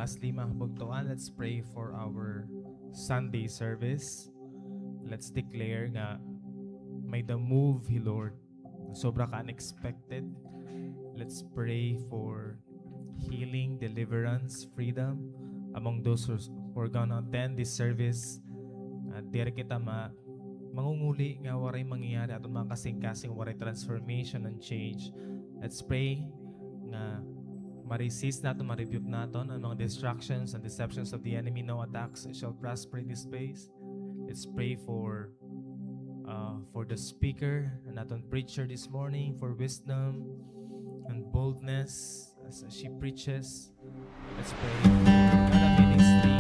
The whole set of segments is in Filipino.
lastly, mga kabugtuan, let's pray for our Sunday service. Let's declare nga may the move, Lord. Sobra ka unexpected. Let's pray for healing, deliverance, freedom among those who are gonna attend this service. At diri kita mangunguli nga waray mangyayari aton mga kasing-kasing waray transformation and change. Let's pray nga ma-resist natin, ma-rebuke natin ang mga distractions and deceptions of the enemy. No attacks shall prosper in this space. Let's pray for the speaker and natin preacher this morning, for wisdom and boldness as she preaches. Let's pray for God ministry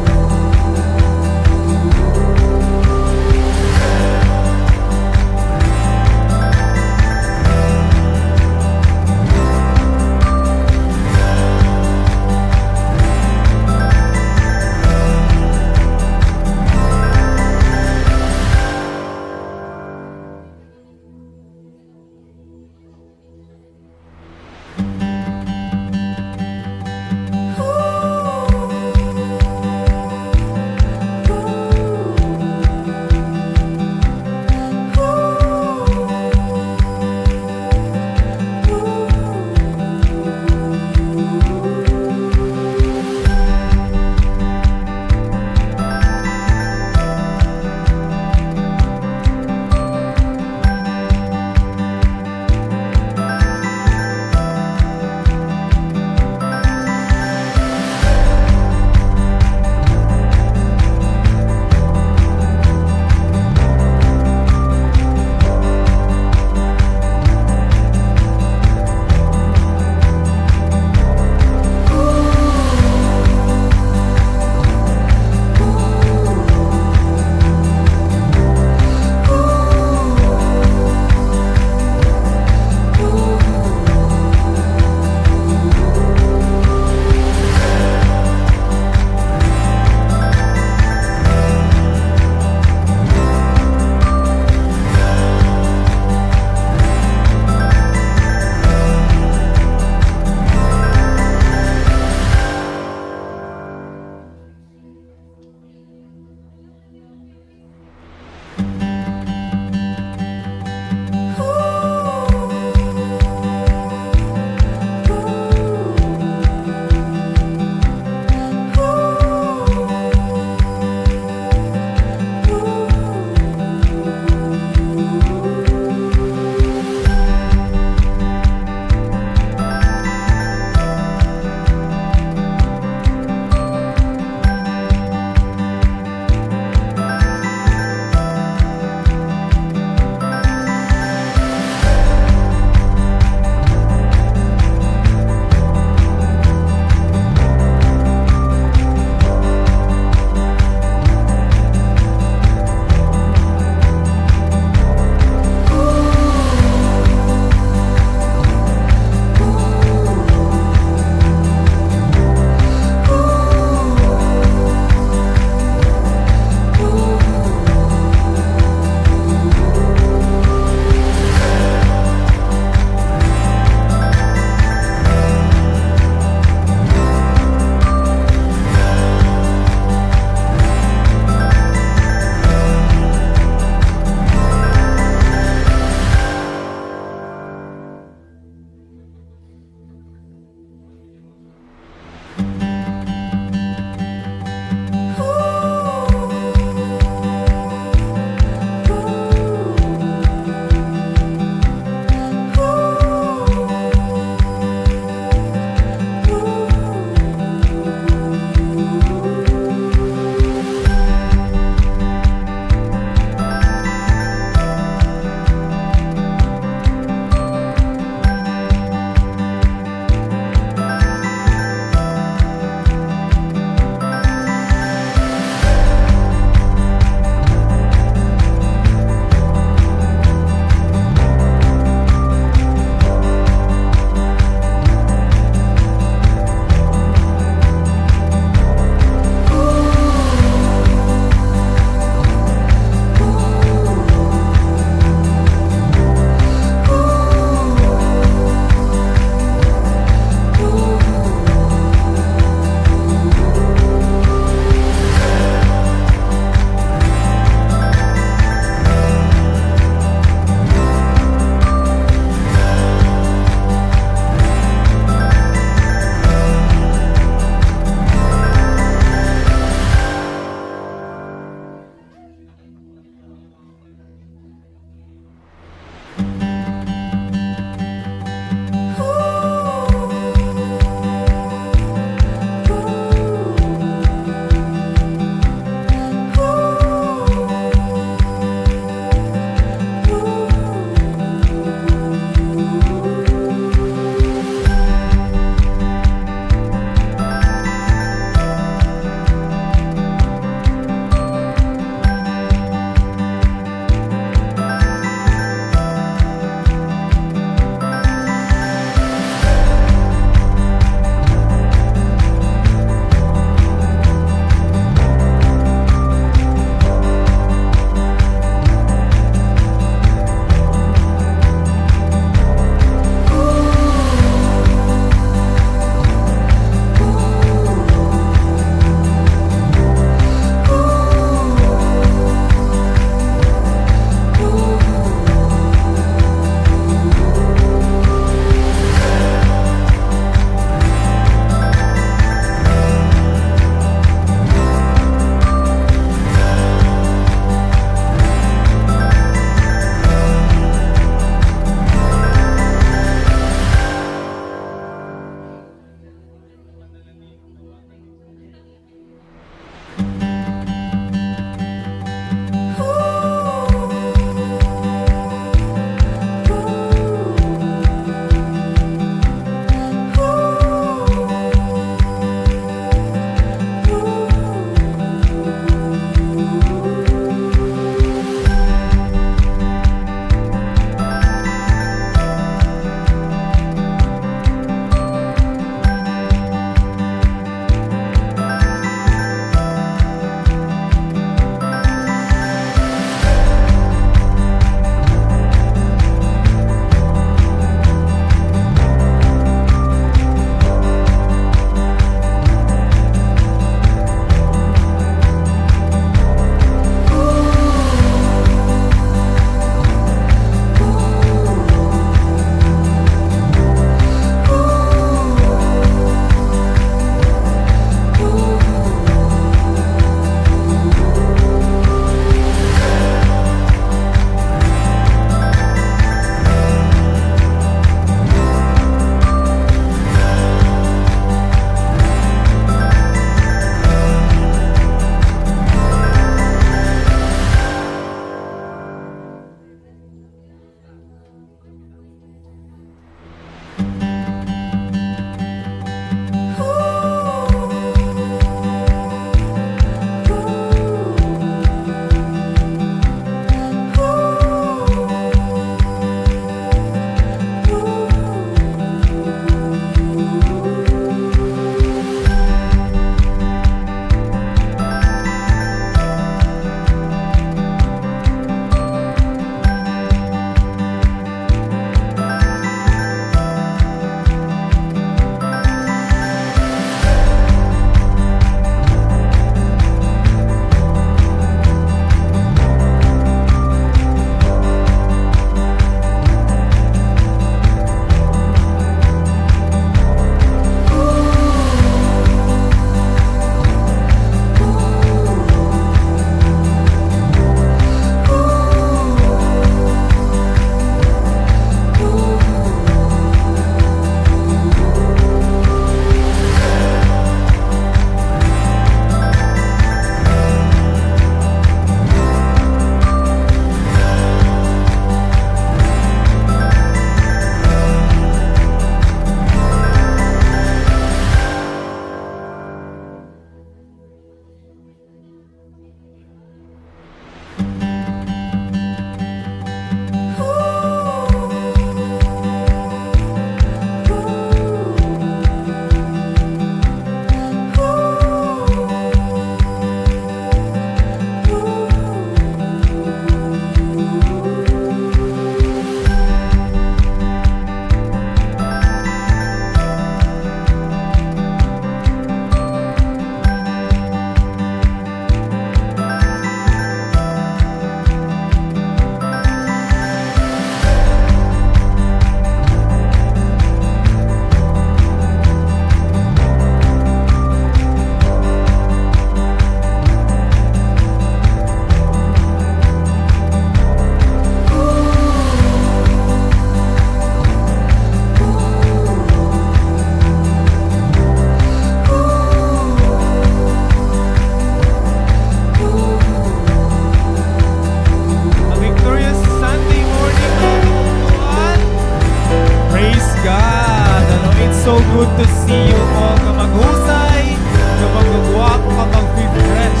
so good to see you all. Kamaghusay, kamagugwapo, kamag-refresh.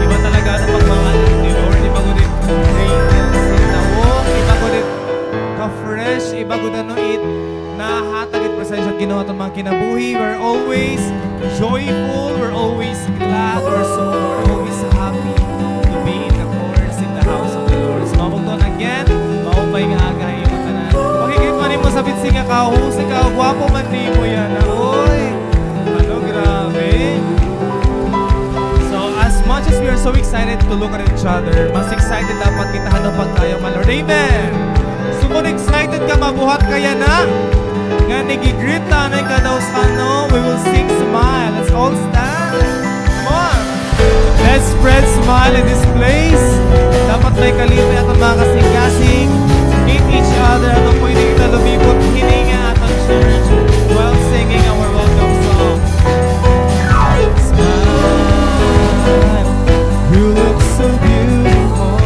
Iba talaga ang pagmamahal ni Lord. Iba ko din sinawong, iba ko din ka-fresh, iba ko din it. Nahatagit presensya at ginawa itong mga kinabuhi. We're always joyful, we're always glad, we're always happy to be in the course, in the house of the Lord. So mabugton again, maupay nga agay yung matanan. Makikit man mo sa bitsi nga kahus, ikaw, gwapo man di mo yan. Oy, ano, grabe. So as much as we are so excited to look at each other, mas excited dapat kita hanapag tayo, my Lord. Amen! Sumon excited ka, mabuhat kaya na. Nga nagigreet tanay ka daw sa ano, we will sing smile. Let's all stand. Come on. Let's spread smile in this place. Dapat may kalipay at mga kasing-kasing. Meet each other. Atong pwede kita lumipot hininga atong church while singing our welcome song. Smile. You look so beautiful.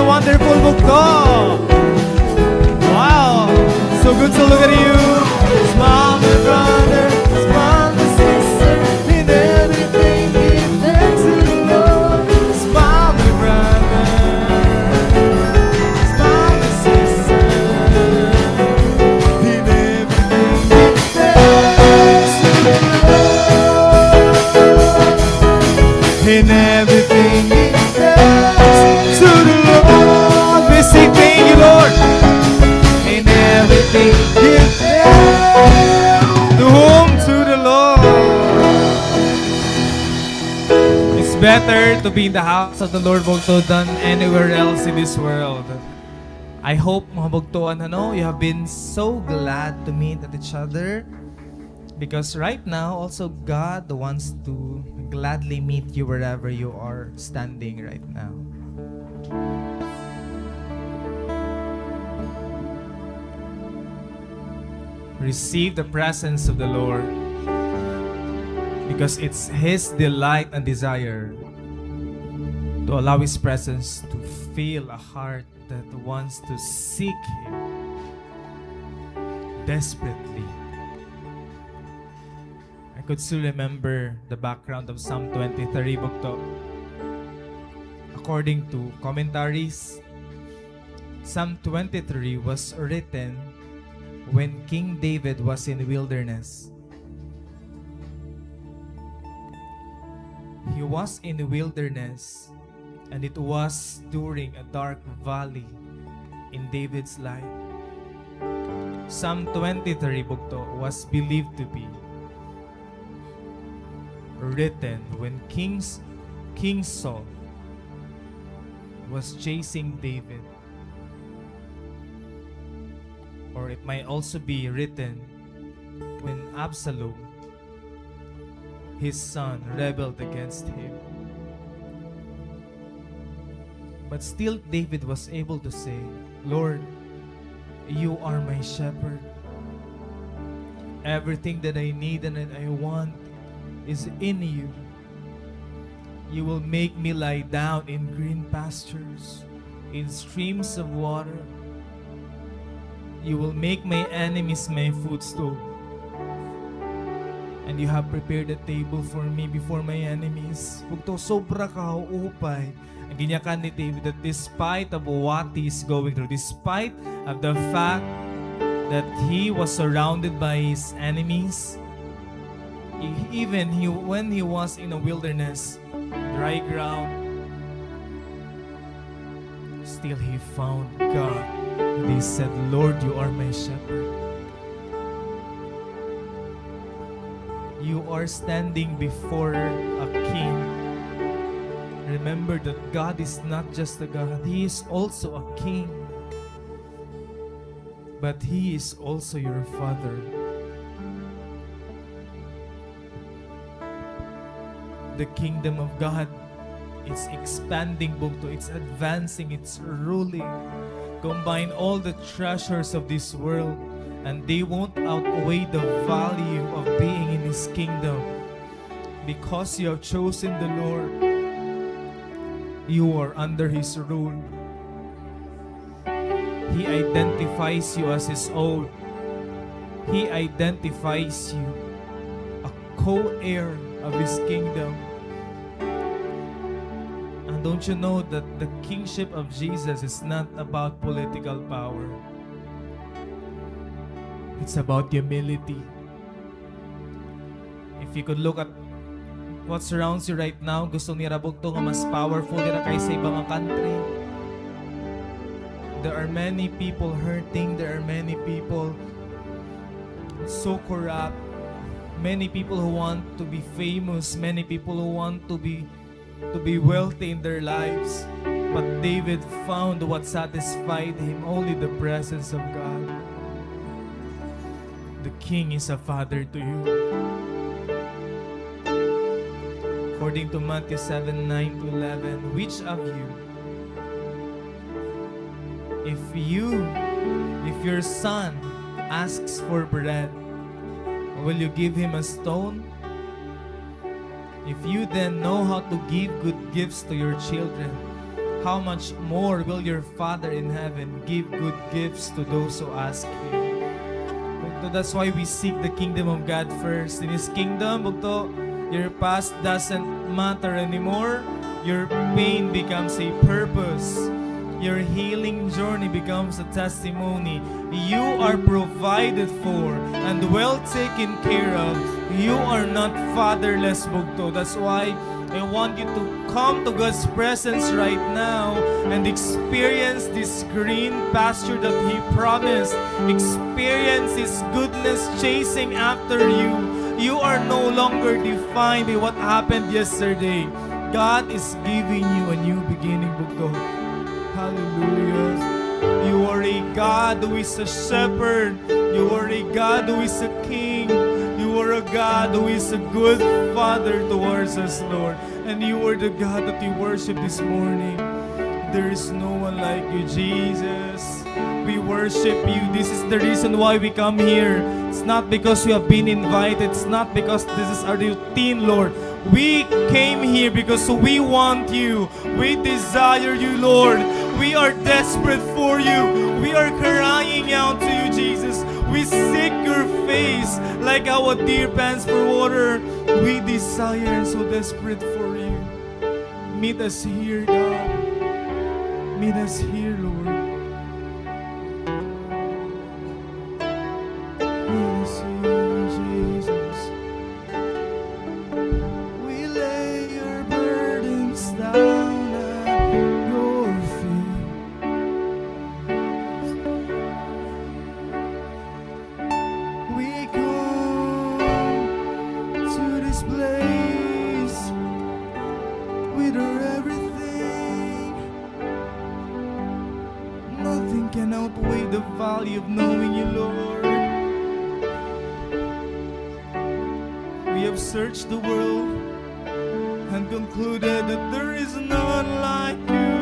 Wonderful Bugto. Wow, so good to look at you. Smile, my brother, smile, my sister. In everything, give thanks to the Lord. Smile, my brother, smile, my sister. In everything, give thanks to the Lord. In everything, give thanks to the Lord. Say thank you, Lord. In everything, give thanks. To whom? To the Lord. It's better to be in the house of the Lord Bugto than anywhere else in this world. I hope mga Bugtoan, you have been so glad to meet at each other, because right now also God wants to gladly meet you wherever you are standing right now. Receive the presence of the Lord, because it's His delight and desire to allow His presence to fill a heart that wants to seek Him desperately. I could still remember the background of Psalm 23 Bugto. According to commentaries, Psalm 23 was written when King David was in the wilderness. He was in the wilderness, and it was during a dark valley in David's life. Psalm 23 Bugto was believed to be written when King Saul was chasing David. Or it might also be written when Absalom, his son, rebelled against him. But still David was able to say, Lord, you are my shepherd. Everything that I need and that I want is in you. You will make me lie down in green pastures, in streams of water. You will make my enemies my footstool. And you have prepared a table for me before my enemies. Bugto, sobra ka upay. Ang ginyakan ni David that despite of what he's going through, despite of the fact that he was surrounded by his enemies, when he was in a wilderness, dry ground, still he found God. And he said, Lord, you are my shepherd. You are standing before a king. remember that God is not just a God, He is also a King. But He is also your Father. The kingdom of God, it's expanding, bugto. It's advancing, it's ruling. Combine all the treasures of this world, and they won't outweigh the value of being in His kingdom. Because you have chosen the Lord, you are under His rule. He identifies you as His own. He identifies you a co-heir of His kingdom. And don't you know that the kingship of Jesus is not about political power? It's about humility. If you could look at what surrounds you right now, gusto ni Rabog to nga mas powerful dira kaysa ibang country. There are many people hurting. There are many people so corrupt. Many people who want to be famous. Many people who want to be wealthy in their lives. But David found what satisfied him, only the presence of God. The King is a father to you. According to Matthew 7:9-11, which of you, if your son asks for bread, will you give him a stone? If you then know how to give good gifts to your children, how much more will your Father in heaven give good gifts to those who ask Him? So that's why we seek the kingdom of God first. In His kingdom, your past doesn't matter anymore. Your pain becomes a purpose. Your healing journey becomes a testimony. You are provided for and well taken care of. You are not fatherless, bugto. That's why I want you to come to God's presence right now and experience this green pasture that He promised. Experience His goodness chasing after you. You are no longer defined by what happened yesterday. God is giving you a new beginning, bugto. Hallelujah. You are a God who is a shepherd. You are a God who is a king. You are a God who is a good Father towards us, Lord. And you are the God that we worship this morning. There is no one like you, Jesus. We worship you. This is the reason why we come here. It's not because we have been invited. It's not because this is our routine, Lord. We came here because we want you. We desire you, Lord. We are desperate for you. We are crying out to you, Jesus. We seek your face like our deer pants for water. We desire and so desperate for you. Meet us here, God. Meet us here, Lord. Meet us here, Jesus. We lay your burdens down at your feet. We come to this place with our everything. Nothing can outweigh the value of knowing you, Lord. We have searched the world and concluded that there is none like you.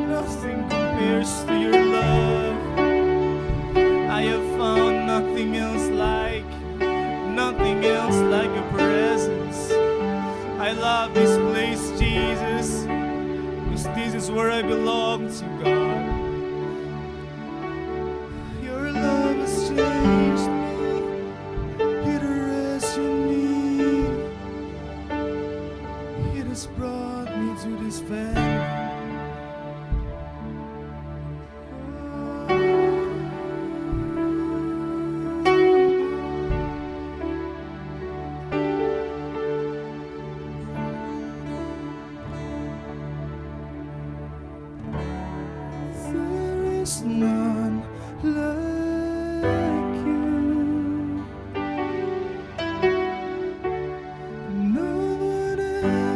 Nothing compares to your love. I have found nothing else like your presence. I love this place, Jesus, because this is where I belong to, God. Your love has changed me. It arrests me. It has brought me to this family. There is none like you.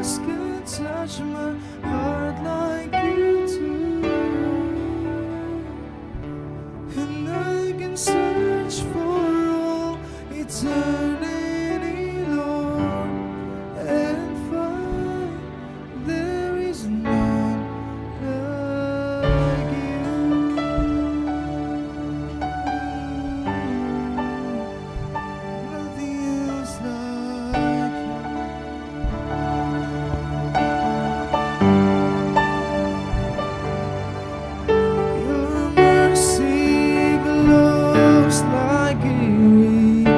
else can touch my heart like you do. And I can search for all eternity, Lord, and find there is none like you. Nothing else like you. Your mercy flows like a river,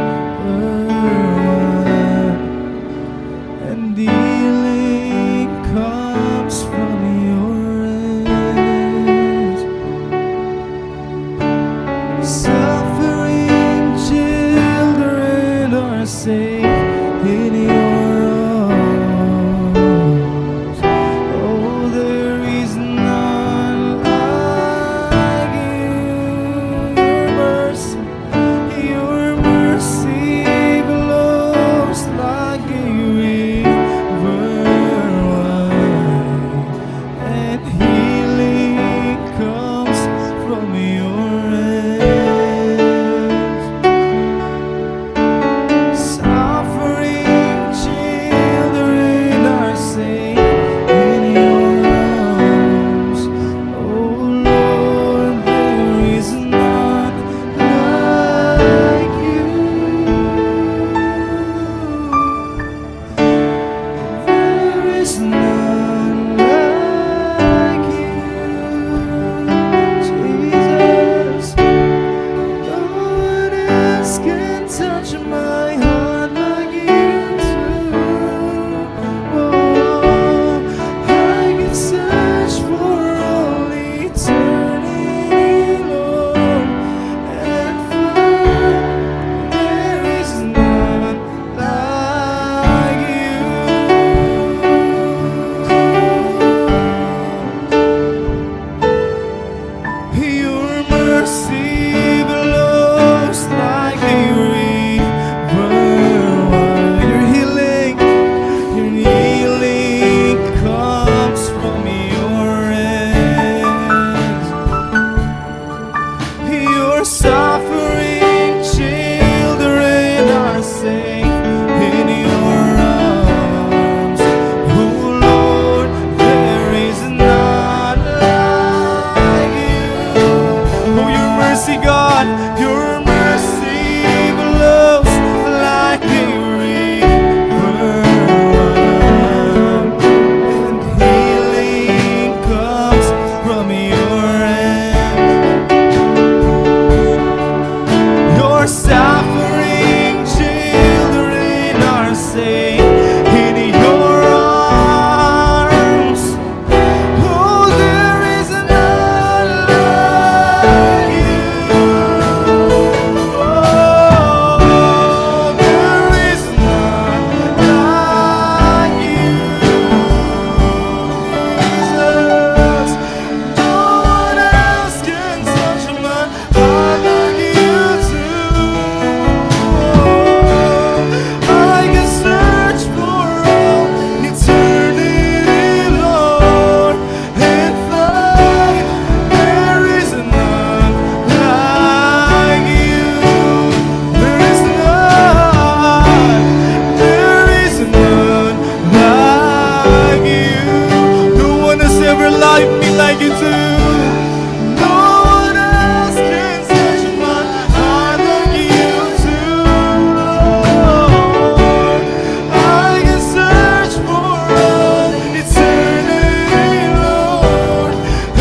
and healing comes from your hands. Suffering children are safe in your arms. Oh, there is none like you. Your mercy flows like a river wide, and healing comes from your hands. Suffering children are safe in your arms. Oh Lord, there is none like you. There is none like you, Jesus. No one else can touch my heart like you do. Oh, I can search for all eternity, Lord, and find there is none like you. Your mercy flows like a river wide. Your healing comes from your hands. Your suffering children are safe in your arms. Oh Lord, there is none like you. Oh, your mercy, God, your mercy flows like a river wide, and healing comes from your hands. Your suffering children are safe in your arms. Oh, there is none like you. Oh, there is none like you, Jesus. No one else can touch my heart like you do. I can search for all eternity, Lord, and find there is none like you. There is none like you. No one has ever loved me like you do. No one else can touch my heart like you do, Lord. I can search for all eternity, Lord,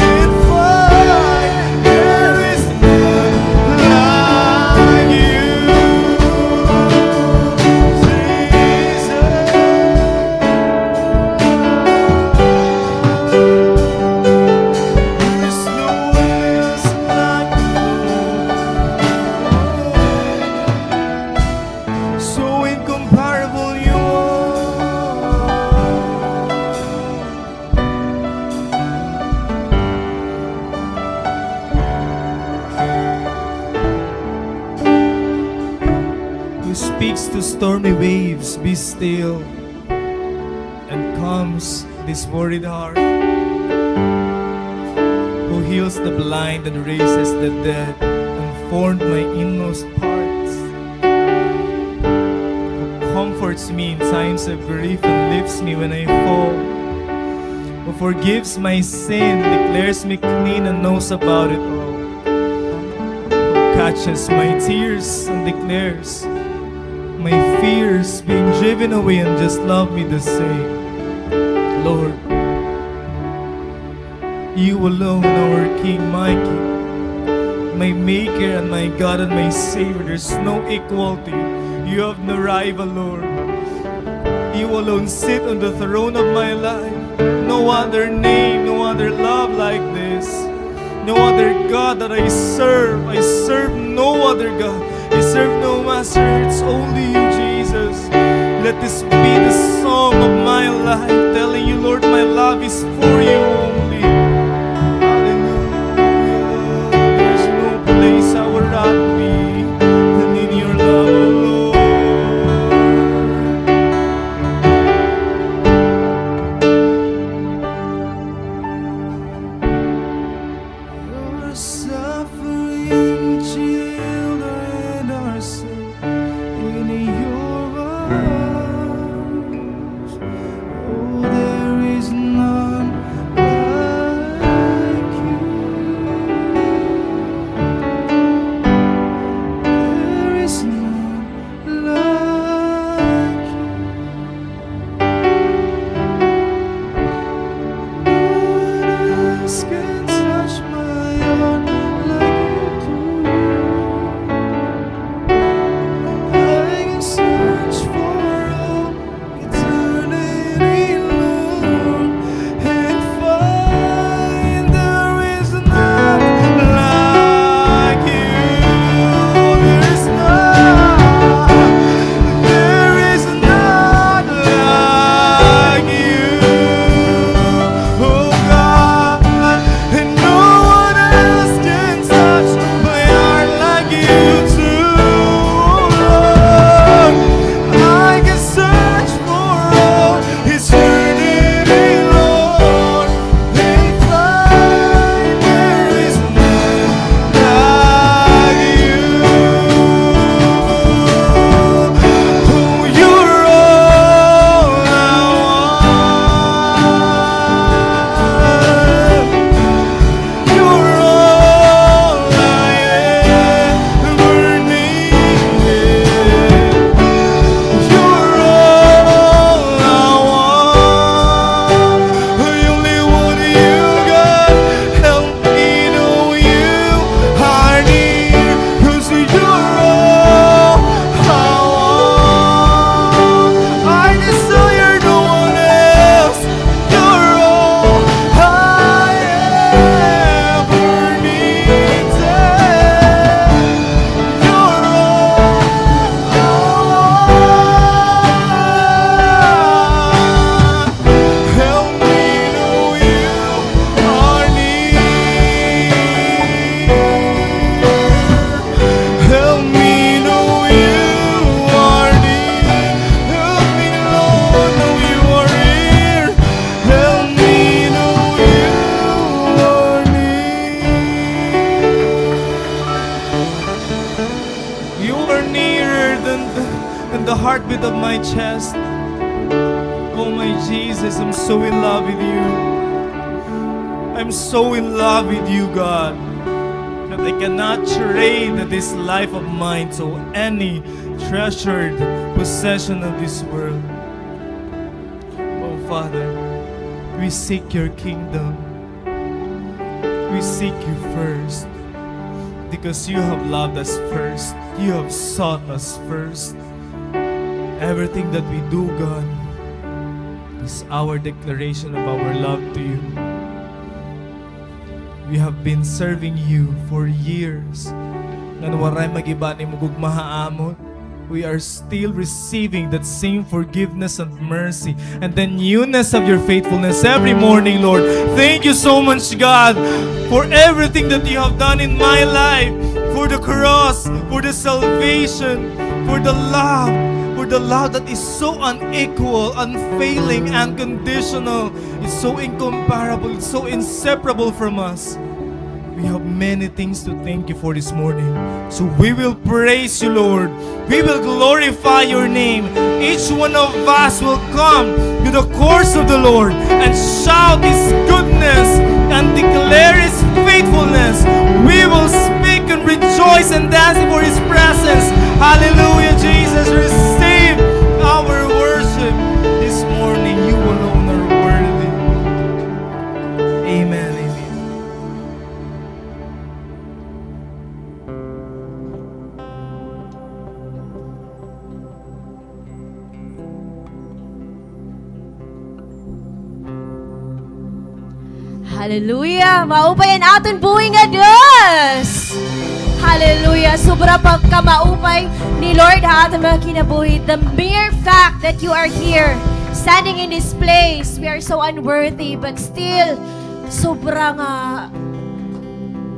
and find there is none like you, Jesus. There's no one else like you. So incomparable you are. Who speaks to stormy waves, be still, and calms this worried heart, who heals the blind and raises the dead, and formed my inmost parts, who comforts me in times of grief and lifts me when I fall, who forgives my sin, declares me clean and knows about it all, who catches my tears and declares my fears being driven away and just love me the same. Lord, you alone, our King, my King, my Maker and my God and my Savior. There's no equal to you. You have no rival, Lord. You alone sit on the throne of my life. No other name, no other love like this. No other God that I serve. I serve no other God. I serve no master. It's only you, Jesus. Let this be the song of my life, telling you, Lord, my love is for you only. Hallelujah. There's no place I would rather be than in your love, oh Lord. Your suffering children are safe in your arms. Oh, there is none like you. There is none like you. No one else can touch my heart like you do. I can search for all eternity, Lord, and find there is none like you. There is none like you, oh God, and no one else can touch my heart like you do, Lord. I can search for all eternity, Lord, and find there is none like you. Oh, you're all I want. You're all I ever needed. You're all I want. I only want you, God. Help me know you are near, 'cause you're all I want. I desire no one else. You're all I ever needed. You're all I want. Help me know you are near. Help me know you are near. Help me, Lord, know you are here. Help me know you are near. You are nearer than the heartbeat of my chest. Oh my Jesus, I'm so in love with you. I'm so in love with you, God, that I cannot trade this life of mine to any treasured possession of this world. Oh Father, we seek your kingdom. We seek you first, because you have loved us first. You have sought us first. Everything that we do, God, is our declaration of our love to you. We have been serving you for years. Nga waray magiba ni mo gugmahaamon, we are still receiving that same forgiveness and mercy and the newness of your faithfulness every morning, Lord. Thank you so much, God, for everything that you have done in my life, for the cross, for the salvation, for the love, for the love that is so unequal, unfailing, unconditional. It's so incomparable. It's so inseparable from us. We have many things to thank you for this morning. So we will praise you, Lord. We will glorify your name. Each one of us will come to the courts of the Lord and shout His goodness and declare His faithfulness. We will speak and rejoice and dance before His presence. Hallelujah, Jesus. Receive our worship this morning. You alone are worthy. Amen. Hallelujah! Maupay ang aton buhay nga Diyos! Hallelujah! Sobra pa ka maupay ni Lord ha aton mga kinabuhi. The mere fact that you are here, standing in this place, we are so unworthy, but still, sobra nga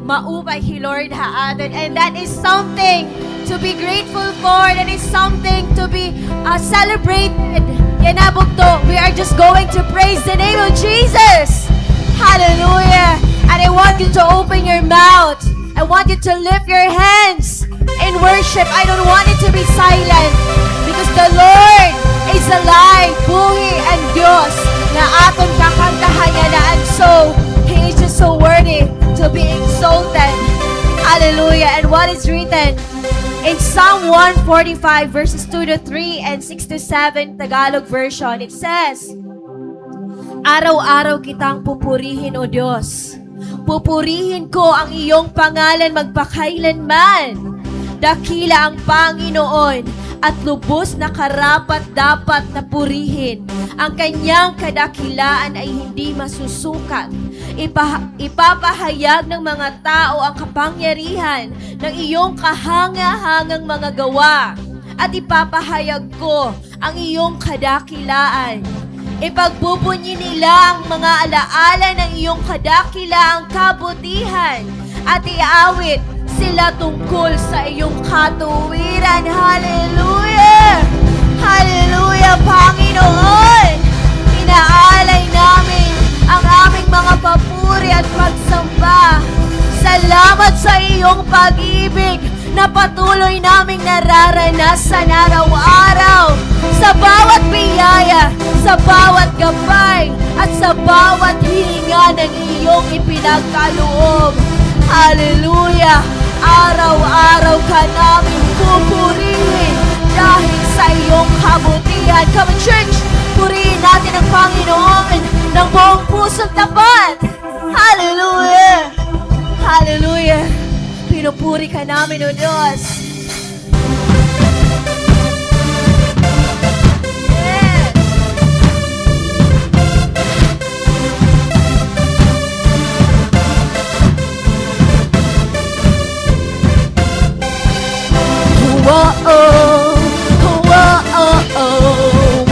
maupay hi Lord ha aton. And that is something to be grateful for. That is something to be celebrated. Yanabog to, we are just going to praise the name of Jesus! Hallelujah! And I want you to open your mouth. I want you to lift your hands in worship. I don't want it to be silent because the Lord is alive, buhi and Diyos na aton kakantahan niya na, and so He is just so worthy to be exalted. Hallelujah! And what is written in Psalm 145 verses 2 to 3 and 6 to 7 Tagalog version, it says, araw-araw kitang pupurihin, O Diyos. Pupurihin ko ang iyong pangalan magpakailanman. Dakila ang Panginoon at lubos na karapat-dapat na purihin. Ang kanyang kadakilaan ay hindi masusukat. Ipapahayag ng mga tao ang kapangyarihan ng iyong kahanga-hangang mga gawa. At ipapahayag ko ang iyong kadakilaan. Ipagpupuni nila ang mga alaala ng iyong kadakilaang kabutihan at iawit sila tungkol sa iyong katuwiran. Hallelujah! Hallelujah, Panginoon! Inaalay namin ang aming mga papuri at pagsamba. Salamat sa iyong pag-ibig na patuloy naming nararanasan araw-araw sa bawat biyaya, sa bawat gabay, at sa bawat hininga ng iyong ipinagkaloob. Hallelujah! Araw-araw ka namin pupurihin dahil sa iyong kabutihan. Come on, church! Purihin natin ang Panginoon ng buong pusong tapat. Hallelujah! Hallelujah! Pinupuri ka namin, O Diyos. Yes! Whoa-oh, whoa-oh,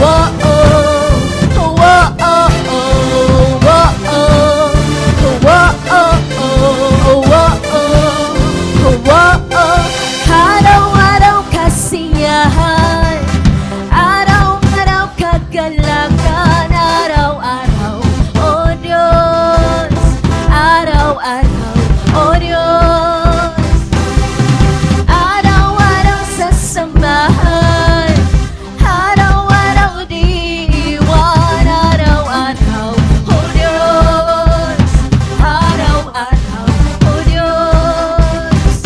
whoa-oh, whoa-oh, whoa-oh, whoa-oh. Araw-araw kasiyahan, araw-araw kagalakan, araw-araw, O Diyos, araw-araw, O Diyos, araw-araw sasamahan, araw-araw di iwan, araw-araw, O Diyos, araw-araw, O Diyos.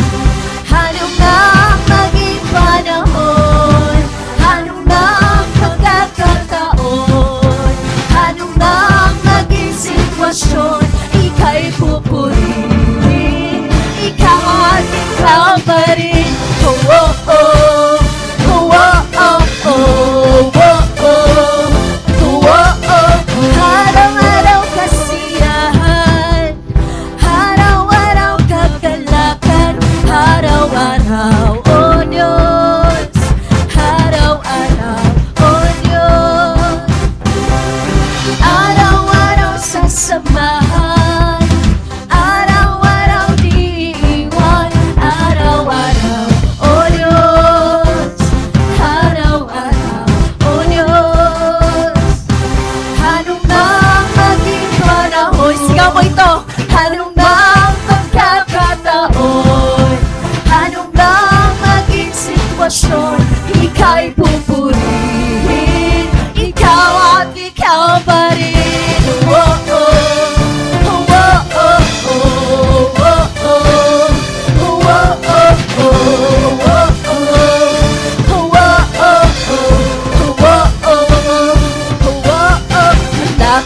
Anong nang maging panahon, anong nang pagkakataon, anong nang maging sitwasyon, ika'y pupurihin, ikaw ating kaparin. Oh, oh, oh, oh, oh, oh, oh, oh, oh, oh, oh. Araw-araw kasiyahan, araw-araw kagalakan, araw-araw, O Diyos, araw-araw, O Diyos, araw-araw sasamahan.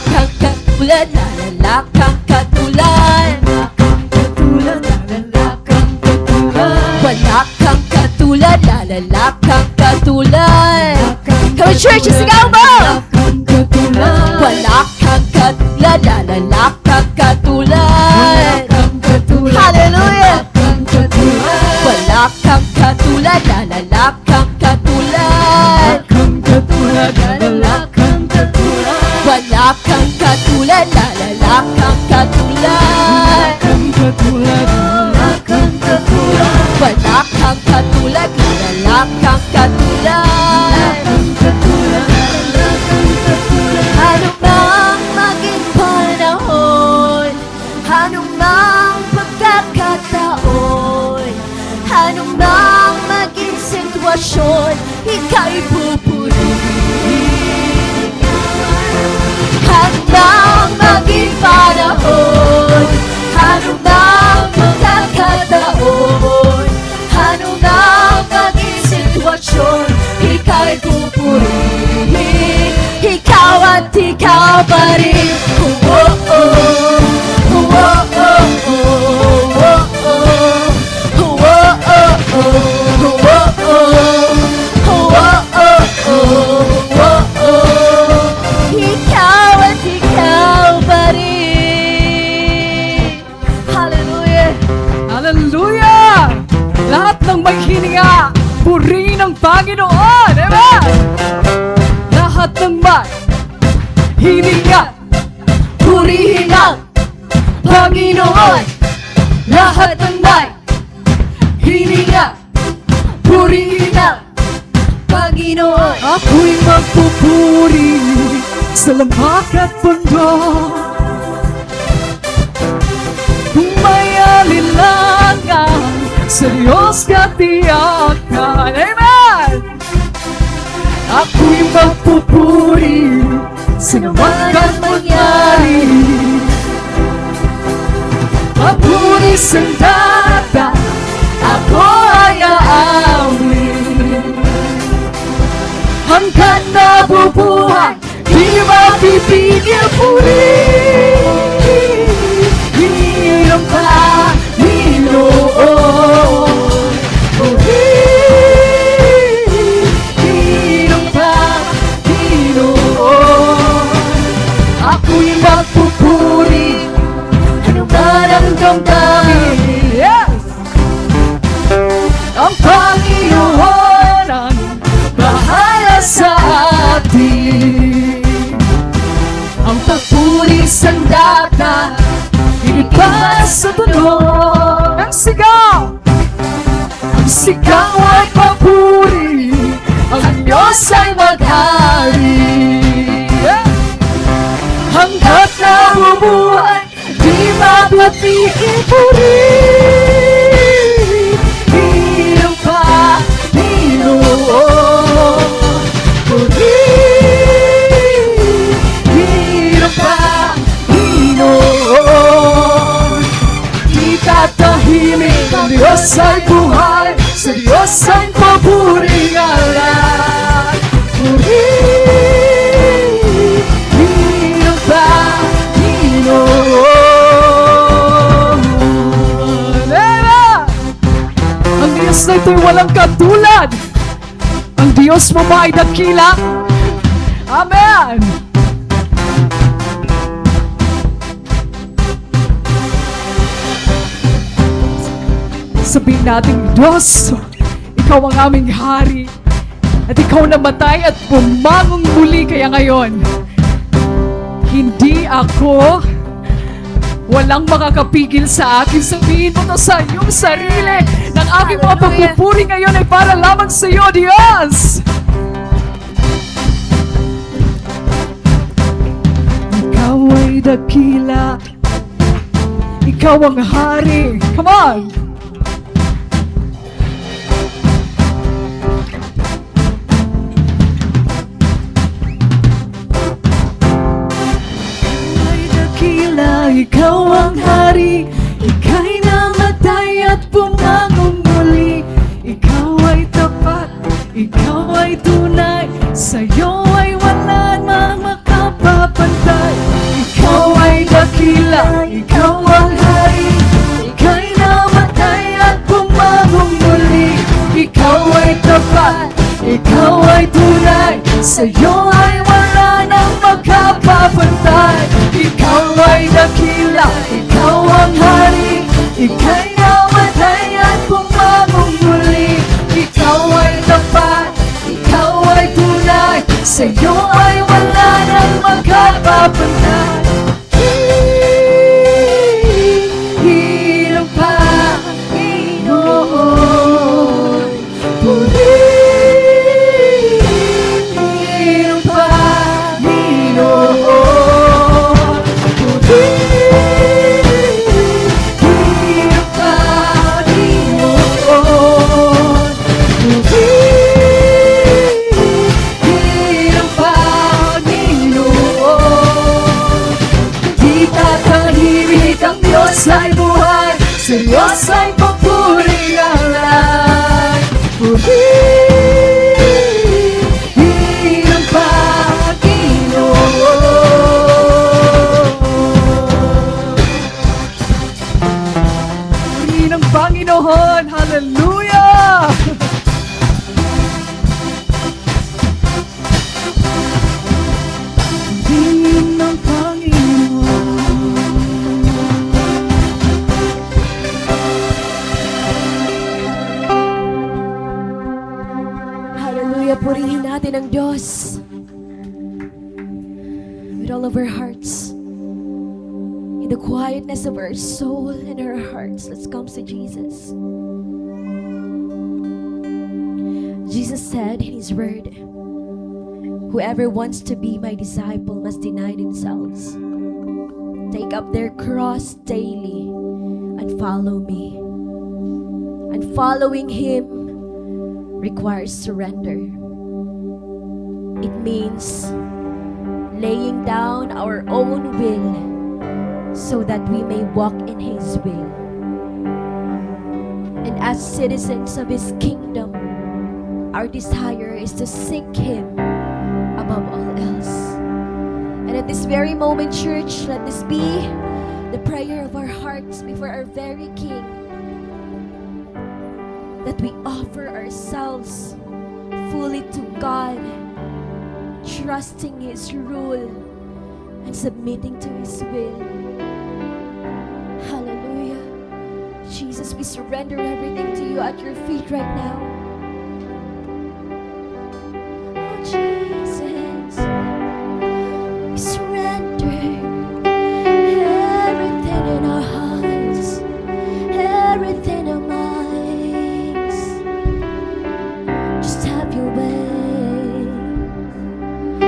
kang katulad, lalala kang katulad. Wala kang katulad, lalala kang katulad. Come on, church, sigaw mo! Wala kang katulad, lalala kang katulad. Hallelujah! Wala kang katulad, lalala kang katulad. Wala kang katulad, lalala kang katulad. Wala kang katulad, lalala kang katulad. Ano mang maging panahon, ano mang pagkakataon, ano mang maging sitwasyon, ika'y pupurihin. Ano mang maging panahon, ano mang pagkakataon, ano mang maging sitwasyon, ika'y pupurihin. Ikaw at ikaw pa rin. Oh, oh, oh. Oh, oh, oh, oh. Oh, oh, oh, oh. Oh, oh, oh. Oh, oh, oh, oh. Ikaw at ikaw pa rin. Hallelujah. Hallelujah! Lahat ng may hininga, purihin ang Panginoon. Amen! Lahat ng may hininga, purihin ang Panginoon. Lahat ng may hininga, purihin ang Panginoon. Ako'y magpupuri sa lamak at bundok. Kung may alinlangan, sa Diyos katiyakan. Amen! Ako'y magpupuri sa lamak at mangyari. Papuri sa data, ako ay aawin. Hanggat nabubuhay, di mapipigil purihin. Hirang Panginoon, purihin. Hirang Panginoon, ako'y magpupuri. Ano man ang damdamin, yes! Ang Panginoon ang bahala sa atin. Ang papuri sa data, hindi pa sa tunog. Ang sigaw ay papuri. Ang Diyos ay maghari. Hanggat nabubuhay, di mapapigil purihin. Hirang Panginoon, purihin. Hirang Panginoon, di tatahimik. Ang Diyos ay buhay, sa Diyos ay paburing alam. Purihin. Hirang Panginoon. Ang Diyos na ito'y walang katulad. Ang Diyos mo ba ay dakila? Amen! Sabihin natin, Diyos, Ikaw ang aming hari. At Ikaw namatay at bumangon muli. Kaya ngayon, hindi ako, walang makakapigil sa akin. Sabihin mo to sa iyong sarili, ng aking mga pagpupuri ngayon ay para lamang sa iyo, Diyos. Ikaw ay dakila, Ikaw ang hari. Come on! Ikaw ang hari, ika'y namatay at bumangon muli. Ikaw ay tapat, ikaw ay tunay, sa'yo ay wala nang makapapantay. sa'yo ay wala nang makakapantay. Ikaw ay dakila, ikaw ang hari, ika'y namatay at bumagong muli. Ikaw ay tapat, ikaw ay tunay, sa'yo ay wala nang makakapantay. Hirang Panginoon, purihin ang Panginoon, purihin ang Panginoon, purihin ang Panginoon. Di tatahimik ang Diyos ay buhay, sa Diyos ay papuri ang lahat. Purihin ang Panginoon. Purihin ang Panginoon. Hallelujah! Purihin ang Panginoon. Hallelujah, purihin natin ang Diyos with all of our hearts. In the quietness of our soul and our hearts, let's come to Jesus. Jesus said in His word, whoever wants to be my disciple must deny themselves, take up their cross daily, and follow me. And following Him requires surrender. It means laying down our own will so that we may walk in His will. And as citizens of His kingdom, our desire is to seek Him above all else. And at this very moment, church, let this be the prayer of our hearts before our very King, that we offer ourselves fully to God, trusting His rule and submitting to His will. Hallelujah. Jesus, we surrender everything to you at your feet right now. Oh, Jesus, we surrender everything in our hearts, everything in our minds. Just have your way.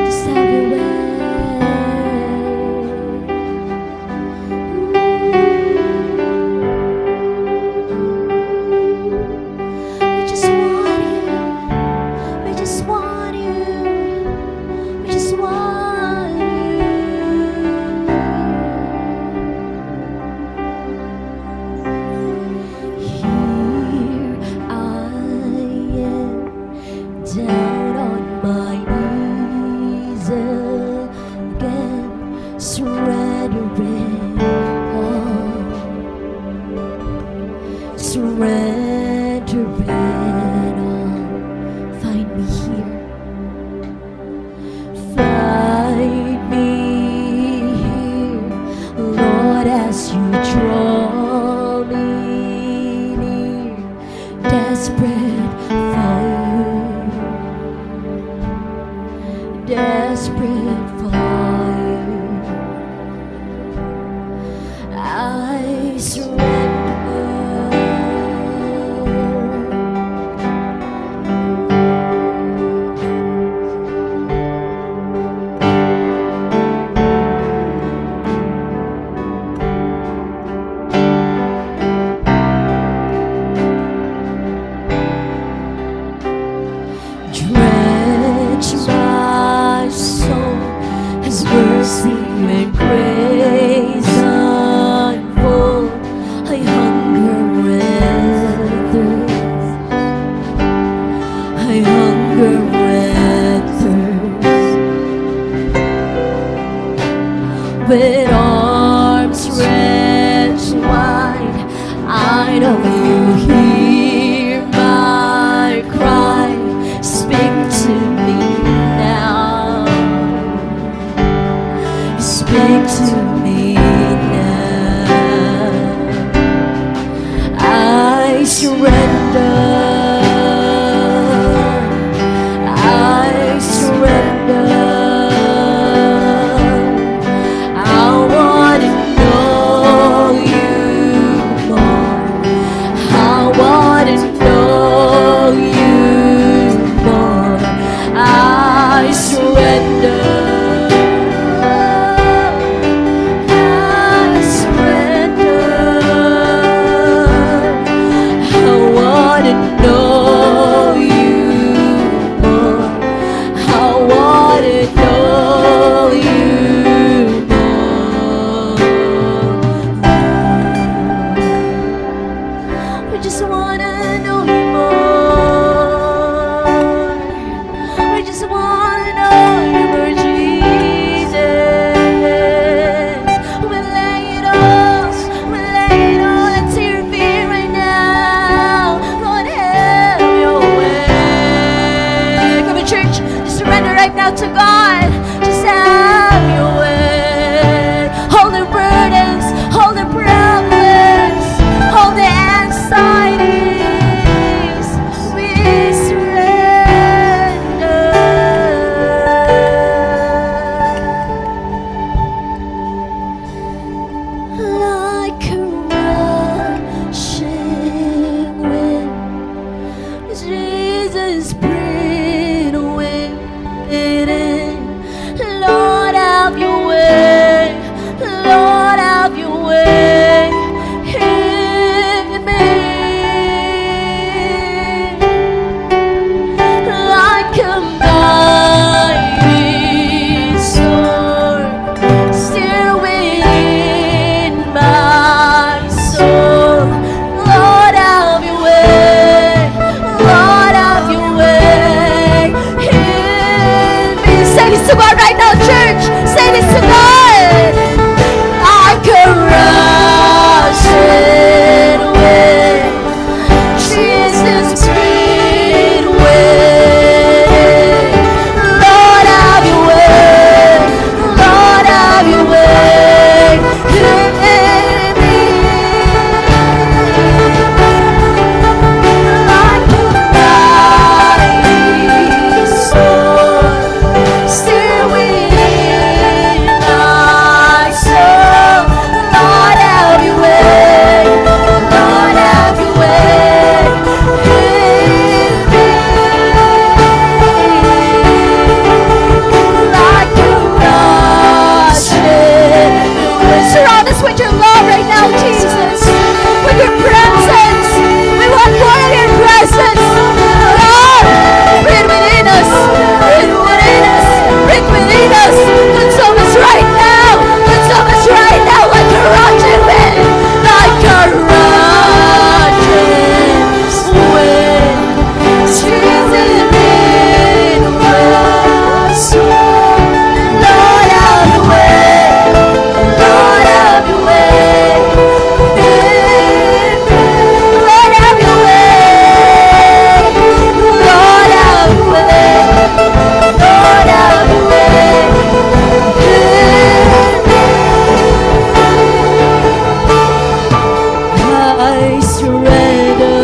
Just have your way. We just want you. We just want you. We just want you. Here I am, down on my knees again, surrendering all, surrendering all. Find me here, find me here, Lord, as you draw me near, desperate for you, desperate for you. I surrender. Drench my soul, His mercy and grace unfold. I hunger and thirst. I hunger and thirst. With arms stretched wide, I know you hear my cry. Speak to me now. to me now. I surrender. I surrender. I want to know you more. I want to know you more. I surrender. I surrender. I want to know you more. I want to know you more. We just want to know you more. We just want to know you more, Jesus. We lay it all at your feet right now. Lord, have your way. Come on, church, just surrender right now to God. Just have your way. Hold the burdens, hold the problems, hold the anxieties. We surrender. Like a rushing wind, Jesus, breathe wind in. Lord, have your way. Lord, have your way in me. Like a mighty sword, still within my soul. Lord, have your way. Lord, have your way in me. Say this to God right now, church. Say this to God. Like a rushing wind, Jesus, breathe wind. Lord, have your way. Lord, have your way in me. Like a mighty sword, still within my soul. Lord, have your way. Lord, have your way in me. Like a rushing wind. Surround us with your love right now, Jesus. With your presence. We want more of your presence. Lord, breathe within us. Breathe within us. Breathe within us. Consume us right now. Consume us right now like a rushing wind. Like a rushing wind. Jesus, breathe wind. Lord, have your way. Lord, have your way. Lord, have your way. Lord, have your way. Lord, have your way. I surrender.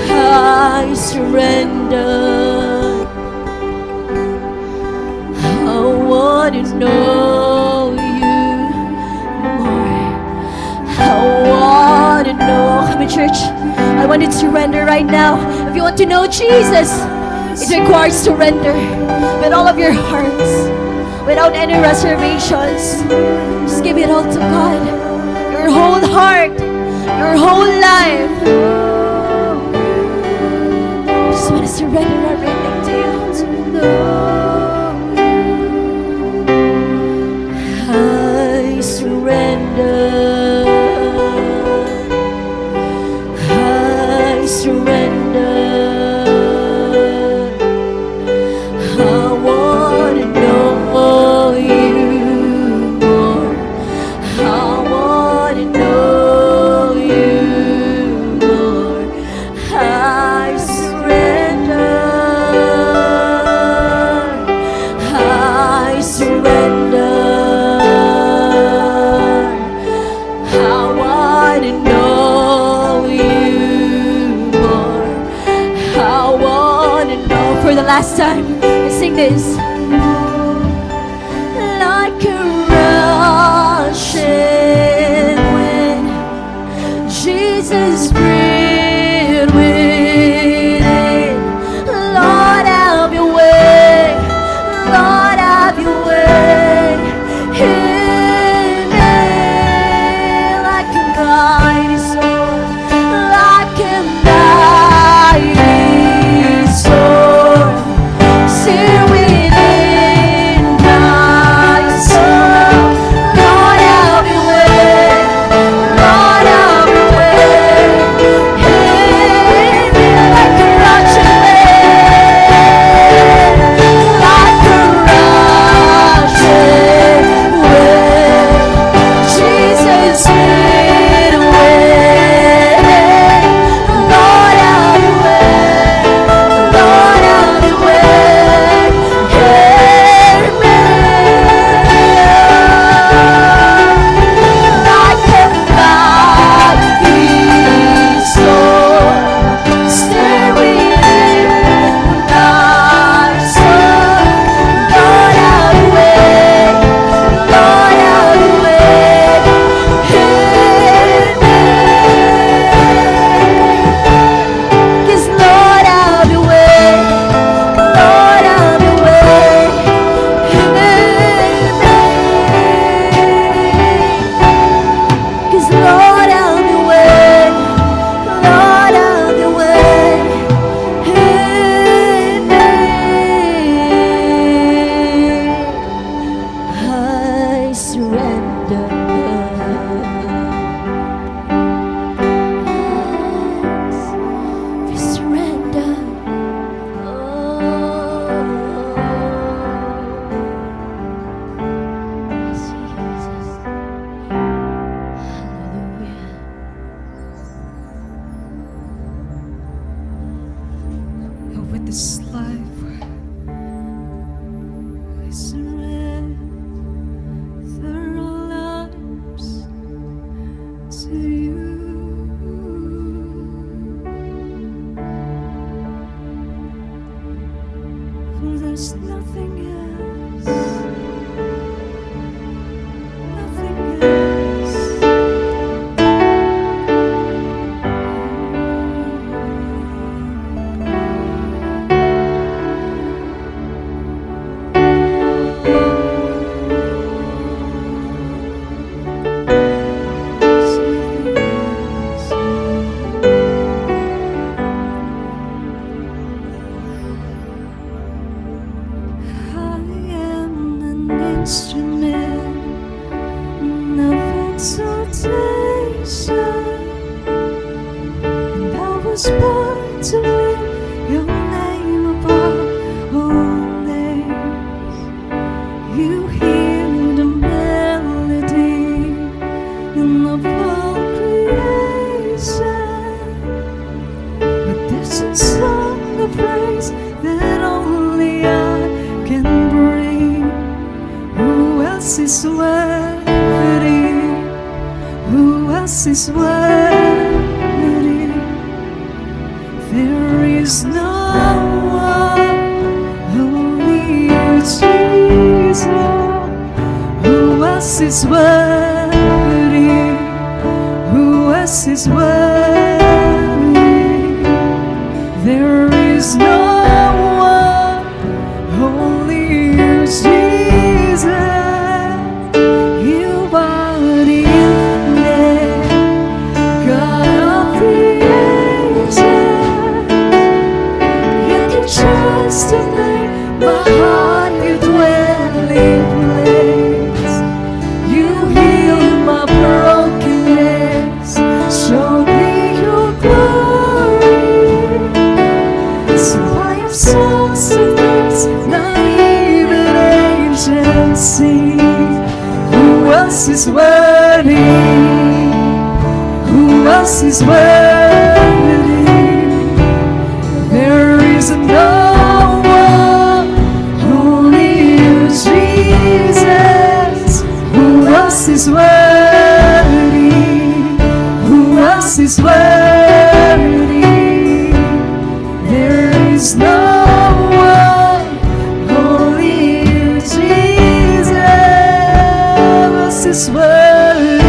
I surrender. I want to know you more. I want to know. Come on, church. I want you to surrender right now. If you want to know Jesus, it requires surrender with all of your hearts, without any reservations. Just give it all to God. Your whole heart, your whole life. Just want to surrender everything to you. I surrender. I surrender. I want to know you more. I want to know you more. I surrender. I want to know you more. I want to know. For the last time, let's sing this. Like a rushing wind, Jesus, breathe within. Lord, have your way. Lord, have your way in me. Like a mighty sword, like a mighty sword, sear within my soul. Lord, have your way. Lord, have your way in me. Like a rushing wind, like a rushing wind, Jesus, lead away. Lord, have your way. Lord, have your way in me. Like a mighty sword, stay within my soul. Lord, have your way. Lord, have your way in me. 'Cause Lord, have your way. Lord, have your way in me. 'Cause Lord, have your way. Lord, have your way in me. I surrender. Yes, we surrender. Oh, yes, Jesus. Hallelujah. With this life, I surrender our lives to you. For there's nothing else, nothing else. I am an instrument of exaltation, and I was born to lift your name above all names. You hear the melody in of all creation, but this is a song of praise that only I can bring. Who else is worthy? Who else is worthy? There is no one, only you, Jesus. Who else is worthy? Who else is worthy? There is no one, only you, Jesus. You are the infinite God of creation. You can trust in me, my heart, your dwelling place. You heal my brokenness, show me your glory. So I have songs of praise, not even angels sing. Who else is worthy? Who else is worthy? There is no one, only you, Jesus. is worthy? Who else is worthy? There is no one, only you, Jesus. Who else is worthy?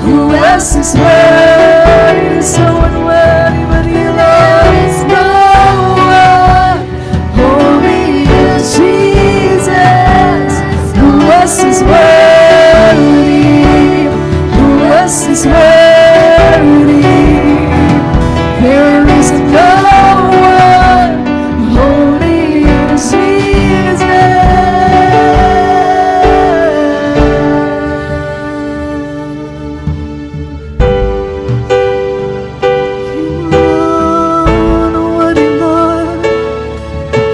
Who else is worthy? So unworthy, but you, Lord, is no one, only you, Jesus. Who else is worthy? Who else is worthy? There is no one, only you, Jesus. You are worthy, Lord,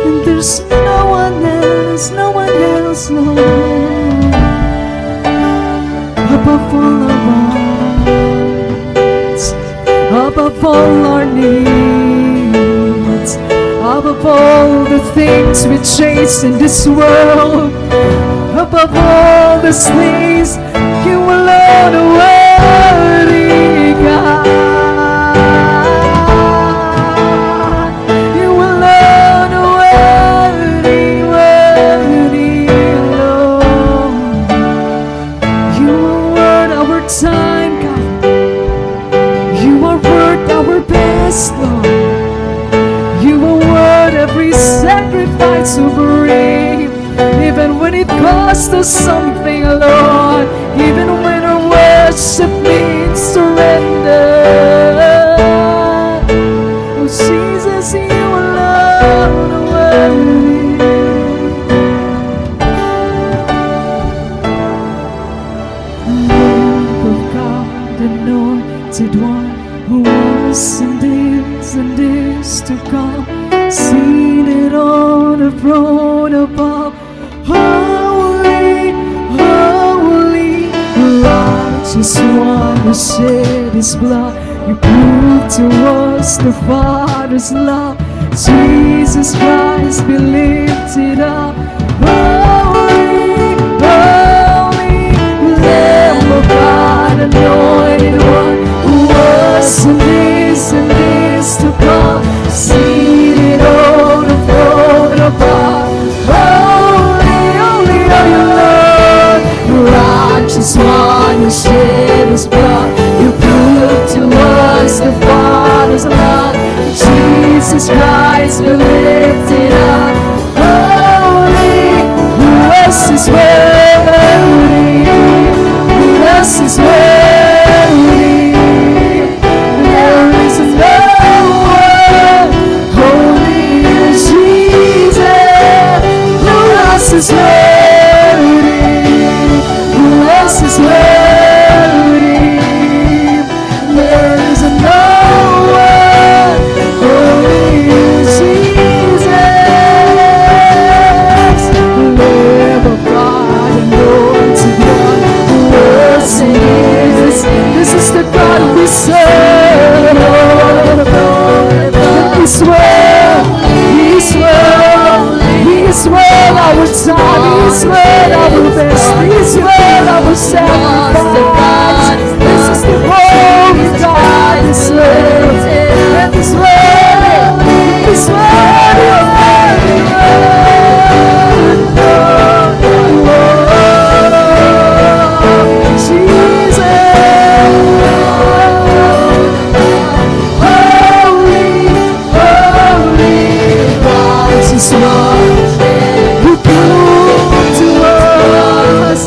and there's no one else, Lord. Above all our wants, above all our needs, above all the things we chase in this world, above all these things, you alone are worthy, God. You alone are worthy, worthy, Lord. You are worth our time, God. You are worth our best, Lord. You are worth every sacrifice we bring, even when it costs us something, Lord. Even when our worship means surrender. Oh, Jesus, you alone are worthy. Lamb of God, anointed one, who was and is to come, seated on a throne above. Holy, holy, righteous one who shed his blood. You proved to us the Father's love. Jesus Christ, be lifted up. Holy, holy, Lamb of God, anointed one, who was and is to come, seated on the throne above. Holy, holy are you, Lord, righteous one who shed his blood. You proved to us the Father's love. Jesus Christ, be lifted up. Holy, who else is worthy? Who else is worthy? There is no one, only you, Jesus. Who else is worthy? Who else is worthy? There is no one, only you, Jesus. Lamb of God, anointed one, who was and is. This is the God we serve. He's well, He's well, He's well our time, He's well our best, He's well our sacrifice. This is the holy God we serve, and He's well, He's well, righteous one, who proved to us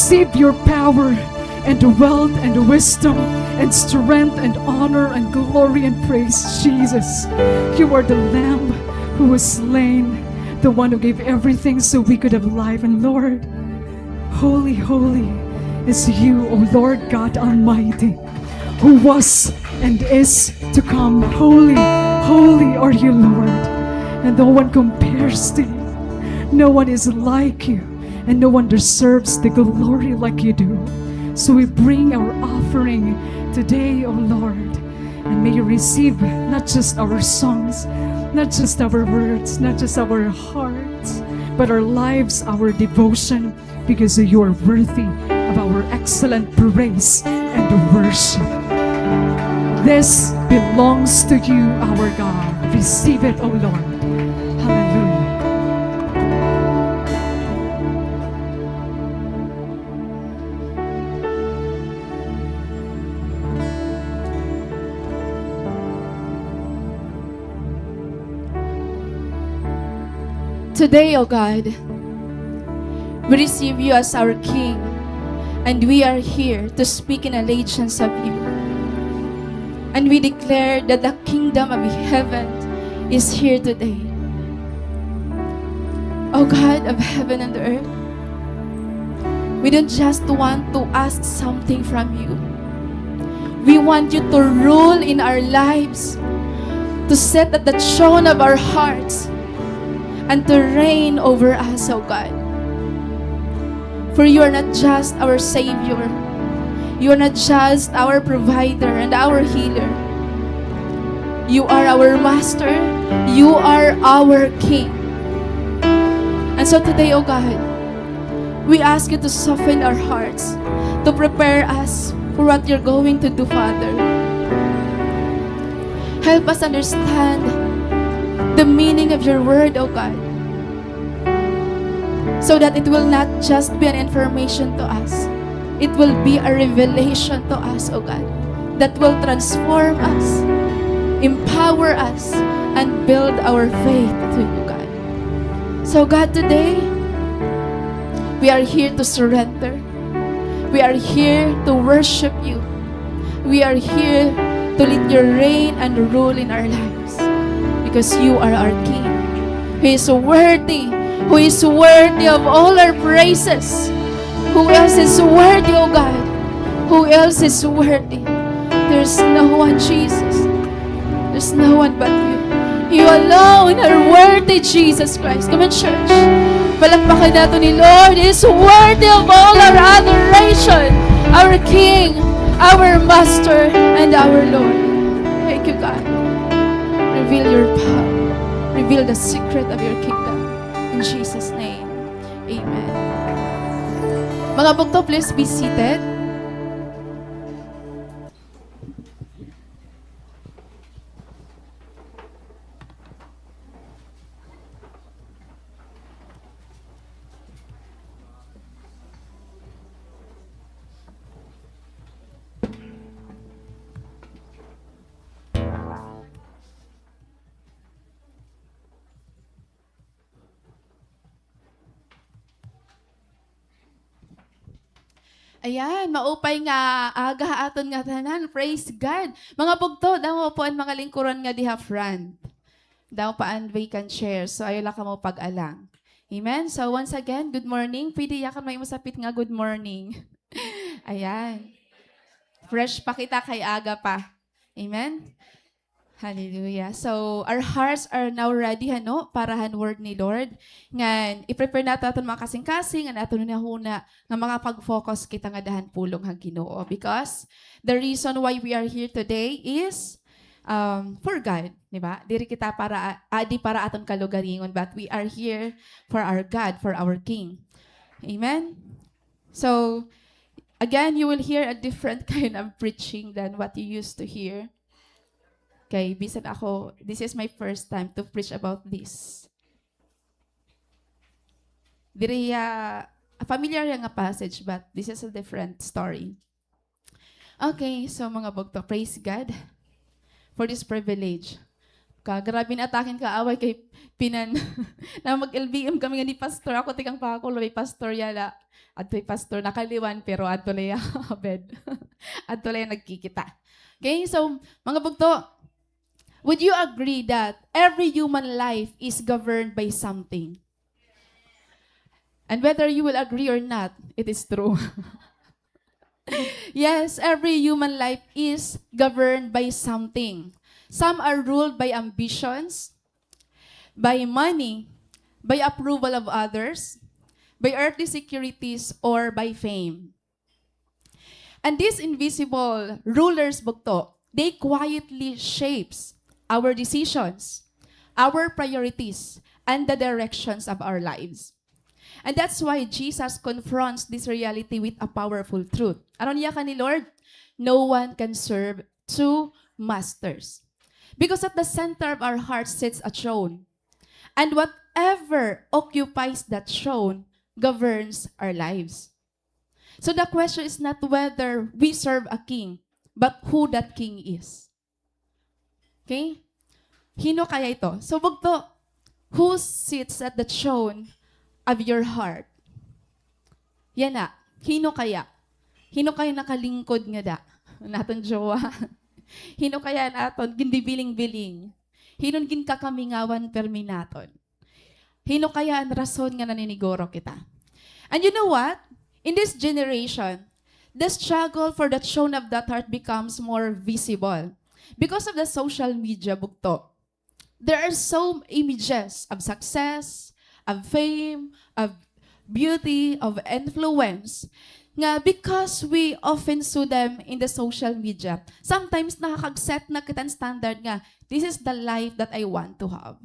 receive your power and wealth and wisdom and strength and honor and glory and praise, Jesus. You are the Lamb who was slain, the one who gave everything so we could have life. And Lord, holy, holy is you, O Lord God Almighty, who was and is to come. Holy, holy are you, Lord, and no one compares to you. No one is like you, and no one deserves the glory like you do. So we bring our offering today, O Lord, and may you receive not just our songs, not just our words, not just our hearts, but our lives, our devotion, because you are worthy of our excellent praise and worship. This belongs to you, our God. Receive it, O Lord. Hallelujah. Today, O God, we receive you as our King, and we are here to speak in allegiance of you. And we declare that the kingdom of heaven is here today. O God of heaven and earth, we don't just want to ask something from you. We want you to rule in our lives, to sit at the throne of our hearts, and to reign over us, O God. For you are not just our Savior. You are not just our provider and our healer. You are our Master. You are our King. And so today, O God, we ask you to soften our hearts, to prepare us for what you're going to do, Father. Help us understand the meaning of your word, O God, so that it will not just be an information to us. It will be a revelation to us, O God, that will transform us, empower us, and build our faith to you, God. So God, today, we are here to surrender. We are here to worship you. We are here to let your reign and rule in our lives, because you are our King, who is worthy of all our praises. Who else is worthy, O God? Who else is worthy? There's no one, Jesus. There's no one but you. You alone are worthy, Jesus Christ. Come on, church. Palakpakan natin ni Lord is worthy of all our adoration. Our King, our Master, and our Lord. Thank you, God. Reveal your power. Reveal the secret of your kingdom. In Jesus' name, amen. Mga bugto, please be seated. Ayan, maupay nga aga aton nga tanan. Praise God. Mga bugto, daw po ang mga lingkuran nga diha front. Daw paan vacant chair. So ayo la ka mo pag-alang. Amen. So once again, good morning. Pwede yakan may masapit nga good morning. Ayan. Fresh pa kita kay aga pa. Amen. Hallelujah. So, our hearts are now ready, para han word ni Lord. Ngan, i-prepare natin aton mga kasing-kasing, ang aton na huna, nga makapag-focus kita nga dahan pulong hang Ginoo. Because the reason why we are here today is for God, di ba? Diri kita di para aton kalugaringon, but we are here for our God, for our King. Amen? So, again, you will hear a different kind of preaching than what you used to hear. Okay, bisan ako, this is my first time to preach about this. Diriya, familiar nga passage, but this is a different story. Okay, so mga bugto, praise God for this privilege ka. Grabe na atakin ka, away kay Pinan. Na mag-LBM kami nga ni Pastor. Ako tikang pakulo, may Pastor yala. At may Pastor nakaliwan, pero ato lang bed. Ato lang nagkikita. Okay, so mga bugto, would you agree that every human life is governed by something? And whether you will agree or not, it is true. Yes, every human life is governed by something. Some are ruled by ambitions, by money, by approval of others, by earthly securities, or by fame. And these invisible rulers, bugto, they quietly shapes our decisions, our priorities, and the directions of our lives. And that's why Jesus confronts this reality with a powerful truth. Ano niya ka ni Lord? No one can serve two masters. Because at the center of our heart sits a throne. And whatever occupies that throne governs our lives. So the question is not whether we serve a king, but who that king is. Okay? Hino kaya ito? So bugto, who sits at the throne of your heart? Yan na. Hino kaya? Hino kaya nakalingkod nga da? Naton jowa. Hino kaya naton gindi biling-biling. Hinon gin kakamingawan perminaton. Hino kaya ang rason nga naniniguro kita. And you know what? In this generation, the struggle for the throne of that heart becomes more visible. Because of the social media, bugto, there are so images of success, of fame, of beauty, of influence, nga because we often see them in the social media, sometimes nakakag-set na kitang standard nga, this is the life that I want to have.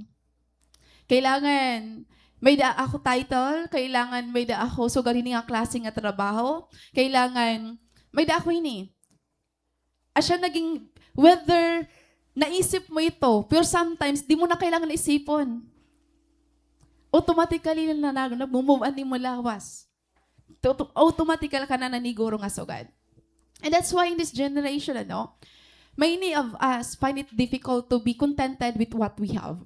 Kailangan may da ako title, kailangan may da ako so galing nga klase nga trabaho, kailangan may da ako ini. Asya naging, whether naisip mo ito, pero sometimes di mo na kailangan isipon. Automatically na nag-move on mo lawas. Automatically ka na naniguro nga sugad. And that's why in this generation, many of us find it difficult to be contented with what we have.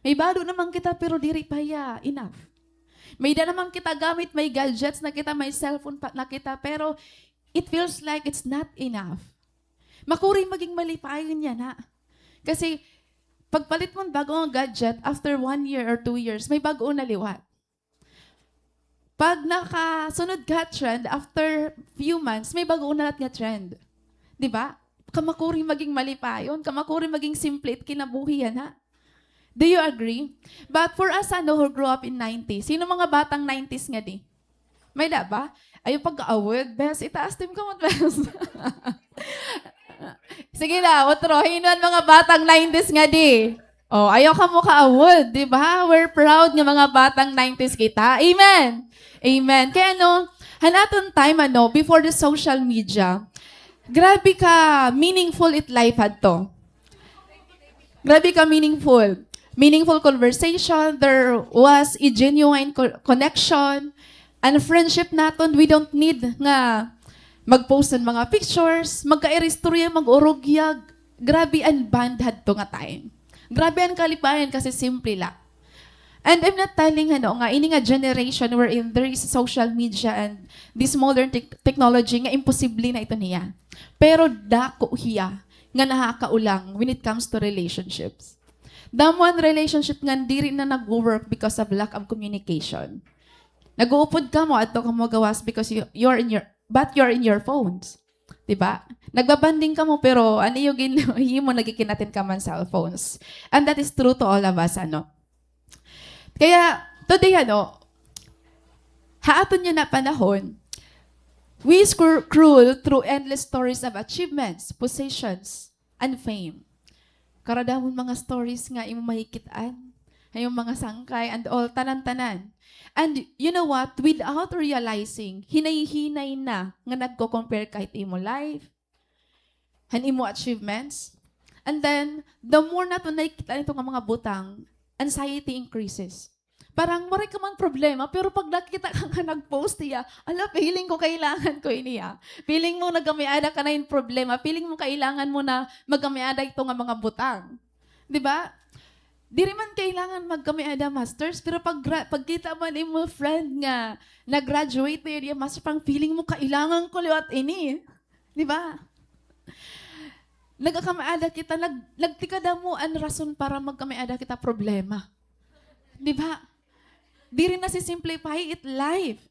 May bado naman kita pero diri pa ya, enough. May da naman kita gamit, may gadgets na kita, may cellphone na kita, pero it feels like it's not enough. Makuri maging malipayon yan, ha? Kasi pagpalit mo bago ang gadget, after 1 year or 2 years, may bago na liwat. Pag nakasunod ka trend, after few months, may bago na lahat nga trend. Diba? Kamakuri maging malipayon, kamakuri maging simple at kinabuhi yan, ha? Do you agree? But for us, who grew up in 90s, sino mga batang 90s nga di? May da ba? Ayaw pag-award, best, itaas tim ka mo, best. Sige na, otro, hinuan mga batang 90s nga di. Oh, ayaw ka mo ka-award, di ba? We're proud ng mga batang 90s kita. Amen! Amen. Kaya hanaton time, before the social media, grabe ka meaningful it life had to. Grabe ka meaningful. Meaningful conversation, there was a genuine connection, and friendship naton, we don't need nga mag-post ng mga pictures, magka-eristorya, mag-urugyag. Grabe ang band had to nga time. Grabe ang kalipayan kasi simple lang. And I'm not telling ini nga generation wherein there is social media and this modern technology nga imposible na ito niya. Pero dako hiya nga nakakaulang when it comes to relationships. Damon relationship nga diri na nag-work because of lack of communication. Nag-uupod ka mo at ka mo gawas because you're in your phones. Diba? Nagbabanding ka mo pero ano yung mo nagkikinatin ka man sa phones. And that is true to all of us, Kaya, today, haaton niya na panahon, we scroll through endless stories of achievements, possessions, and fame. Karadamon mga stories nga imo mahikitaan, yung mga sangkay, and all, tanan-tanan. And you know what? Without realizing, hinay-hinay na nga nagko-compare kahit imo life, and imo achievements. And then, the more na ito nakikita nito nga mga butang, anxiety increases. Parang maray ka man problema, pero pag nakita ka nga nag-post niya, feeling ko kailangan ko iniya. Feeling mo nagamiada ka na yung problema, feeling mo kailangan mo na magamiada ito nga mga butang. Di ba? Di rin man kailangan magkami ada masters, pero pagkita man mo friend nga, nag-graduate na yun, master, pang feeling mo, kailangan ko liwat ini. Di ba? Nagkakamaada kita, nagtikada mo ang rason para magkamaada kita problema. Di ba? Di rin na si simplify it life.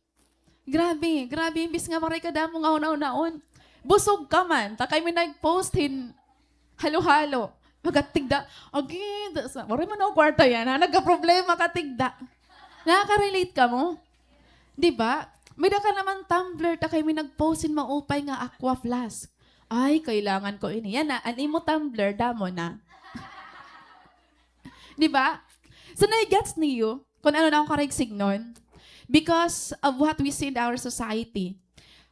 Grabe, imbis nga maray kada mo nga naon. Busog ka man, takay may nag-post halo-halo. Magatigda, again, maray mo na kwarta yan, ha? Nagka-problema ka tigda. Nakaka-relate ka mo? Di ba? May ka naman Tumblr, takay may nag-postin maupay nga aqua flask. Ay, kailangan ko ini. Yan na, ani mo Tumblr, damo na. Di ba? So, na-gets niyo kung ano na akong karigsig nun? Because of what we see in our society,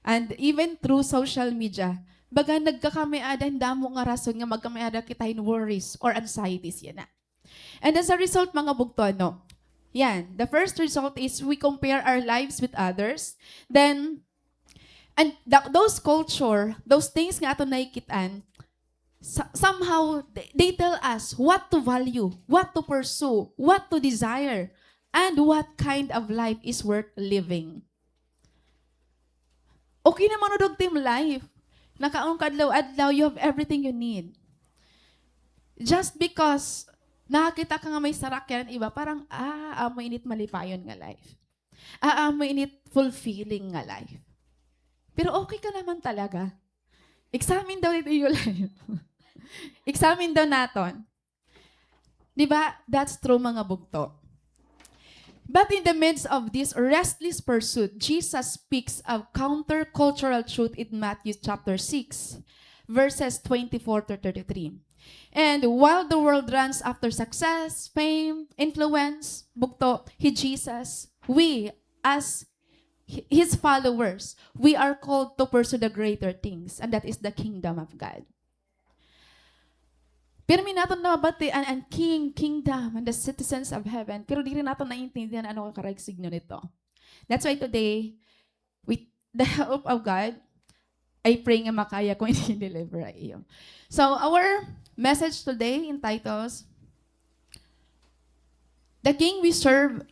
and even through social media, baga nagkakamiada, damo nga rason nga magkamiada kita in worries or anxieties, yan na. And as a result, mga bugto, no? Yan, the first result is we compare our lives with others. Then, and those culture, those things nga ato nakikitaan, somehow, they tell us what to value, what to pursue, what to desire, and what kind of life is worth living. Okay naman o team life. Nakaong kadlaw-adlaw, you have everything you need. Just because nakakita ka nga may sarakyan iba, parang, amo init malipayon nga life. Amo init fulfilling nga life. Pero okay ka naman talaga. Examine daw ito yung life. Examine daw naton. Diba? That's true, mga bugto. But in the midst of this restless pursuit, Jesus speaks of counter-cultural truth in Matthew chapter 6, verses 24 to 33. And while the world runs after success, fame, influence, bugto, Jesus, we, as His followers, we are called to pursue the greater things, and that is the kingdom of God. Pero may natin na mabatian ang kingdom, and the citizens of heaven. Pero di rin natin naiintindihan ano ang karagsig nito. That's why today, with the help of God, I pray nga makaya kung i-deliver iyo. So, our message today entitles, The King We Serve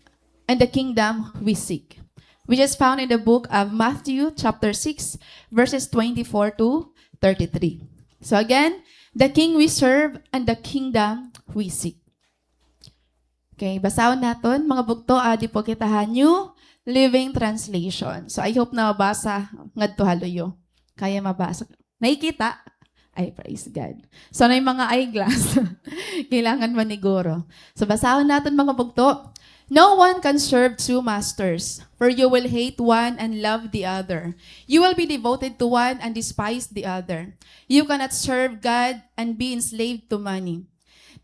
and the Kingdom We Seek, which is found in the book of Matthew chapter 6, verses 24 to 33. So again, the King we serve and the kingdom we seek. Okay, basahon naton mga bugto, adi po kitahan New Living Translation. So I hope na mabasa ngadto haluyo. Kaya mabasa. Nakikita? Ay, praise God. So na yung mga eyeglass, kailangan maniguro. So basahon natin mga bugto. No one can serve two masters, for you will hate one and love the other. You will be devoted to one and despise the other. You cannot serve God and be enslaved to money.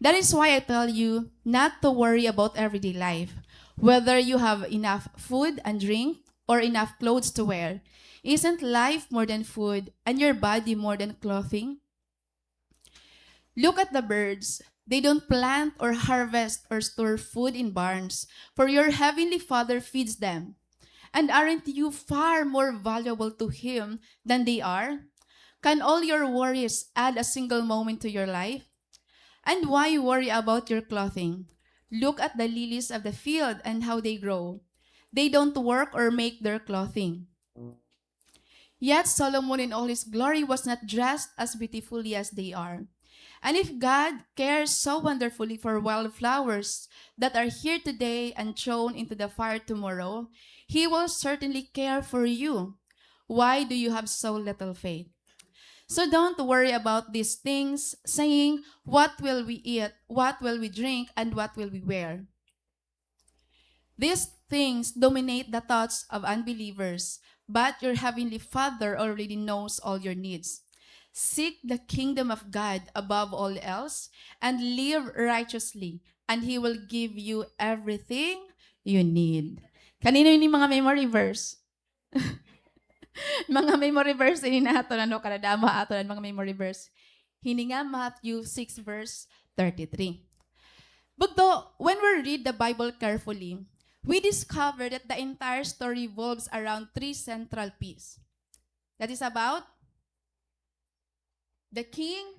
That is why I tell you not to worry about everyday life, whether you have enough food and drink or enough clothes to wear. Isn't life more than food and your body more than clothing? Look at the birds. They don't plant or harvest or store food in barns, for your heavenly Father feeds them. And aren't you far more valuable to Him than they are? Can all your worries add a single moment to your life? And why worry about your clothing? Look at the lilies of the field and how they grow. They don't work or make their clothing. Yet Solomon in all his glory was not dressed as beautifully as they are. And if God cares so wonderfully for wildflowers that are here today and thrown into the fire tomorrow, He will certainly care for you. Why do you have so little faith? So don't worry about these things, saying, what will we eat, what will we drink, and what will we wear? These things dominate the thoughts of unbelievers, but your heavenly Father already knows all your needs. Seek the kingdom of God above all else and live righteously, and He will give you everything you need. Kanino yung mga memory verse? Mga memory verse ini nato ano kanadama ato mga memory verse. Hininga Matthew 6 verse 33. But though, when we read the Bible carefully, we discover that the entire story revolves around three central pieces. That is about the king,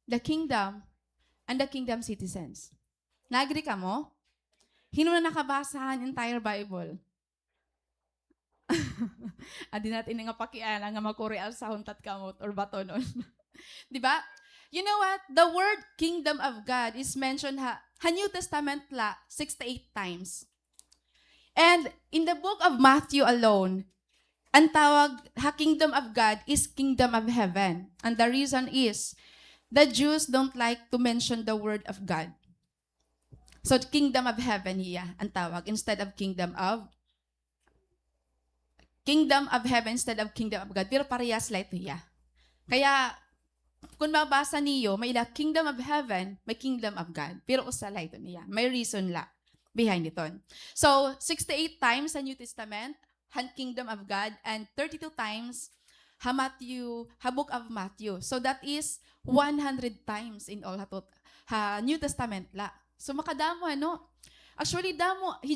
the kingdom, and the kingdom citizens. Nagri ka mo? Hino na nakabasa ang entire Bible. Adi natin nga pakiana nga magkoreal sa huntat kamot or bato nun. Di ba? You know what? The word kingdom of God is mentioned New Testament 68 times. And in the book of Matthew alone, ang tawag kingdom of God is kingdom of heaven. And the reason is, the Jews don't like to mention the word of God. So kingdom of heaven ang tawag instead of kingdom of heaven instead of kingdom of God. Pero parehas lang ito Kaya, kung mabasa niyo, may kingdom of heaven, may kingdom of God. Pero usala ito May reason behind ito. So, 68 times sa New Testament, kingdom of God, and 32 times book of Matthew. So, that is 100 times in all New Testament So, makadamo Actually,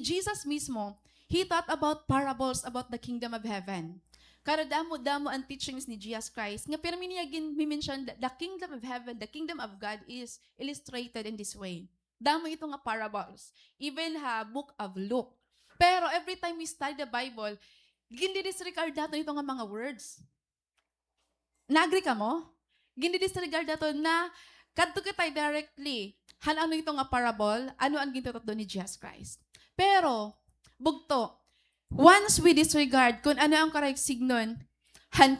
Jesus mismo, he taught about parables about the kingdom of heaven. Kaya damo ang teachings ni Jesus Christ. Nga pero mention the kingdom of heaven, the kingdom of God is illustrated in this way. Damo ito nga parables. Even book of Luke. Pero every time we study the Bible, gindi-disregard dato ito nga mga words. Nagri ka mo? Gindi-disregard dato na kadto kita directly. Ano ito nga parable? Ano ang gintutot ni Jesus Christ? Pero, bugto, once we disregard kung ano ang correct signon,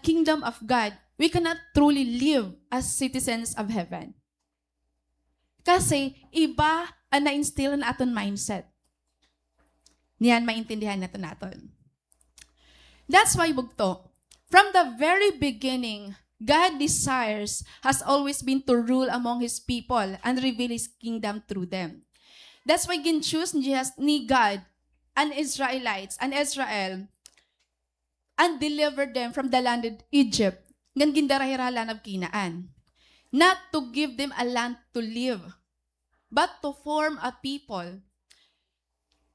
kingdom of God, we cannot truly live as citizens of heaven. Kasi, iba ang na-instill na aton mindset. Niyan maintindihan natin. That's why, bugto, from the very beginning, God desires has always been to rule among His people and reveal His kingdom through them. That's why gin-choose ni God and Israelites and Israel and delivered them from the land of Egypt ngan gindarahiralan of Kinaan. Not to give them a land to live, but to form a people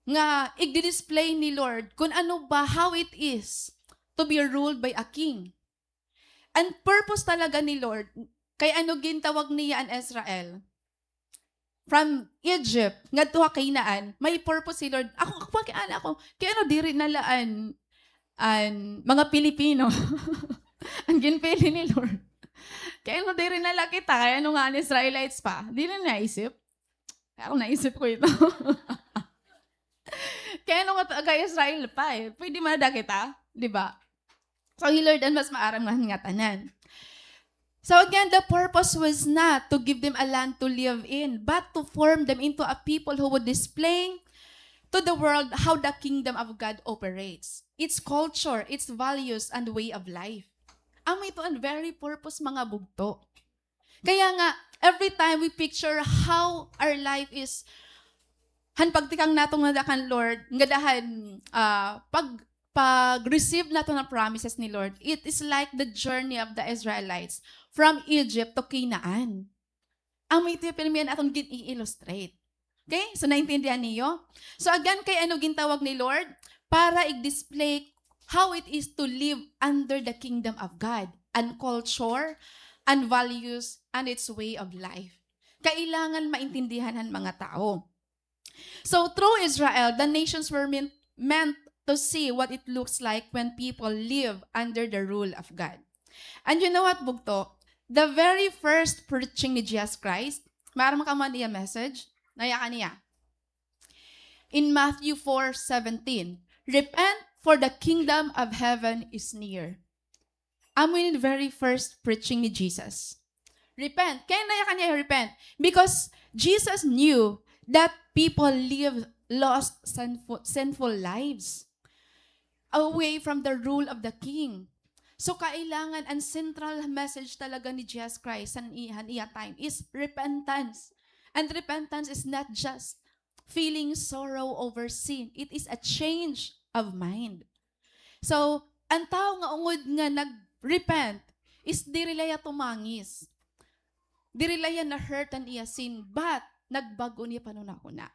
nga i-display ni Lord kung ano ba how it is to be ruled by a king. And purpose talaga ni Lord, kay ano gintawag niya ang Israel? From Egypt, nga tuha Kinaan, may purpose si Lord. Ako kaya ano diri nalaan an mga Pilipino. Ang ginpili ni Lord. Kaya ano diri nala kita, kaya ano nga ang Israelites pa. Di na naisip. Kaya ako naisip ko ito. Kaya ano nga Israel pa Pwede manada kita, di ba? So, Lord, ang mas maaram nga tanan. So again, the purpose was not to give them a land to live in, but to form them into a people who would display to the world how the kingdom of God operates. Its culture, its values, and way of life. Ang ito ang very purpose mga bugto. Kaya nga, every time we picture how our life is, pagtikang natong nadakan Lord, ngadahan, pag-receive nato ng promises ni Lord, it is like the journey of the Israelites from Egypt to Canaan. Ang may tipirmihan atong i-illustrate. Okay? So, naintindihan niyo? So, again, kay ano gintawag ni Lord? Para i-display how it is to live under the kingdom of God and culture and values and its way of life. Kailangan maintindihan ng mga tao. So, through Israel, the nations were meant to see what it looks like when people live under the rule of God. And you know what, bugto? The very first preaching ni Jesus Christ, maaram ka man niya message, naya niya. In Matthew 4:17, repent for the kingdom of heaven is near. Amin the very first preaching ni Jesus. Repent. Kaya naya niya repent? Because Jesus knew that people live lost, sinful lives away from the rule of the king. So, kailangan, ang central message talaga ni Jesus Christ sa iya time is repentance. And repentance is not just feeling sorrow over sin. It is a change of mind. So, ang tao nga ungod nga nag-repent is dirilaya tumangis. Dirilaya na hurt ang iya sin, but nagbago niya panunakuna.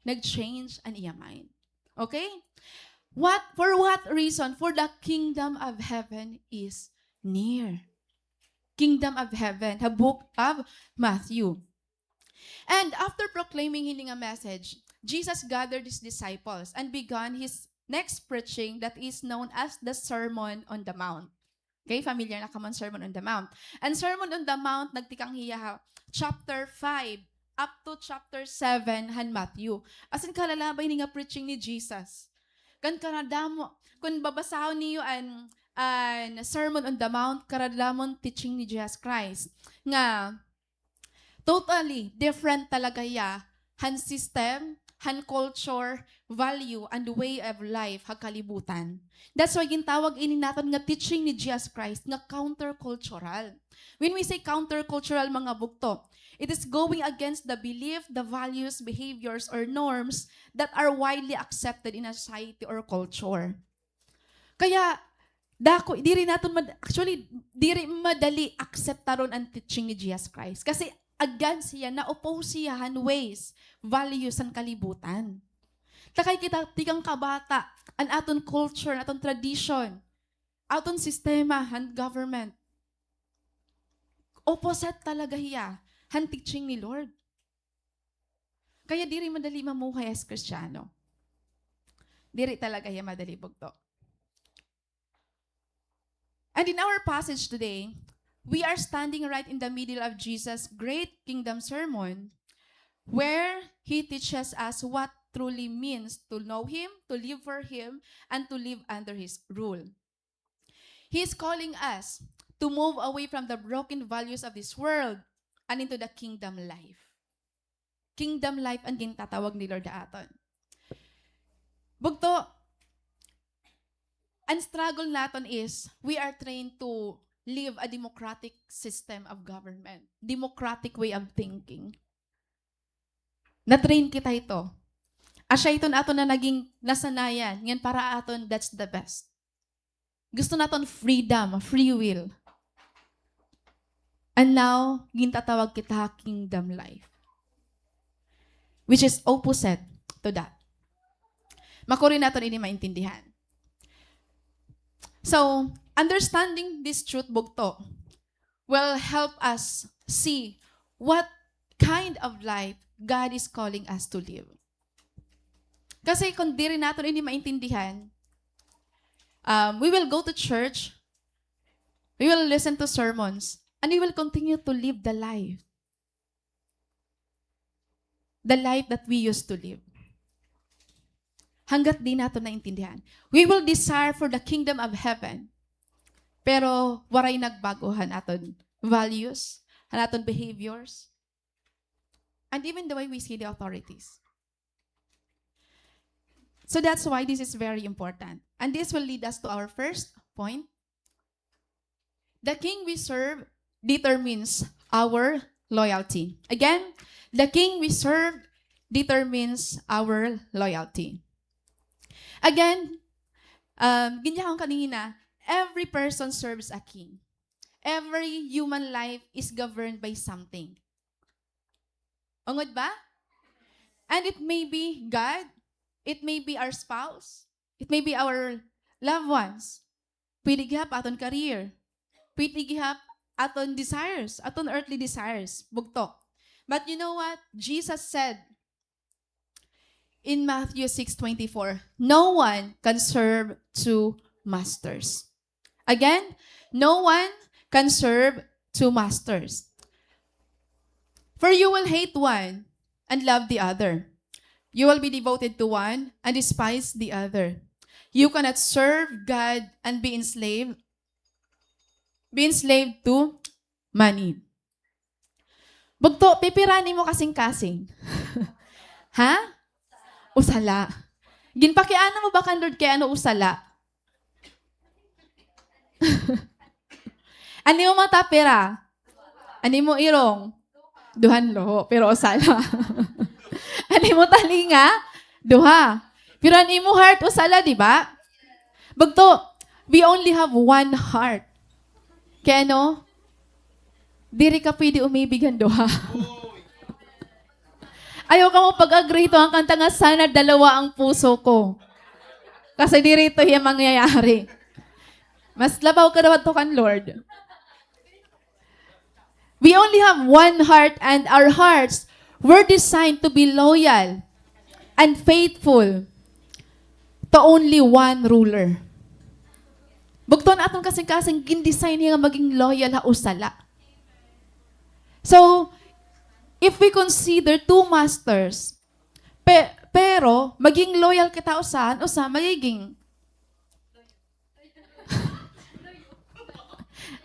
Nag-change ang iya mind. Okay? For what reason? For the kingdom of heaven is near. Kingdom of heaven. The book of Matthew. And after proclaiming hiling a message, Jesus gathered his disciples and began his next preaching that is known as the Sermon on the Mount. Okay, familiar na ka man Sermon on the Mount. And Sermon on the Mount, nagtikang hiya chapter 5 up to chapter 7 han Matthew. As in kalalabay ni nga preaching ni Jesus. Kan karadamo, kung babasahon niyo an Sermon on the Mount, karadamon teaching ni Jesus Christ. Nga, totally different talaga ya han system, han culture, value, and way of life, kalibutan. That's why gintawag ini natin nga teaching ni Jesus Christ nga countercultural. When we say countercultural mga bugto, it is going against the belief, the values, behaviors, or norms that are widely accepted in a society or culture. Kaya, diri madali acceptaron ang teaching ni Jesus Christ. Kasi against siya, na-oppose siya han ways, values, and kalibutan. Takay kita, tigang kabata, an aton culture, aton tradition, aton sistema, han government. Opposite talaga hiya, han teaching ni Lord. Kaya diri madali mamuhay as Kristiyano. Diri talaga hiya madali bugto. And in our passage today, we are standing right in the middle of Jesus' great kingdom sermon where he teaches us what truly means to know him, to live for him, and to live under his rule. He is calling us to move away from the broken values of this world and into the kingdom life. Kingdom life ang gintatawag ni Lord aton. Bugto, ang struggle naton is we are trained to live a democratic system of government. Democratic way of thinking. Na-train kita ito. Asya ito na aton na naging nasanayan. Ngayon para aton, that's the best. Gusto naton freedom, free will. And now, gintatawag kita kingdom life. Which is opposite to that. Makurin naton ini maintindihan. So, understanding this truth, bugto, will help us see what kind of life God is calling us to live. Kasi kung di rin natin ini maintindihan, we will go to church, we will listen to sermons, and we will continue to live the life. The life that we used to live. Hanggat di natin naintindihan. We will desire for the kingdom of heaven. Pero waray nagbagohan aton values, aton behaviors, and even the way we see the authorities. So that's why this is very important. And this will lead us to our first point. The king we serve determines our loyalty. Again, the king we serve determines our loyalty. Again, ganyan akong kanina, every person serves a king. Every human life is governed by something. Ungod ba? And it may be God, it may be our spouse, it may be our loved ones. Pwede gihap aton career. Pwede gihap aton desires, aton earthly desires. Bugto. But you know what? Jesus said, in Matthew 6:24, no one can serve two masters. Again, no one can serve two masters. For you will hate one and love the other. You will be devoted to one and despise the other. You cannot serve God and be enslaved to money. Bugto, pipirani mo kasing-kasing. Ha? Usala. Ginpakiana mo ba kan Lord kaya ano usala? Ani mo matapira? Ani mo irong? Duhan lo, pero usala. Ani mo talinga? Duha. Pero ani mo heart usala, di ba? Bagto, we only have one heart. Kaya no? Diri ka pwede umibigan duha. Ayaw ka mo pag-agree ito ang kanta nga sana dalawa ang puso ko. Kasi di rito yung mangyayari. Mas labaw ka daw ito kan Lord. We only have one heart and our hearts We're designed to be loyal and faithful to only one ruler. Bugton aton kasing-kasing gin-design niya nga maging loyal ha usala. So, if we consider two masters, pero maging loyal kita usa magiging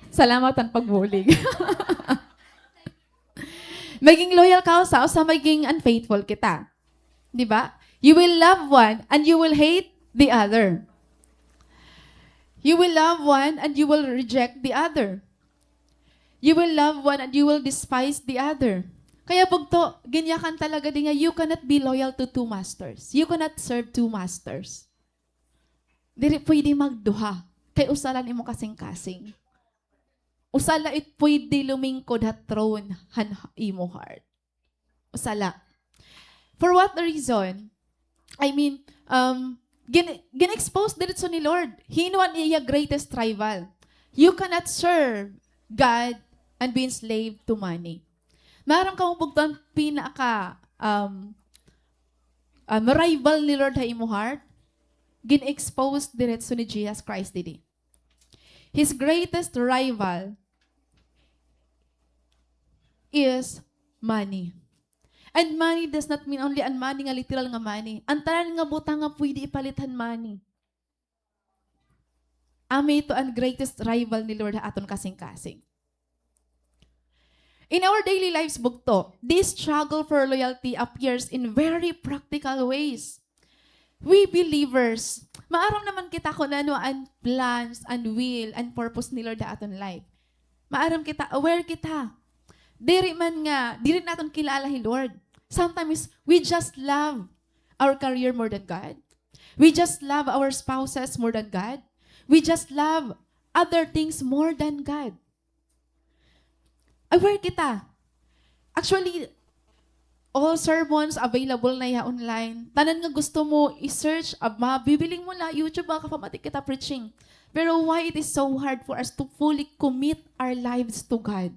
salamat ang pagbulig. Maging loyal ka usa maging unfaithful kita. 'Di ba? You will love one and you will hate the other. You will love one and you will reject the other. You will love one and you will despise the other. Kaya bugto, ganyakan talaga din nga, you cannot be loyal to two masters. You cannot serve two masters. Dili pwede magduha. Kay usalan imo kasing-kasing. Usala it pwede lumingkod at throne han imo heart. Usala. For what reason? I mean, gin-expose diretso ni Lord. Hinuan niya greatest rival. You cannot serve God and be enslaved to money. Maram ka mong pinaka rival ni Lord ha imo heart. Gin-expose diretso ni Jesus Christ didi. His greatest rival is money. And money does not mean only ang money nga literal nga money. Ang tanan nga butang nga pwede ipalitan money. Ami ito ang greatest rival ni Lord aton kasing-kasing. In our daily lives, bugto, this struggle for loyalty appears in very practical ways. We believers, maaram naman kita kung ano ang plans, and will, and purpose ni Lord aton life. Maaram kita, aware kita. Diri natin kilala ni Lord. Sometimes, we just love our career more than God. We just love our spouses more than God. We just love other things more than God. Aware kita. Actually, all sermons available na ya online. Tanan nga gusto mo i-search, bibiling mo na YouTube, baka pamatik kita preaching. Pero why it is so hard for us to fully commit our lives to God?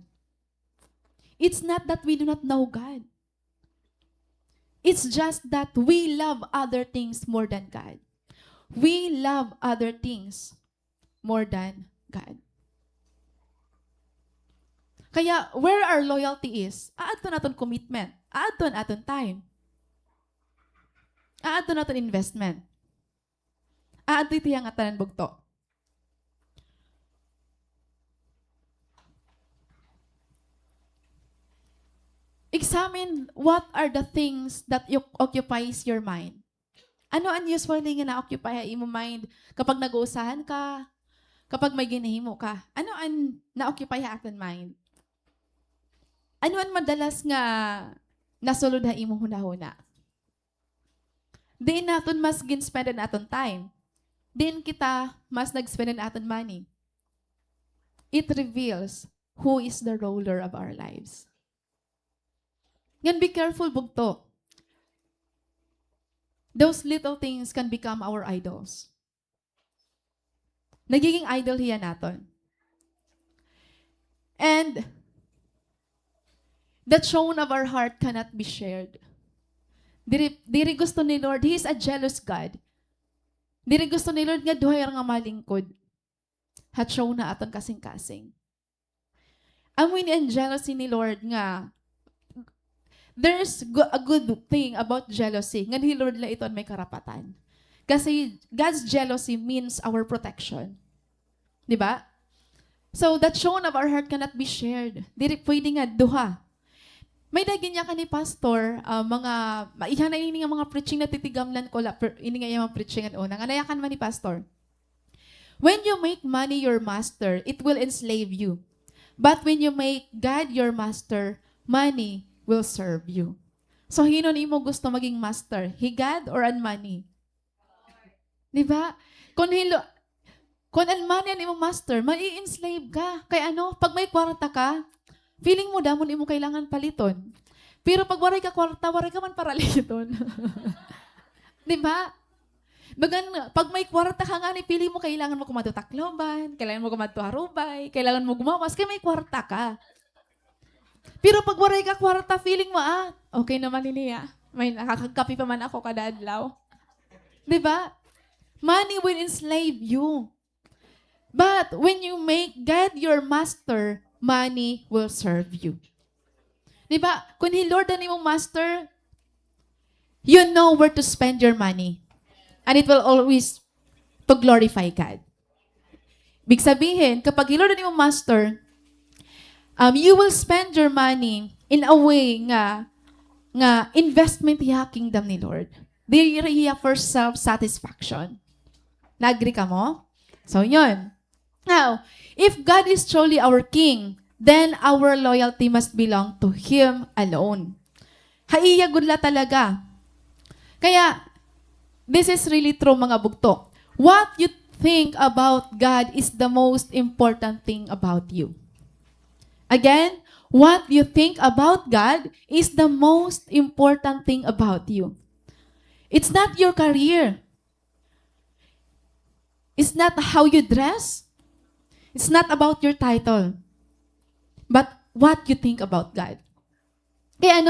It's not that we do not know God. It's just that we love other things more than God. We love other things more than God. Kaya, where our loyalty is, aadto naton commitment, aadto naton time, aadto naton investment, aadto ito yung atanan bugto. Examine what are the things that occupies your mind. Ano ang usually nga na-occupy imo mind kapag nag-uusahan ka, kapag may ginahimo ka? Ano ang na-occupy aton mind? Ano ang madalas nga nasulod ha imo hunahuna? Diin naton mas gin-spend naton time. Diin kita mas nag-spend naton money. It reveals who is the ruler of our lives. Yan, be careful, bugto. Those little things can become our idols. Nagiging idol hiya naton. And the throne of our heart cannot be shared. Diri gusto ni Lord, He is a jealous God. Diri gusto ni Lord nga duhay nga malingkod. Hat throne na aton kasing-kasing. Amoy ni ang jealousy ni Lord nga there's a good thing about jealousy. Nga ni Lord la ito may karapatan. Kasi God's jealousy means our protection. Di ba? So, that throne of our heart cannot be shared. Diri pwede nga duha. May dagin niya ka ni pastor, maihan na ini nga mga preaching na titigamlan ko, ini nga yung mga preaching ang una. Nga nayakan man ni pastor. When you make money your master, it will enslave you. But when you make God your master, money will serve you. So, hinon imo gusto maging master? He God or an money? Diba? Kung an money an imo master, mai-enslave ka. Kaya pag may kwarta ka, feeling mo damon imo kailangan paliton. Pero pag waray ka kwarta, waray ka man para liton. Diba? Bagan, pag may kwarta ka nga, feeling mo kailangan mo kumadto Tacloban, kailangan mo kumadto Harubay, kailangan mo gumawas, kaya may kwarta ka. Pero pag waray ka kwarta, feeling mo, okay naman niya. May nakakagkapi pa man ako kada adlaw. Diba? Money will enslave you. But when you make God your master, money will serve you. Diba? Kung Lord na mong master, you know where to spend your money. And it will always to glorify God. Big sabihin, kapag Lord na mong master, you will spend your money in a way nga investment hiya kingdom ni Lord. Dili hiya for self-satisfaction. Nag-agree ka mo? So, yun. Now, if God is truly our King, then our loyalty must belong to Him alone. Haiya gudla talaga. Kaya, this is really true mga bugto. What you think about God is the most important thing about you. Again, what you think about God is the most important thing about you. It's not your career. It's not how you dress. It's not about your title. But what you think about God. Kaya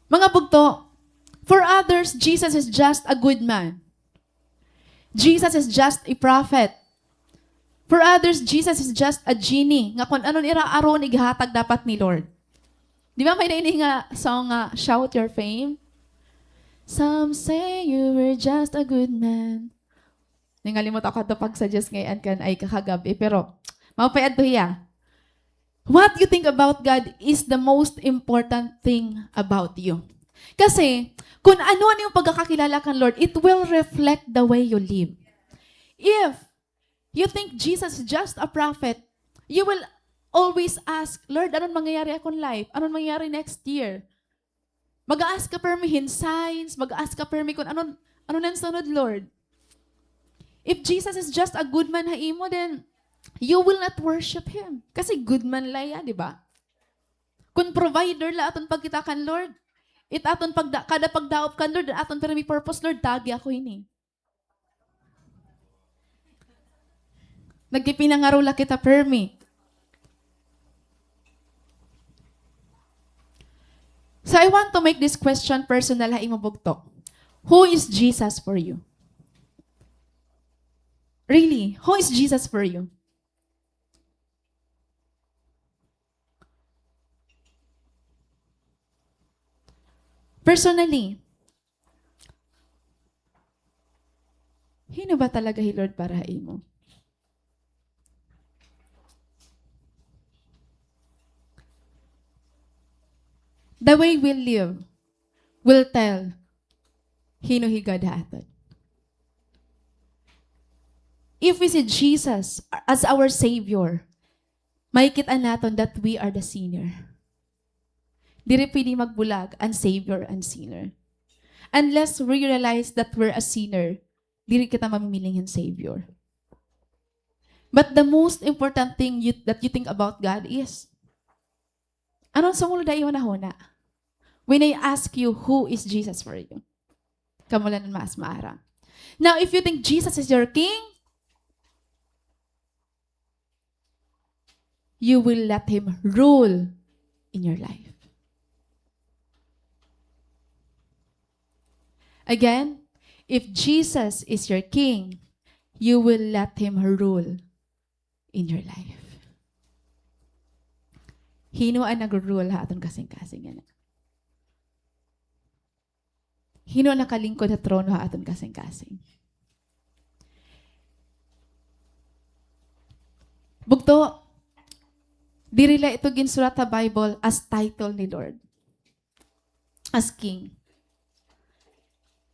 mga bugto, for others, Jesus is just a good man. Jesus is just a prophet. For others, Jesus is just a genie. Nga kung ano ira-aron ighatag dapat ni Lord. Di ba may naini nga song Shout Your Fame? Some say you were just a good man. Nangalimot ako ito pag-suggest ngayon kan ay kakagabi. Pero, mapayad to hiya. What you think about God is the most important thing about you. Kasi, kung ano yung pagkakakilala kan Lord, it will reflect the way you live. If you think Jesus is just a prophet, you will always ask, Lord, anong mangyayari akong life? Anong mangyayari next year? Mag-ask ka per me signs, mag-ask ka per me kung ano nang sunod, Lord. If Jesus is just a good man haimo, then you will not worship Him. Kasi good man laya, di ba? Kung provider la aton pagkita kan Lord, aton kada pagdaop kan Lord, aton per me purpose, Lord, tagi ako ini. Nagkipinangarula kita permi. So I want to make this question personal ha imabugto. Who is Jesus for you? Really, who is Jesus for you? Personally, hino ba talaga hi Lord para imo? The way we live will tell hino hi God haton. If we see Jesus as our Savior, makikita naton that we are the sinner. Diri pwede magbulag ang Savior and sinner. Unless we realize that we're a sinner, diri kita mamimiling ang Savior. But the most important thing that you think about God is, anong sumulod na iyon na when I ask you, who is Jesus for you? Kamulan ng mas maara. Now, if you think Jesus is your King, you will let Him rule in your life. Again, if Jesus is your King, you will let Him rule in your life. Hino ang nag-rule ha atong kasing-kasing yan. Hino ang nakalingkod sa trono ha atong kasing-kasing. Bugto, dirila ito ginsulat sa Bible as title ni Lord. As King.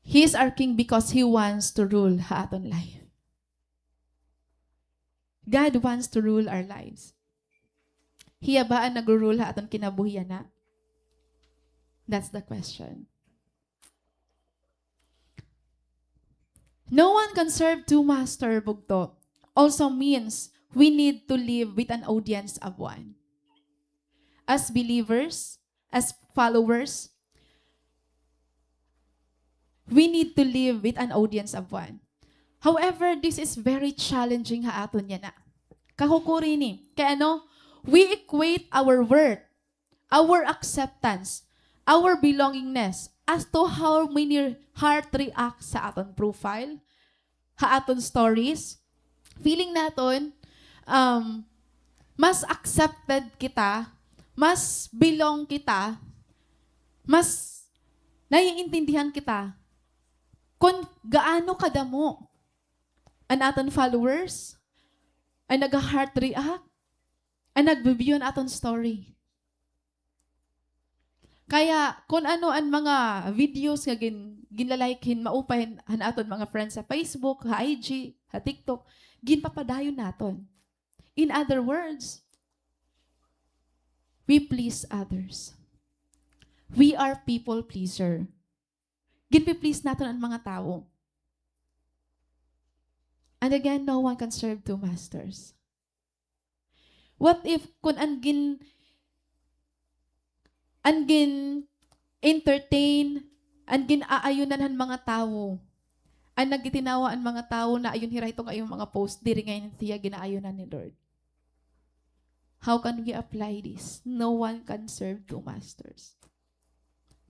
He is our King because He wants to rule ha aton life. God wants to rule our lives. Hiya ba ang nag-rule ha aton kinabuhian na? That's the question. No one can serve two masters, bugto. Also means we need to live with an audience of one. As believers, as followers, we need to live with an audience of one. However, this is very challenging ha aton yan na. Kahukuri ni. Kaya we equate our worth our acceptance, our belongingness, as to how many heart react sa aton profile, sa aton stories. Feeling naton, mas accepted kita, mas belong kita, mas naiintindihan kita kung gaano kadamo ang aton followers, ang nag-heart react, ang nag-view ang aton story. Kaya kung ano ang mga videos nga ginlalikehin, maupahin ang aton mga friends sa Facebook, sa IG, sa TikTok, ginpapadayon naton. In other words, we please others. We are people pleaser. Ginpi-please natin ang mga tao. And again, no one can serve two masters. What if kung angin entertain, angin aayunan ang mga tao, ang nagitinawa ang mga tao na ayun hiray itong ayong mga post, diri ngayon siya ginaayunan ni Lord. How can we apply this? No one can serve two masters.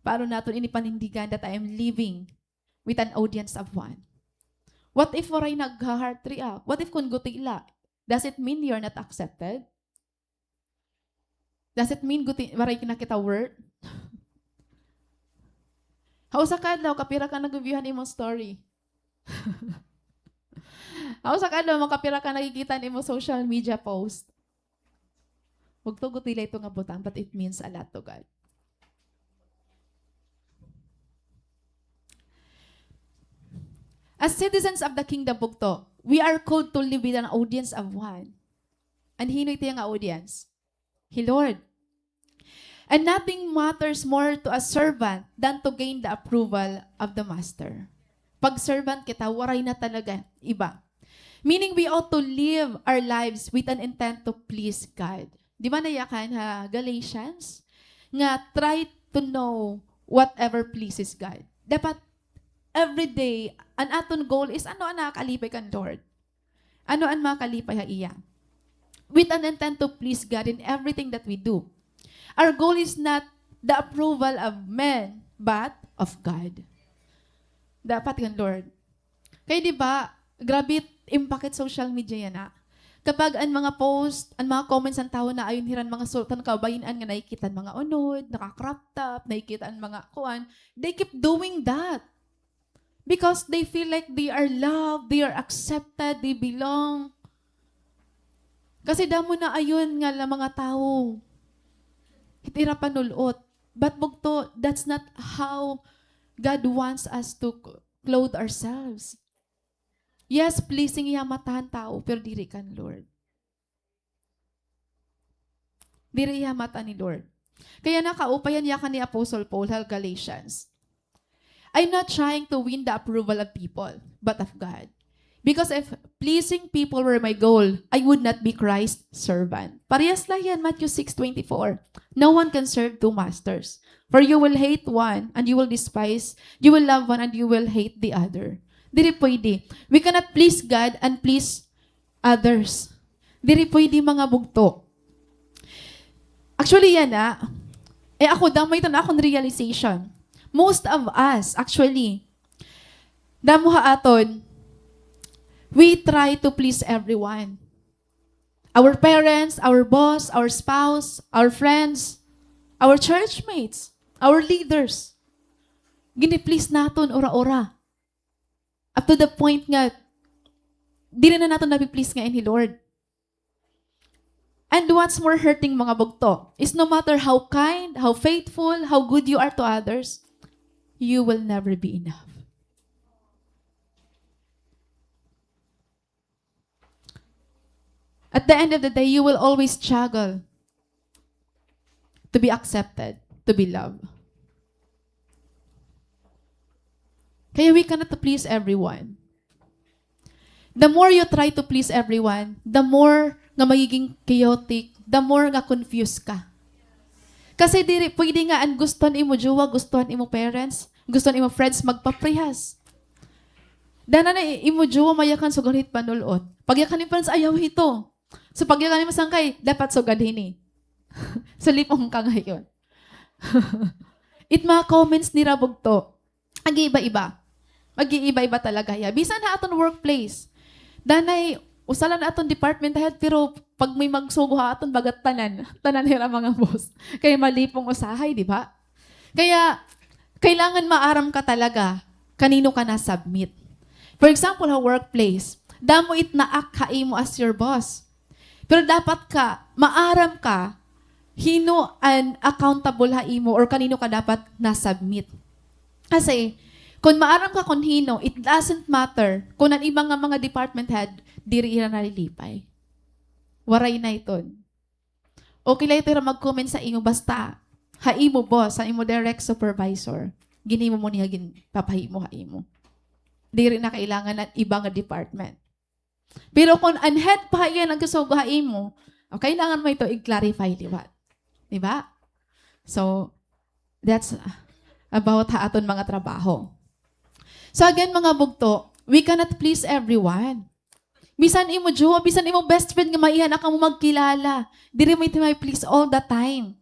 Paano natin inipanindigan that I am living with an audience of one? What if waray nag-heart react? What if kung gutila? Does it mean you're not accepted? Does it mean waray kinakita word? Hausa ka daw, kapira ka nag-viewhan imong story. Hausa ka daw, makapira ka nakikita imong social media post. Huwag to gutila ito nga butang, but it means a lot to God. As citizens of the kingdom bugto, we are called to live with an audience of one. And hino ito yung audience? He Lord. And nothing matters more to a servant than to gain the approval of the master. Pag servant kita, waray na talaga iba. Meaning we ought to live our lives with an intent to please God. Di ba nayakan ha, Galatians? Nga, try to know whatever pleases God. Dapat every day, ang aton goal is ano ang nakakalipay kan Lord? Ano ang makalipay ha iya? With an intent to please God in everything that we do. Our goal is not the approval of men, but of God. Dapat kan Lord. Kaya di ba, grabe impact social media yan ha? Kapag ang mga post, ang mga comments ang tao na ayon hiran mga sultan kabayinan nga nakikita ang mga unod, naka-crop top, nakikita ang mga kuan, they keep doing that. Because they feel like they are loved, they are accepted, they belong. Kasi damo na ayon nga la mga tao. Hitira panulot. But bugto, that's not how God wants us to clothe ourselves. Yes, pleasing iya matahan tao, pero diri kan Lord. Diri iya mata ni Lord. Kaya nakaupayan niya kan ni Apostle Paul, Galatians. I'm not trying to win the approval of people, but of God. Because if pleasing people were my goal, I would not be Christ's servant. Parehas lang yan, Matthew 6:24. No one can serve two masters. For you will hate one, and you will despise. You will love one, and you will hate the other. Diri pwede. We cannot please God and please others. Diri pwede mga bugto. Actually yan ako damay ito na akong realization. Most of us, actually, damuha aton, we try to please everyone. Our parents, our boss, our spouse, our friends, our churchmates, our leaders. Gini-please naton ora-ora. Up to the point nga, di na natin napi-please nga ni Lord. And what's more hurting mga bugto is no matter how kind, how faithful, how good you are to others, you will never be enough. At the end of the day, you will always struggle to be accepted, to be loved. Kaya we cannot please everyone. The more you try to please everyone, the more nga magiging chaotic, the more nga confused ka. Kasi diri pwede nga ang gustuhan imo jowa, gustuhan imo parents, gustuhan imo friends magpaprehas. Dana na imo jowa mayakan sugalit panulot. Pagyakan ni friends ayaw hito. So pagyakan mo sangkay, dapat sugad hini. So lipong ka ngayon. It mga comments ni Rabugto. Ag-iiba-iba. Mag-iiba-iba talaga ya. Bisan na aton workplace. Danay, usalan na aton department head, pero pag may magsugo ha aton bagat tanan. Tanan hira mga boss. Kaya malipong usahay, di ba? Kaya, kailangan maaram ka talaga kanino ka na-submit. For example, ha workplace. Damo it na akhay mo as your boss. Pero dapat ka, maaram ka, hino an accountable ha imo or kanino ka dapat na-submit. Kasi, kung maaram ka kung hino, it doesn't matter kung ang ibang nga mga department head, diri ira nalilipay. Waray na iton. Okay lang ito mag-comment sa imo, basta ha imo boss, ha imo direct supervisor, ginimo mo niya papahimo ha imo. Diri na kailangan ng ibang department. Pero kung ang head pa yan ang kasugo ha imo, kailangan mo ito i-clarify, di ba? Di ba? So, that's about ha aton mga trabaho. So again, mga bugto, we cannot please everyone. Bisan imo jowa, bisan imo best friend nga maihan ka mo magkilala. Diri mo ito may please all the time.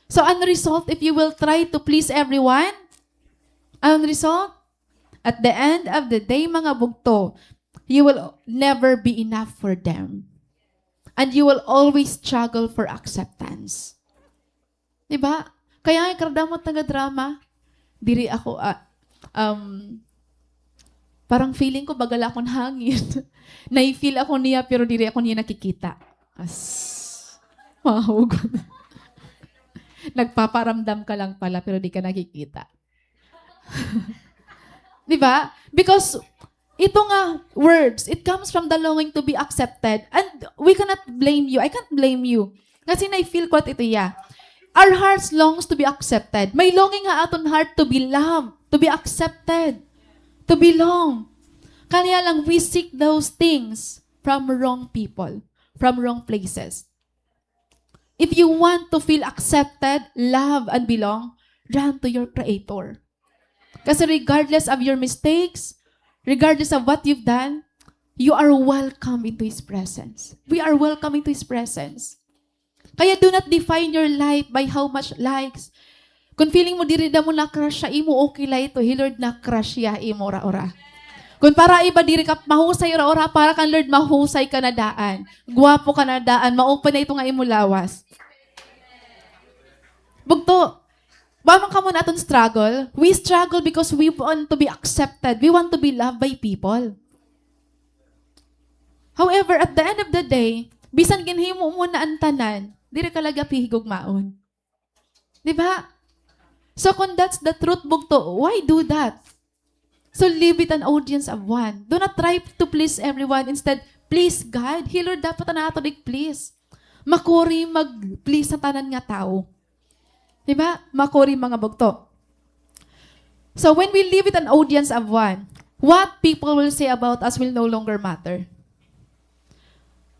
So ang result, if you will try to please everyone, ang result, at the end of the day, mga bugto, you will never be enough for them. And you will always struggle for acceptance. Diba? Kaya nga karadamot taga-drama, diri ako, parang feeling ko bagal akong hangin. Nai-feel ako niya, pero diri ako niya nakikita. Mahugot. Nagpaparamdam ka lang pala, pero di ka nakikita. Diba? Because ito nga, words, it comes from the longing to be accepted. And we cannot blame you. I can't blame you. Kasi na-feel ko at ito ya. Our hearts longs to be accepted. May longing nga aton heart to be loved, to be accepted, to belong. Kaya lang, we seek those things from wrong people, from wrong places. If you want to feel accepted, love, and belong, run to your Creator. Kasi regardless of your mistakes, regardless of what you've done, you are welcome into His presence. We are welcome into His presence. Kaya do not define your life by how much likes. Kung feeling mo diri mo na crush siya, imo okay la ito. He Lord na crush siya, imo ora-ora. Kung para iba diri ka mahusay ora-ora, para kan Lord mahusay ka na daan. Guwapo ka na daan, ma-open na ito nga imo lawas. Bugto, wamang ka mo natin struggle. We struggle because we want to be accepted. We want to be loved by people. However, at the end of the day, bisan ginhimo mo na ang tanan, diri ka laga pihigog maon. Diba? So kung that's the truth, bugto, why do that? So live with an audience of one. Do not try to please everyone. Instead, please God. He Lord, dapat na ato please. Makuri mag-please sa tanan nga tao. Diba? Makuri mga bugto. So when we live with an audience of one, what people will say about us will no longer matter.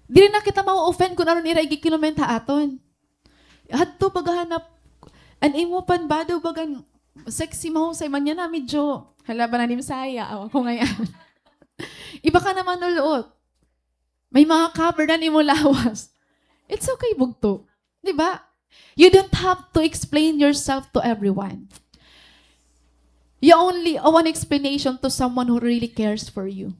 Dili na kita ma-offend kung ano nira igikinomenta aton. Hadto paghahanap, an imo pan bado bagan sexy mahusay man niya na medyo halaban na nim saya. Ako ngayon. Iba ka naman nuluot. May mga cover na imo lawas. It's okay, bugto. Diba? You don't have to explain yourself to everyone. You only owe an explanation to someone who really cares for you.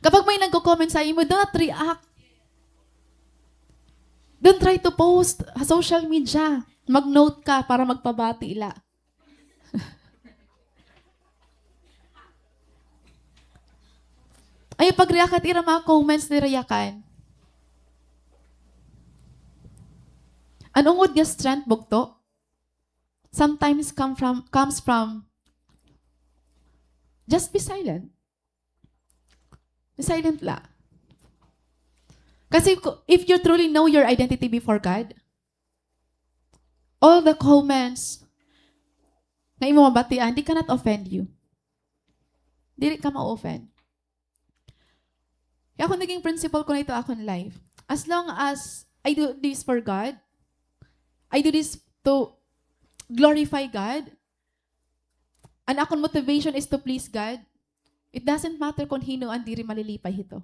Kapag may nagko-comment sa imo, do not react. Don't try to post sa social media. Mag-note ka para magpabati ila. Ay, pag-react at ira mga comments ni reakan. Anong nga strength, bugto? Sometimes comes from just be silent. Be silent la. Kasi if you truly know your identity before God, all the comments na imo mabatian, di cannot offend you. Dili ka ma-offend. Kaya ako naging principle ko na ito akong life. As long as I do this for God, I do this to glorify God, and akong motivation is to please God, it doesn't matter kung hino ang diri malilipay ito.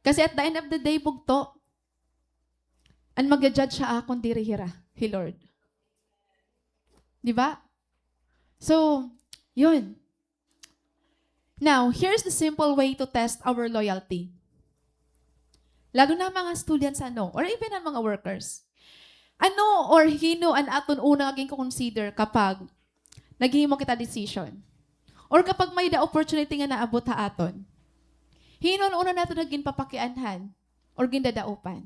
Kasi at the end of the day, bugto, and mag-judge siya akong diri hira. He Lord. Di ba? So, yun. Now, here's the simple way to test our loyalty. Lalo na mga students or even ang mga workers. Ano or hino ang aton unang aging consider kapag naghimo kita decision? Or kapag may the opportunity nga naabot ha aton? Hinon una nato naging papakianhan or gindadaupan?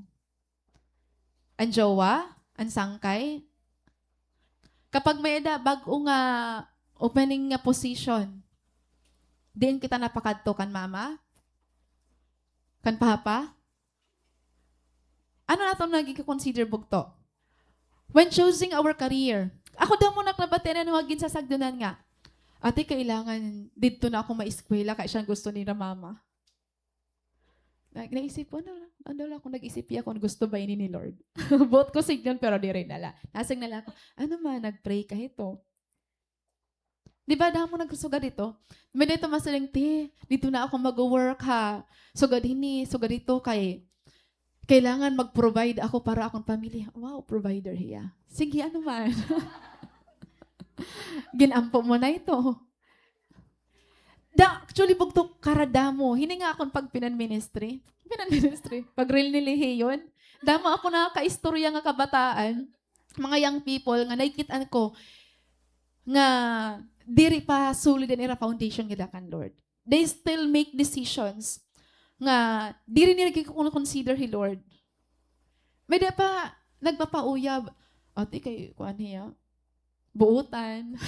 Ang jowa? Ang sangkay? Kapag may bago nga opening nga position, diin kita napakadto kan mama? Kan papa? Ano natong naging-consider bugto? When choosing our career, ako daw mo naklabatin na hagin sa sagdunan nga. Ate, kailangan dito na ako ma-eskwela kaya siyang gusto ni na mama. Naisip ko, ano lang kung nag-isip niya kung gusto ba ini ni Lord. Both ko signan pero di rin nala. Nasing nala ako, ano man, nag-pray ka ito. Di ba, dahil mo nagsuga dito? May dito masaling, dito na ako mag-work ha. Sugad hini, sugad dito kay kailangan mag-provide ako para akong pamilya. Wow, provider hiya. Sige, ano man. Ginampo mo na ito. Actually, bugto karadamo. Hini nga akong pag pinan-ministry. Pag real nilihi yun. Damo ako na kaistorya nga kabataan. Mga young people nga nakikitaan ko nga diri pa solid in era foundation nga dakan Lord. They still make decisions nga diri nila ko consider hi Lord. May da pa nagpapauyab. Ate kay kuan hiya. Buutan.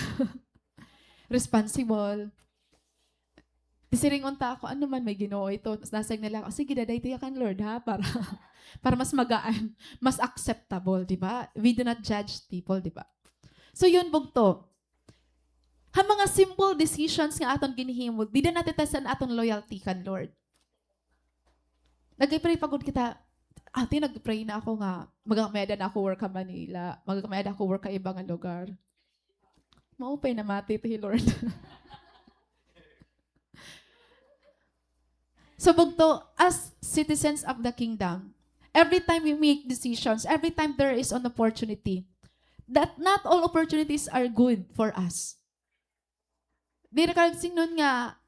Responsible. Isiring unta ako, ano man may Ginoo ito. Tapos nasag nila ako, sige daday tiya kan Lord ha, para mas magaan, mas acceptable, di ba? We do not judge people, di ba? So yun bugto. Ha mga simple decisions nga aton ginihimo, di na natetasan aton loyalty kan Lord. Nag-pray pagod kita, ate nag-pray na ako nga, magakameda na ako work ka Manila, magakameda ako work ka ibang lugar. Maupay na mati to Lord. So bugto, as citizens of the kingdom, every time we make decisions, every time there is an opportunity, that not all opportunities are good for us. Di na kalagsing nun nga,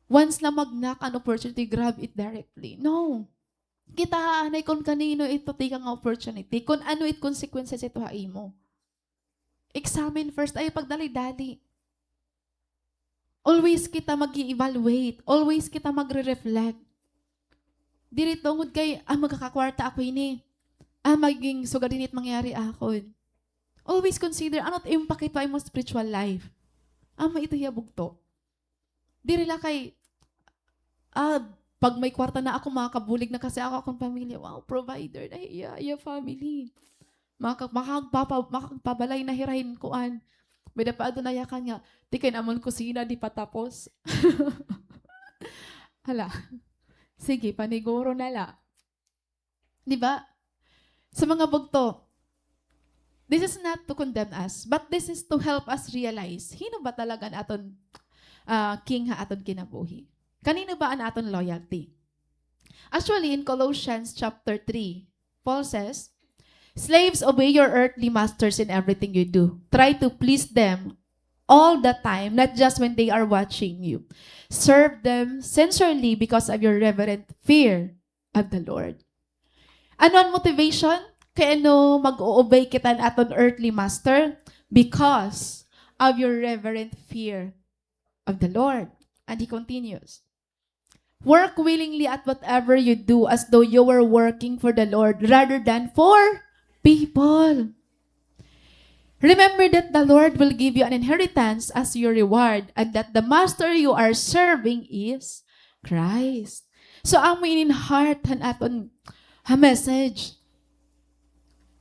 once na mag-knock an opportunity, grab it directly. No. Kita haanay kung kanino ito tika nga opportunity, kung ano it consequences ito haimo. Examine first, ay pagdali-dali. Always kita mag-i-evaluate. Always kita magre-reflect. Diri tungod kay, magkakakwarta ako ini. Maging sugadinit mangyari ako. Always consider, ano't impact ito ay mo spiritual life. Ito hiyabugto. Diri la kay, pag may kwarta na ako, makakabulig na kasi ako akong pamilya. Wow, provider. Ay, family. Makakapabalay na hirahin kuan. May dapat na yakan nga, di kayo naman kusina, di patapos. Hala. Sige, paniguro na la. Di ba? Sa mga bugto, this is not to condemn us, but this is to help us realize, hino ba talaga ang aton king ha aton kinabuhi? Kanino ba ang aton loyalty? Actually, in Colossians chapter 3, Paul says, slaves, obey your earthly masters in everything you do. Try to please them all the time, not just when they are watching you. Serve them sincerely because of your reverent fear of the Lord. Ano ang motivation? Kaya mag-o-obey kita ng aton earthly master? Because of your reverent fear of the Lord. And he continues, work willingly at whatever you do as though you were working for the Lord rather than for people. Remember that the Lord will give you an inheritance as your reward and that the master you are serving is Christ. So, ang in heart han aton message.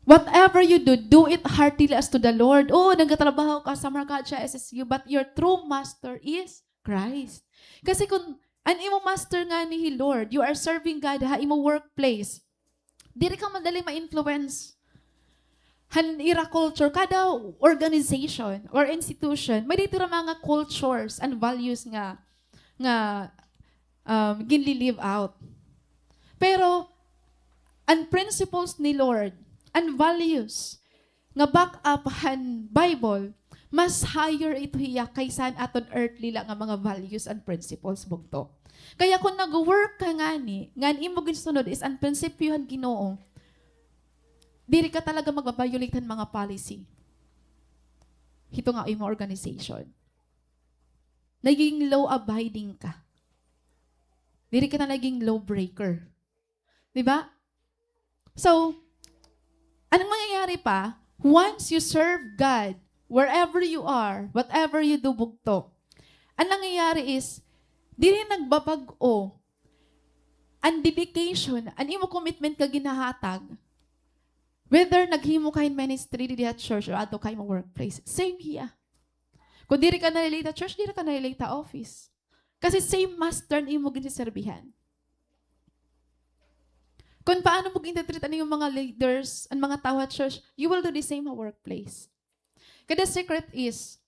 Whatever you do, do it heartily as to the Lord. Oh, nagtatrabaho ka sa Markad sa SSU, but your true master is Christ. Kasi kung an imo master nga ni Lord, you are serving God ha imo workplace, diri ka madali ma-influence. Hanira culture, kada organization or institution, may dito mga cultures and values nga ginli-live out. Pero, ang principles ni Lord, and values, nga back up han Bible, mas higher ito hiya kaysa aton earthly lang nga mga values and principles bugto. Kaya kung nag-work ka ngani, ngan imo ginsunod is ang prinsipyohan Ginoo, dili ka talaga magbabayulitan mga policy. Hito nga imo organization. Naging law-abiding ka. Dili ka na naging law-breaker. Diba? So, anong mangyayari pa? Once you serve God, wherever you are, whatever you do bugto, ang nangyayari is, di rin nagbabag-o ang dedication, ang imo commitment ka ginahatag, whether naghimo ka in ministry, di at church, or ato kay mo workplace, same hiya. Kung di rin ka na-relate at church, di rin ka na-relate at office. Kasi same master ang imo giniserbihan. Kung paano mo ginitreat ang mga leaders, ang mga tao at church, you will do the same at workplace. Kaya the secret is,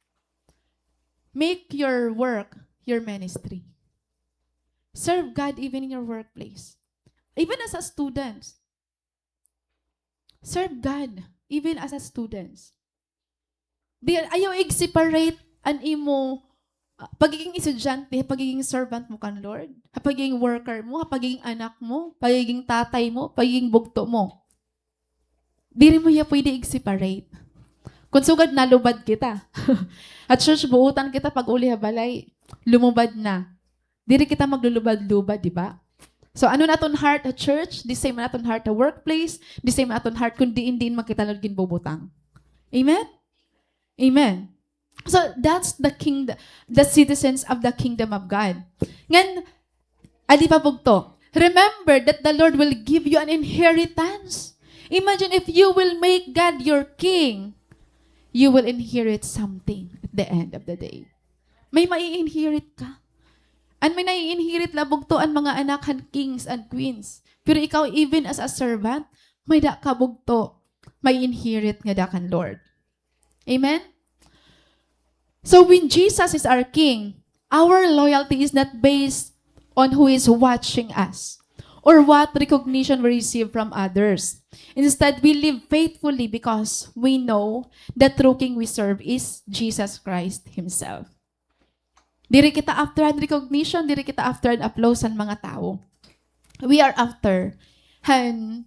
make your work your ministry. Serve God even in your workplace. Even as a student. Serve God even as a student. Ayaw i-separate ang imo pagiging estudyante, pagiging servant mo kan Lord, pagiging worker mo, pagiging anak mo, pagiging tatay mo, pagiging bugto mo. Dili mo ya pwede i-separate. Kung sugad nalubad kita. At church, buutan kita pag uli balay, lumubad na. Dili kita maglulubad-lubad, di ba? So ano na aton heart at church, the same na aton heart at workplace, the same na aton heart kung diin-diin makita lang ginbubutang. Amen? Amen. So that's the kingdom, the citizens of the kingdom of God. Ngan, adi pa bugto. Remember that the Lord will give you an inheritance. Imagine if you will make God your king, you will inherit something at the end of the day. May mai-inherit ka. And may nai-inherit labog to ang mga anakan kings and queens. Pero ikaw, even as a servant, may da kabugto, may inherit nga da kan Lord. Amen? So when Jesus is our king, our loyalty is not based on who is watching us or what recognition we receive from others. Instead, we live faithfully because we know the true king we serve is Jesus Christ Himself. Diri kita after an recognition, diri kita after an applause ang mga tao. We are after han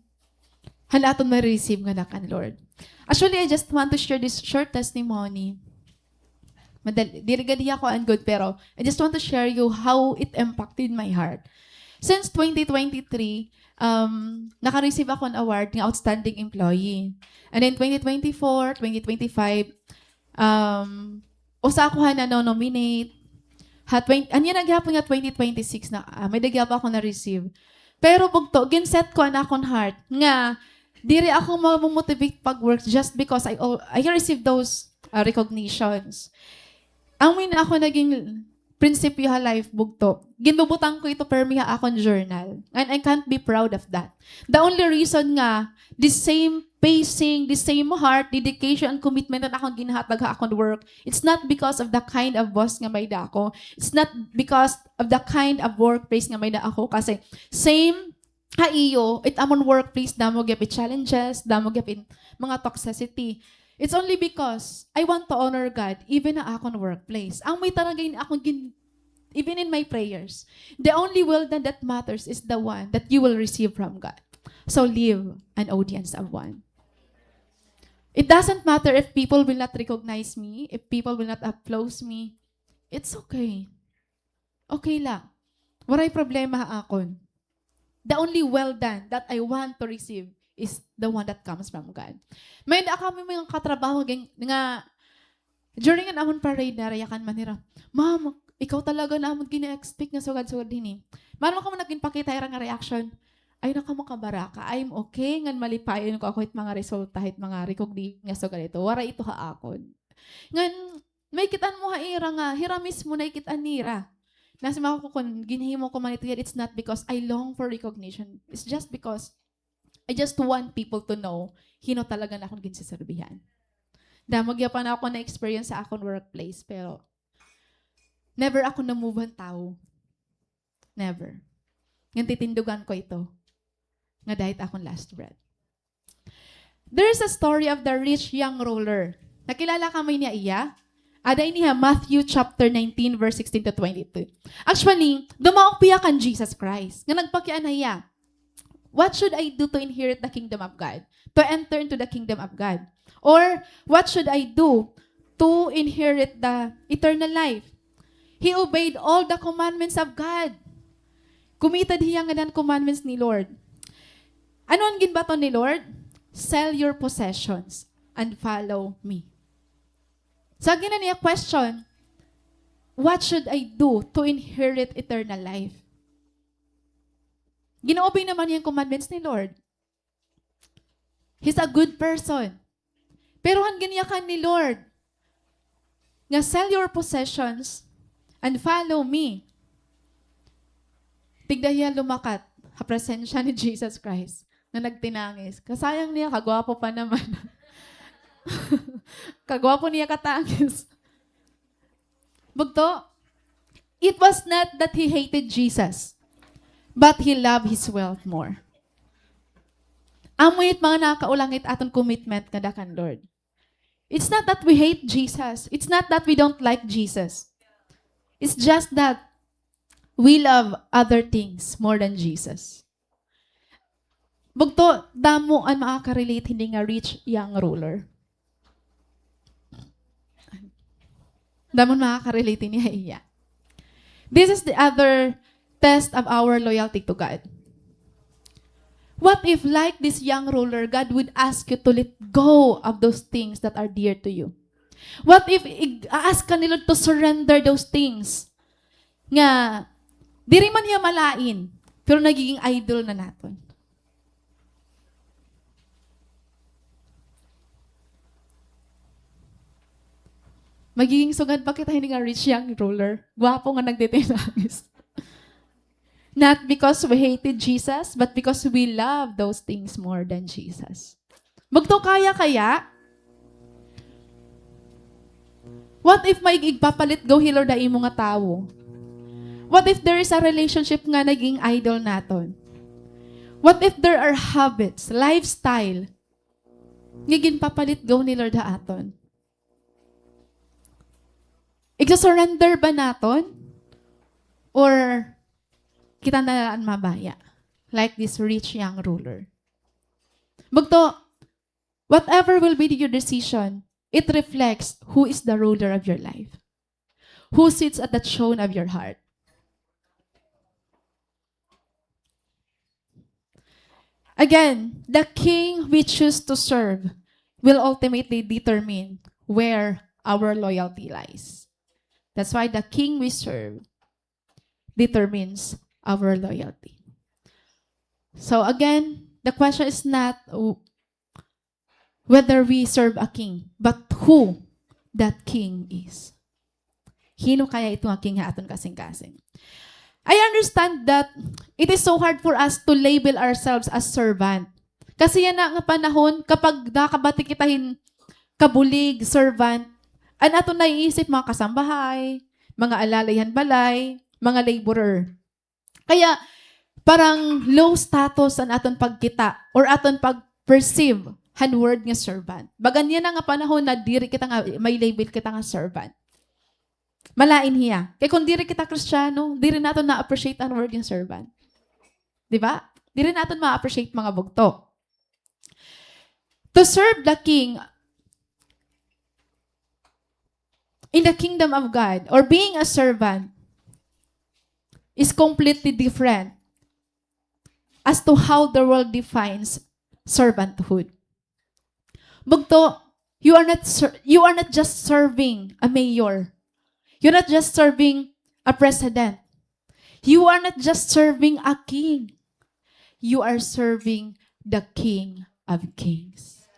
aton ma-receive nga na kan Lord. Actually, I just want to share this short testimony. Diri gadi ako and good, pero I just want to share you how it impacted my heart. Since 2023, naka-receive ako ng award ng Outstanding Employee. And then 2024, 2025, usa ako na nominate. Anya nagyapon nga 2026 na may nagyapon ako na-receive. Pero bugto, ginset ko na akong heart nga diri ako mo-motivate pag-work just because I received those recognitions. Ang win ako naging prinsipyo ha life bugto. Ginbubutang ko ito permiha akong journal. And I can't be proud of that. The only reason nga, the same pacing, the same heart, dedication, and commitment na akong ginahatag ha akong work, it's not because of the kind of boss nga may da ako. It's not because of the kind of workplace nga may da ako. Kasi same ha iyo, it amon workplace, damo gyapin challenges, damo gyapin mga toxicity. It's only because I want to honor God even na akong workplace. Ang may taragayin akong even in my prayers. The only will that matters is the one that you will receive from God. So live an audience of one. It doesn't matter if people will not recognize me, if people will not applaud me. It's okay. Okay lang. Waray problema akon. The only well done that I want to receive is the one that comes from God. May na kami mga katrabaho nga during an amon parade na rayakan manira. Ma'am, ikaw talaga na amon gina-expect nga sugad-sugad din eh. Mano ka mo naging pakita nga reaction. Ay naka mo kabaraka. I'm okay ngan malipayon ko ako it mga resulta hit mga recognition nga sugad ito. Wara ito ha akon. Ngan may kitaan mo ha ira nga hiramis mo na ikitaan nira. Nasa mga kung ginhimo ko man ito yet, it's not because I long for recognition. It's just because I just want people to know hino talaga na akong ginsaserbihan. Damagya pa na ako na experience sa akong workplace, pero never ako na-move ang tao. Never. Ngayon titindugan ko ito. Nga dahil akong last breath. There's a story of the rich young ruler. Nakilala ka may niya iya? Ada niya Matthew chapter 19 verse 16 to 22. Actually, dumaong piya kan Jesus Christ. Nga nagpakian na iya. What should I do to inherit the kingdom of God? To enter into the kingdom of God? Or what should I do to inherit the eternal life? He obeyed all the commandments of God. Kumitad hiya nga ng commandments ni Lord. Ano ang ginbaton ni Lord? Sell your possessions and follow me. So again na niya question, what should I do to inherit eternal life? Ginaobey naman niya yung commandments ni Lord. He's a good person. Pero hanggang niya ka ni Lord, nga sell your possessions and follow me. Tigda hiya lumakat, presensya ni Jesus Christ na nagtinangis. Kasayang niya, kagwapo pa naman. Kagwapo niya katangis. Bugto, it was not that he hated Jesus, but he loved his wealth more. Amoy mga nakaulangit aton commitment kada kan Lord. It's not that we hate Jesus. It's not that we don't like Jesus. It's just that we love other things more than Jesus. Bugto, damo ang makaka-relate hindi nga rich young ruler. Damo makaka-relate niya iya. This is the other test of our loyalty to God. What if, like this young ruler, God would ask you to let go of those things that are dear to you? What if ask ka nila to surrender those things? Nga, di rin man niya malain, pero nagiging idol na naton. Magiging sugad pa kita hindi nga rich young ruler. Gwapo nga nagtitinangis. Not because we hated Jesus, but because we love those things more than Jesus. Magto kaya? What if may igpapalit go hilor da imo nga tawo? What if there is a relationship nga naging idol naton? What if there are habits, lifestyle, nga ginpapalit go ni Lord da aton? Igsa-surrender ba naton? Or kita na mabaya? Like this rich young ruler. Bugto, whatever will be your decision, it reflects who is the ruler of your life. Who sits at the throne of your heart. Again, the king we choose to serve will ultimately determine where our loyalty lies. That's why the king we serve determines our loyalty. So again, the question is not whether we serve a king, but who that king is. Hino kaya ito nga king ha aton kasing-kasing. I understand that it is so hard for us to label ourselves as servant. Kasi yan na nga panahon, kapag nakabati kitahin kabulig, servant, an ato naiisip mga kasambahay, mga alalayan balay, mga laborer. Kaya parang low status an aton pagkita or aton pag-perceive han word nga servant. Bagan yan na nga panahon na diri kita nga may label kita nga servant. Malain hiya. Kaya kung diri kita Kristiyano, diri naton na-appreciate ang word nga servant. Di ba? Diri naton ma-appreciate mga bugto. To serve the king in the kingdom of God, or being a servant, is completely different as to how the world defines servanthood. Bugto, you are not just serving a mayor. You're not just serving a president. You are not just serving a king. You are serving the King of Kings.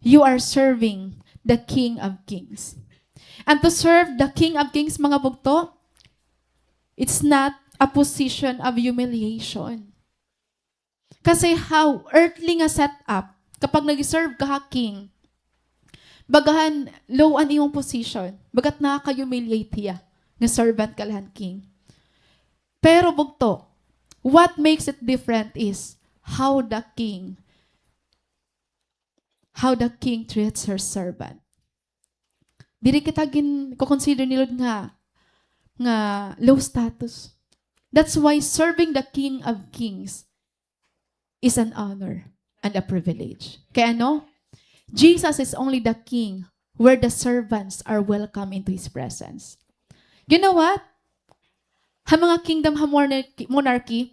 You are serving the King of Kings. And to serve the King of Kings, mga bugto, it's not a position of humiliation. Kasi how earthly nga setup, kapag nag-serve ka king, bagahan low an iyong position, bagat nakaka-humiliate hiya, nga servant ka lahan king. Pero bugto, what makes it different is how the king treats her servant. Dili kita ko-consider ni Lord nga low status. That's why serving the King of Kings is an honor and a privilege. Kaya Jesus is only the King where the servants are welcome into His presence. You know what? Ha mga kingdom monarchy,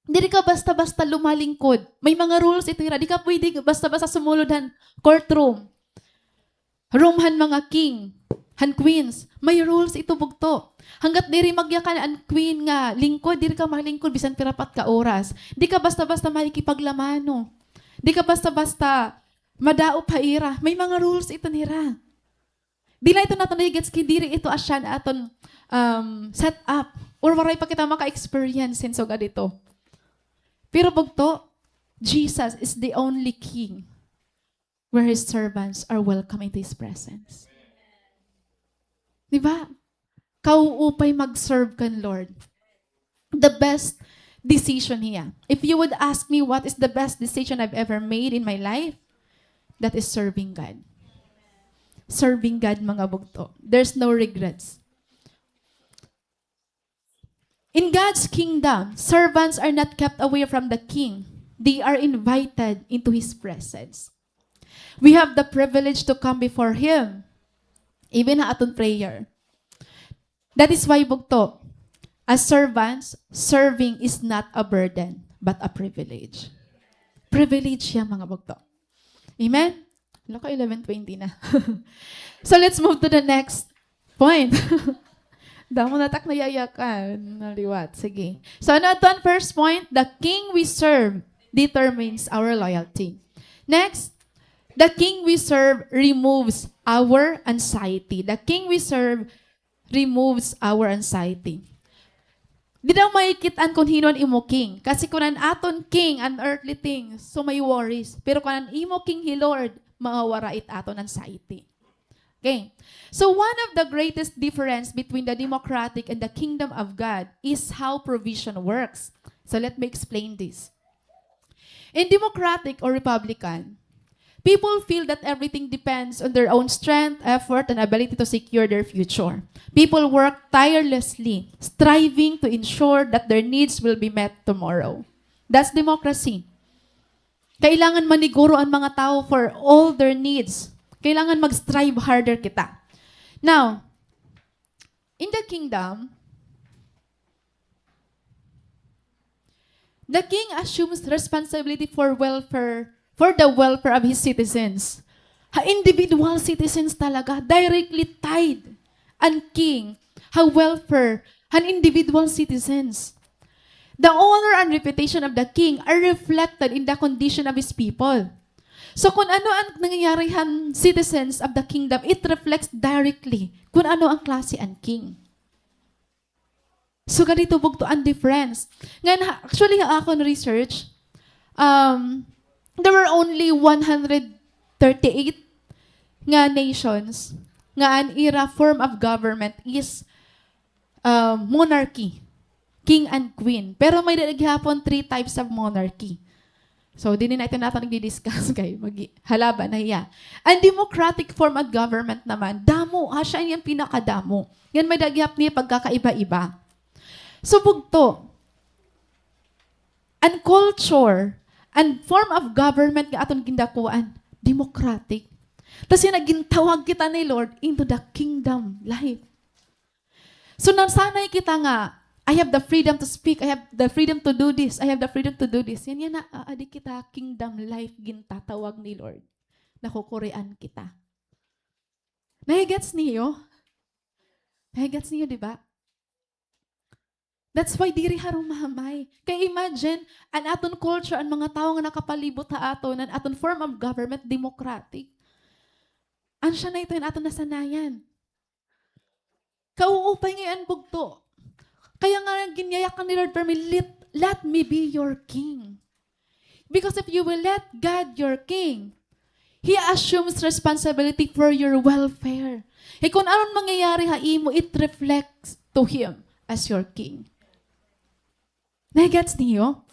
hindi ka basta-basta lumalingkod. May mga rules ito. Di ka pwede basta-basta sumulod courtroom. Roomhan mga king, han queens. May rules ito bugto. Hanggat diri magyakan ang queen nga lingkod, diri ka malingkod bisan pirapat ka oras. Di ka basta-basta makikipaglamano. Di ka basta-basta madaop haira. May mga rules ito nira. Di na ito natin nagigets kay diri ito asyan aton set up. Or waray pa kita maka-experience so dito. Pero bugto, Jesus is the only king where His servants are welcome into His presence. Diba? Kauupay mag-serve kan Lord. The best decision here. If you would ask me what is the best decision I've ever made in my life, that is serving God. Serving God, mga bugto. There's no regrets. In God's kingdom, servants are not kept away from the king. They are invited into His presence. We have the privilege to come before Him, even na aton prayer. That is why bugto, as servants, serving is not a burden, but a privilege. Privilege yan, mga bugto. Amen? Laka 11:20 na. So let's move to the next point. Damo natak na yayakan. Naliwat. Sige. So ano ito ang first point? The king we serve determines our loyalty. Next, the king we serve removes our anxiety. The king we serve removes our anxiety. Di daw makikitaan kung hinon imo king. Kasi kung aton king, an earthly things, so may worries. Pero kung imo king hi Lord, mawawara it aton anxiety. Okay. So one of the greatest difference between the democratic and the kingdom of God is how provision works. So let me explain this. In democratic or republican, people feel that everything depends on their own strength, effort, and ability to secure their future. People work tirelessly, striving to ensure that their needs will be met tomorrow. That's democracy. Kailangan maniguro ang mga tao for all their needs. Kailangan mag-strive harder kita. Now, in the kingdom, the king assumes responsibility for the welfare of his citizens. Individual citizens talaga, directly tied ang king, welfare, individual citizens. The honor and reputation of the king are reflected in the condition of his people. So kung ano ang nangyayari citizens of the kingdom, it reflects directly kung ano ang klase ang king. So ganito bugto ang difference. Ngayon, actually, ako research, there were only 138 nga nations nga an era form of government is monarchy, king and queen. Pero may hapon 3 types of monarchy. So, din natin nagdi-discuss kayo. Halaban na iya. Ang democratic form of government naman, damo. Siya yung pinakadamo. Yan may dagyap niya pagkakaiba-iba. So, bugto. And culture, and form of government nga atong gindakuan, democratic. Tapos yung nagintawag kita ni Lord into the kingdom life. So, nasanay kita nga, I have the freedom to speak. I have the freedom to do this. I have the freedom to do this. Yan na, adi kita kingdom life gintatawag ni Lord. Nakukurean kita. Nahigats niyo? Nahigats niyo, di ba? That's why diri harong mahamay. Kaya imagine, an aton culture, ang mga tao nga nakapalibot ha aton, an aton form of government, democratic. An siya na ito yung aton nasanayan. Kauupay ngayon bugto. Kaya nga ginyayakan ni Lord for me, let me be your king. Because if you will let God your king, He assumes responsibility for your welfare. Kung anong mangyayari imo, it reflects to Him as your king. Nagets niyo?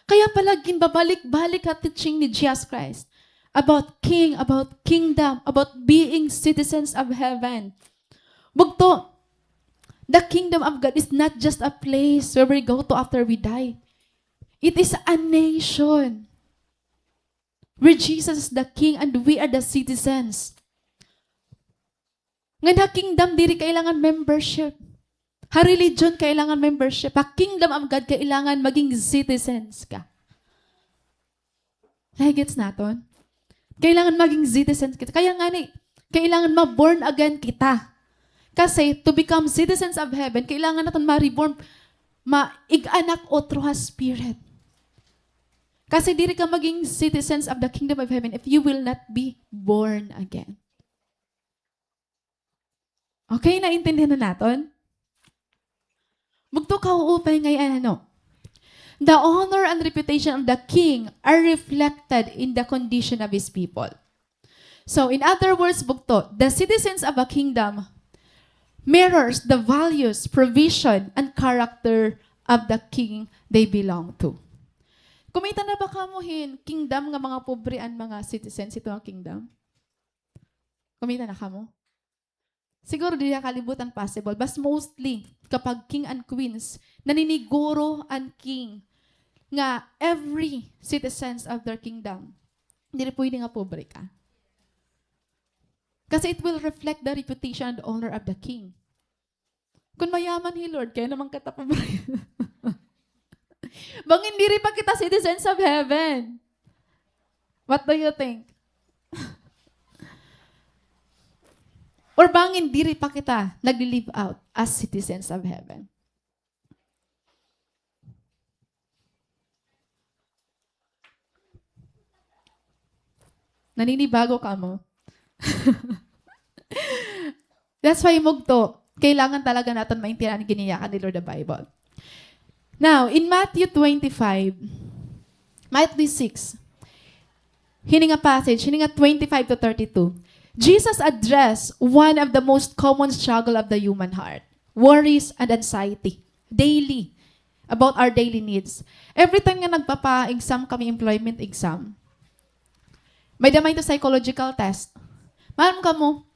Kaya palaging babalik-balik at teaching ni Jesus Christ about king, about kingdom, about being citizens of heaven. Bugto, the kingdom of God is not just a place where we go to after we die. It is a nation where Jesus is the king and we are the citizens. Nga na kingdom, diri kailangan membership. Ha religion, kailangan membership. Ha kingdom of God, kailangan maging citizens ka. Gets naton? Kailangan maging citizens kita. Kaya nga ni, kailangan ma-born again kita. Kasi to become citizens of heaven, kailangan natin ma-reborn, ma-ig-anak o through a spirit. Kasi diri ka maging citizens of the kingdom of heaven if you will not be born again. Okay, naintindihan na natin? Mugto ka uupay ngayon ano? The honor and reputation of the king are reflected in the condition of his people. So, in other words, bugto, the citizens of a kingdom mirrors the values, provision, and character of the king they belong to. Kumita na ba kamuhin, kingdom nga mga pobre and mga citizens, ito ang kingdom? Kumita na kamo? Siguro di na kalibutan possible, but mostly, kapag king and queens, naniniguro ang king nga every citizens of their kingdom, hindi pwede nga pobre ka. Kasi it will reflect the reputation and honor of the king. Kung mayaman hi Lord, kaya naman kata pobre. Bang hindi rin pa kita citizens of heaven. What do you think? Or bang hindi rin pa kita nag-live out as citizens of heaven? Naninibago ka mo? That's why mugto, kailangan talaga natin maintindihan ang giniyakan ni Lord the Bible. Now, in Matthew 25, Matthew 6, hininga passage, hininga 25 to 32, Jesus addressed one of the most common struggle of the human heart, worries and anxiety, daily, about our daily needs. Every time nga nagpapa-exam kami, employment exam, may damay to psychological test. Maram ka mo,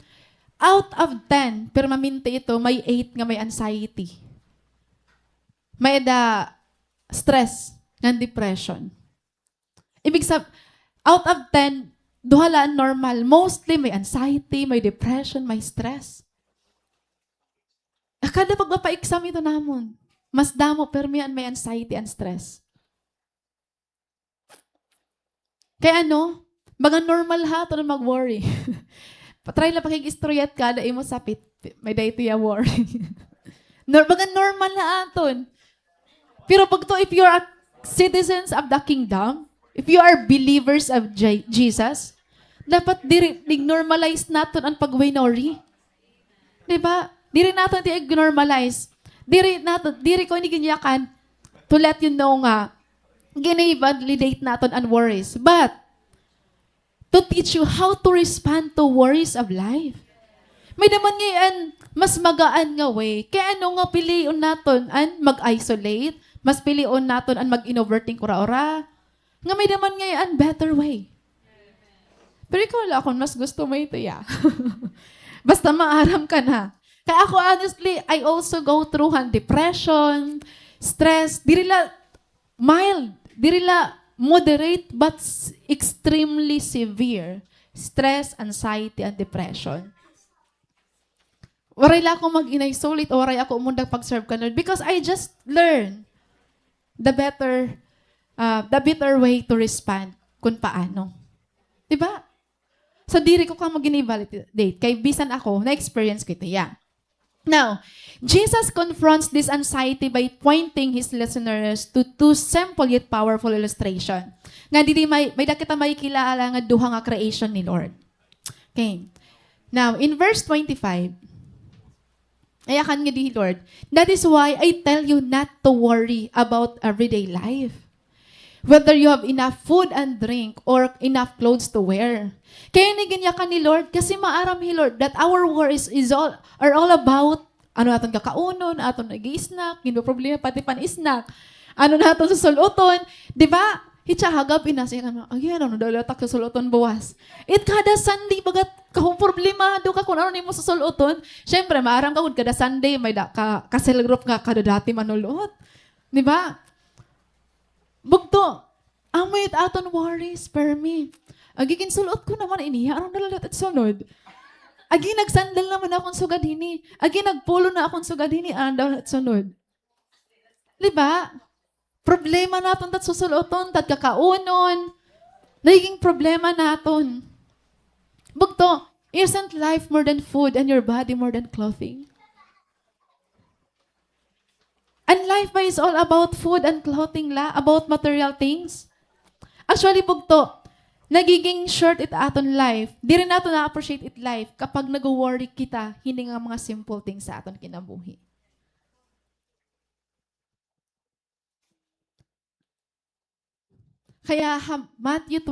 out of 10, pero maminti ito, may 8 nga may anxiety. May stress, ng depression. Ibig sabihin, out of 10, duhala normal. Mostly may anxiety, may depression, may stress. Kada pagpapa-exam ito namon, mas damo, pero may anxiety and stress. Kaya ano, mga normal ha, ito na mag-worry. Patry lang pakikistoriyat ka, na imo sapit, may dahito ya worry. Mga normal na aton. Pero pag to, if you are citizens of the kingdom, if you are believers of Jesus, dapat dig-normalize natin ang pag-winori. Diba? Diri natin i-normalize. Diri ko iniginyakan to let you know nga, gini-validate natin ang worries. But, to teach you how to respond to worries of life. May naman ngayon, mas magaan nga way. Kaya ano nga piliun natin ang mag-isolate, mas piliun natin ang mag-innoverting kura-ora. Nga may naman ngayon better way. Pero ikaw lang akong mas gusto mo ito, ya. Basta maaram ka na. Kaya ako honestly, I also go through depression, stress, dirila mild, dirila moderate but extremely severe. Stress, anxiety, and depression. Waray lang ako mag-isolate o waray ako umundang pag-serve ka, Lord, because I just learned the better way to respond kung paano. Diba? So, diri ko ka mag-invalidate. Kay bisan ako, na-experience ko ito. Yeah. Now, Jesus confronts this anxiety by pointing his listeners to two simple yet powerful illustration. Nga dili may kita may kilala nga duha nga creation ni Lord. Okay. Now, in verse 25, ayakan nga di Lord, that is why I tell you not to worry about everyday life. Whether you have enough food and drink or enough clothes to wear. Kaya niganyakan ni Lord kasi maaram ni Lord that our worries are all about ano aton kakaunon, aton nag-i-snack, hindi problema pati pan-snack. Ano naton sa suluton, di ba? Hitsahagap inasiya naman, again, ano dalatak sa suluton buwas. It kada Sunday, bagat kahong problema, do ka kung ano nimo sa suluton. Siyempre, maaram ka kung kada Sunday, may da ka cell group nga kada dati manulot. Di ba? Bugto, amoy aton worries, per me. Agiging sulot ko naman iniya, anong nalalat at sunod? Agi nagsandal naman akong sugad hini. Agi nagpulo na akong sugad hini, andaw at sunod. Di ba? Problema naton tat susuluton, tat kakaunon. Naging problema naton. Bugto, isn't life more than food and your body more than clothing? And life ba is all about food and clothing la? About material things? Actually, bugto, nagiging short it aton life. Di rin nato na-appreciate it life kapag nag-worry kita, hindi nga mga simple things sa aton kinabuhi. Kaya Matthew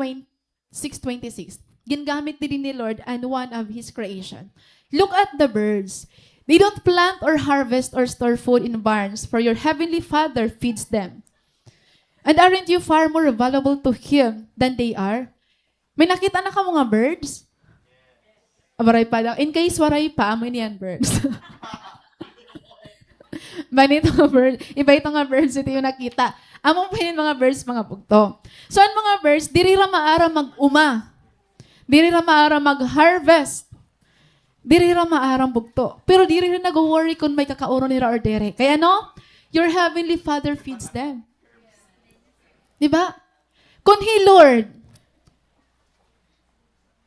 6:26, gingamit din ni Lord and one of His creation. Look at the birds. They don't plant or harvest or store food in barns, for your heavenly Father feeds them. And aren't you far more valuable to Him than they are? May nakita na ka mga birds? Waray pa daw. In case waray pa, amoy niyan birds. Banito nga bird. Iba ito nga birds, ito yung nakita. Among pinin mga birds, mga bugto. So, ang mga birds, diri ra maara mag-uma. Diri ra maara mag-harvest. Diri ra maarang bugto. Pero diri rin nag-worry kung may kakauro nila or dere. Kaya no, your heavenly Father feeds them. Diba? Kung He, Lord,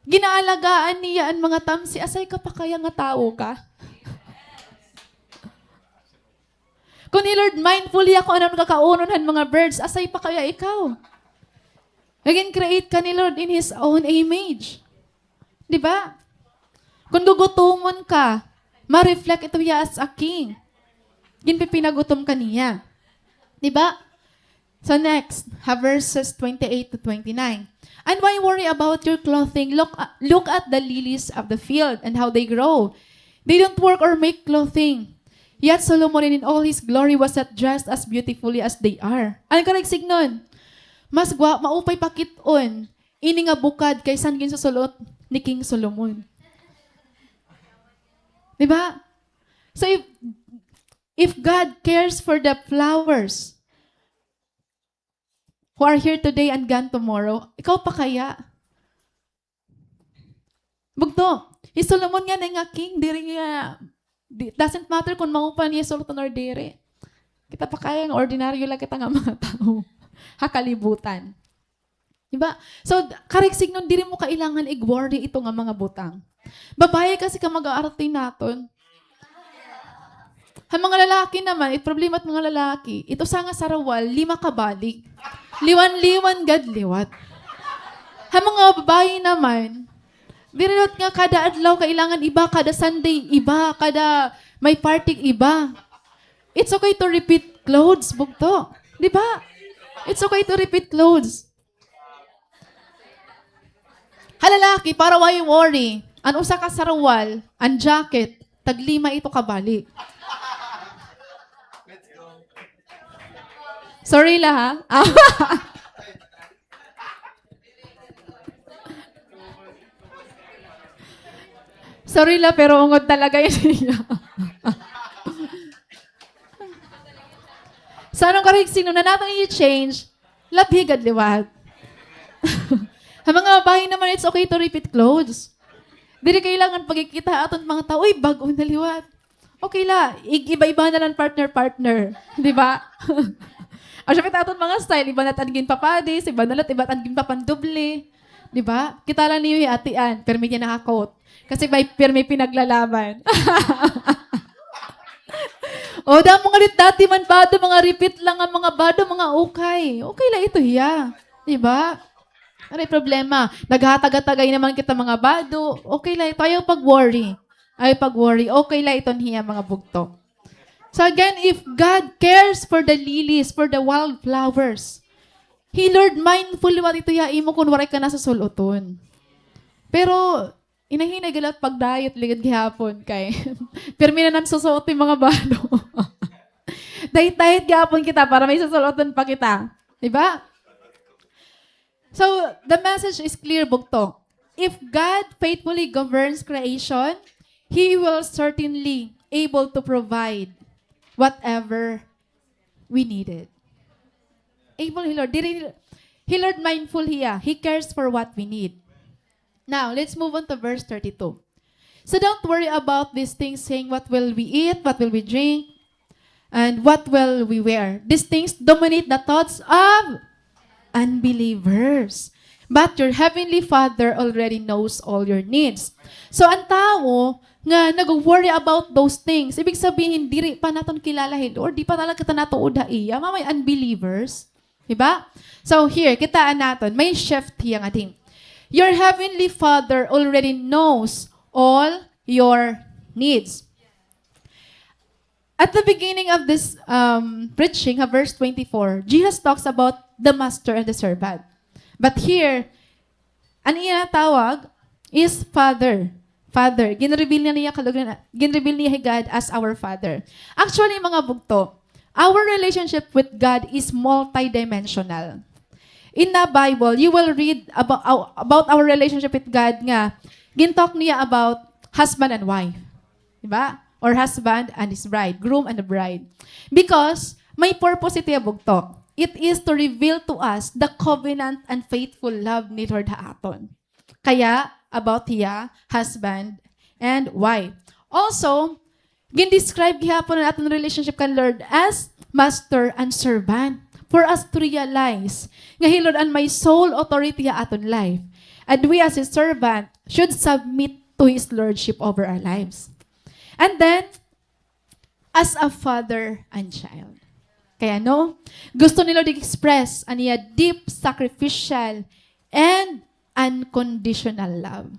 ginaalagaan niya ang mga tamsi, asay ka pa kaya nga tao ka? Kung He, Lord, mindfully ako anong kakaunohan mga birds, asay pa kaya ikaw? Naging create ka ni Lord in His own image. Diba? Kung gugutomon ka, ma-reflect ito ya as a king. Ginpipinagutom ka niya. Diba? So next, verses 28 to 29. And why worry about your clothing? Look at the lilies of the field and how they grow. They don't work or make clothing. Yet Solomon in all his glory was not dressed as beautifully as they are. Ano ka nagsignon? Mas maupay pakiton. Ini nga bukad kay san gin susulot ni King Solomon. Diba? So if God cares for the flowers who are here today and gone tomorrow, ikaw pa kaya? Bugto, si Solomon nga na nga king, diri nga, doesn't matter kung maupan niya sultan or diri. Kita pa kaya ng ordinaryo lang kita nga mga tao. Hakalibutan. Diba? So, kariksig nun, diri mo kailangan i-worry ito nga mga butang. Babae kasi ka mag-aarati naton. Ang mga lalaki naman, problema at mga lalaki, ito sa nga sarawal, 5 kabalik. Liwan-liwan gadliwat. Ang mga babae naman, birinot nga kada adlaw kailangan iba, kada Sunday iba, kada may party iba. It's okay to repeat clothes, bugto. Di ba? It's okay to repeat clothes. Halalaki, para why worry? Ang usa ka sarawal, ang jacket, taglima ito kabalik. Sorry la ha. Sorry la, pero ungod talaga yun niya. So, anong kariksino na natin i-change? Labhigad liwat. Ang mga bahay naman, it's okay to repeat clothes. Dili kailangan pagkikita aton mga tao, uy, bago na liwat. Okay la, iba-iba na lang partner-partner. Di ba? O syempre aton mga style, iba na tangin papadis, iba na iba tangin papandoble. Di ba? Kita lang niyo yung atian, pero may nakakot. Kasi may pinaglalaban. O, da mga dati man bado, mga repeat lang ang mga bado, mga okay. Okay lang ito hiya. Di ba? Ano yung problema? Naghatag-tagay naman kita mga bado. Okay lang ito. Ayaw pag-worry. Okay lang ito hiya mga bugto. So again, if God cares for the lilies, for the wildflowers, He, Lord, mindful what ito ya imo kung waray ka na sa suluton. Pero, inahinay galat pag-diet ligad gihapon kay. Pero minanan susuot yung mga bado. Dahit gapon kita para may susulotan pa kita. Diba? So, the message is clear, bugto. If God faithfully governs creation, He will certainly able to provide whatever we needed. Able, He Lord. He Lord mindful He He cares for what we need. Now, let's move on to verse 32. So don't worry about these things saying what will we eat, what will we drink, and what will we wear. These things dominate the thoughts of unbelievers. But your Heavenly Father already knows all your needs. So ang tao nga nag-worry about those things, ibig sabihin, diri pa natin kilalahin or di pa talaga ta natuod iya, may unbelievers. Diba? So here, kitaan natin, may shift hiya nga din. Your Heavenly Father already knows all your needs. At the beginning of this preaching, verse 24, Jesus talks about the master and the servant. But here, ang inatawag is Father. Father. Ginreveal niya God as our Father. Actually, mga bugto, our relationship with God is multidimensional. In the Bible, you will read about our relationship with God nga, gintalk niya about husband and wife. Diba? Or husband and his bride, groom and the bride. Because may purpose ito yung bugto. It is to reveal to us the covenant and faithful love ni Lord haaton. Kaya, about hiya, husband and wife. Also, gin-describe gihapon na ating relationship kan Lord as master and servant. For us to realize nga He Lord and my sole authority ha aton life. And we as His servant should submit to His Lordship over our lives. And then, as a father and child. Kaya no, gusto ni Lord i-express aniya deep, sacrificial, and unconditional love.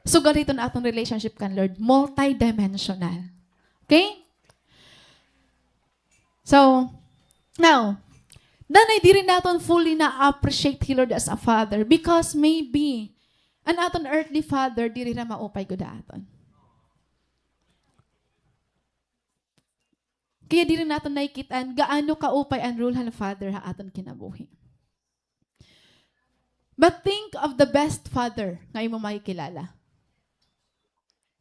So, ganito na atong relationship kan Lord, multidimensional. Okay? So, now, nanay di rin natin fully na-appreciate He Lord as a father because maybe an aton earthly father di rin na maupay ko daton. Kaya di rin natin nakikitaan gaano kaupay ang rule ng father ha aton kinabuhi. But think of the best father na imo makikilala.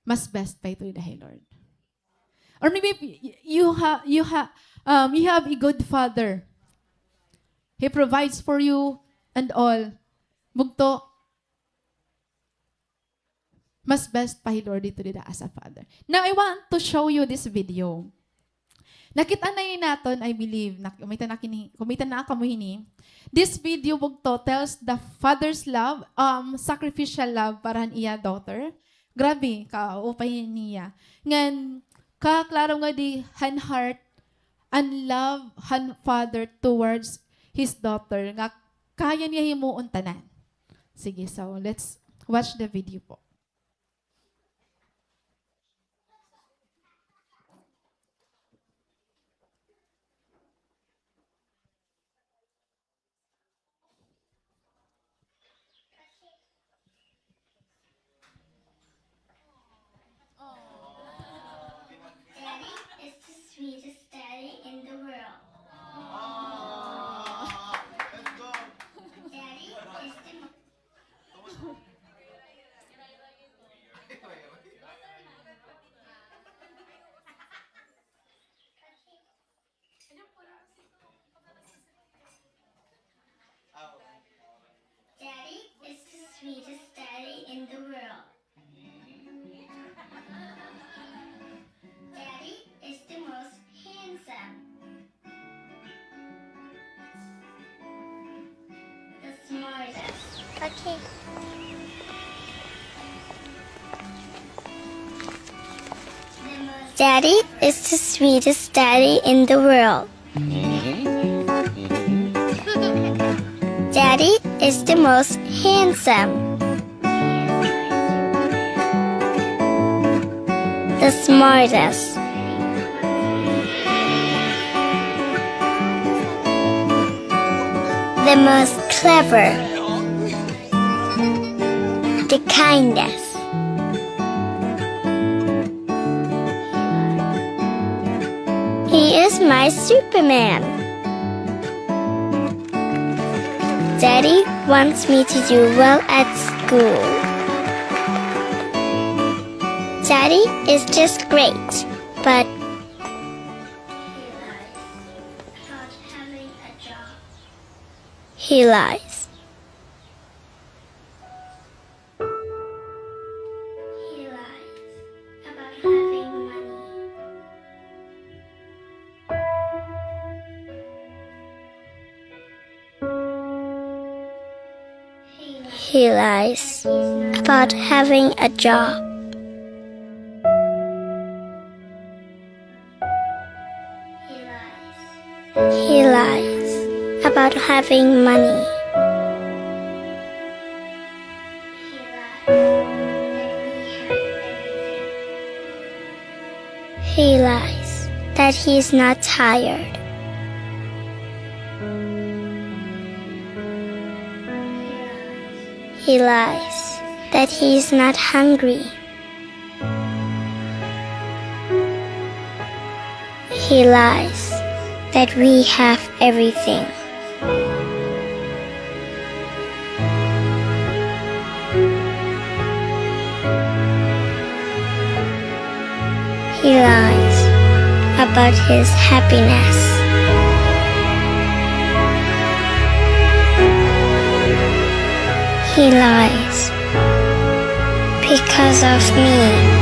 Mas best pa ito dahil Lord. Or maybe you have a good father. He provides for you and all. Bugto, mas best pa Lord dito dida as a father. Now, I want to show you this video. Nakita na yun natin, I believe, kumita na ako mo hini. This video bugto tells the father's love, sacrificial love para iya daughter. Grabe, kaupay niya. Ngan, kaklaro nga di han heart and love han father towards his daughter. Nga, kaya niya himuon tanan. Sige, so let's watch the video po. Sweetest daddy in the world. Let's go. Daddy is the Daddy is the sweetest daddy in the world. Daddy is the most handsome. The smartest. Okay. Daddy is the sweetest daddy in the world. Daddy is the most handsome. The smartest. The most clever. The kindest. my Superman. Daddy wants me to do well at school. Daddy is just great, but he lies. He lies about having money. He lies about having a job. He lies about having money. He lies that he's not tired. He lies that he's not hungry. He lies that we have everything. He lies about his happiness. He lies because of me.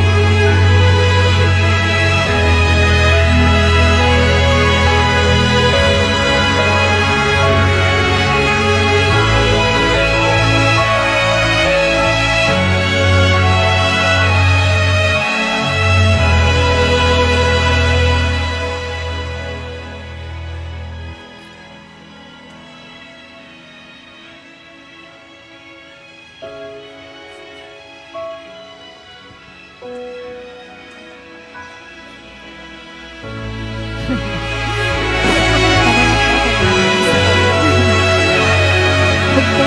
Bugto.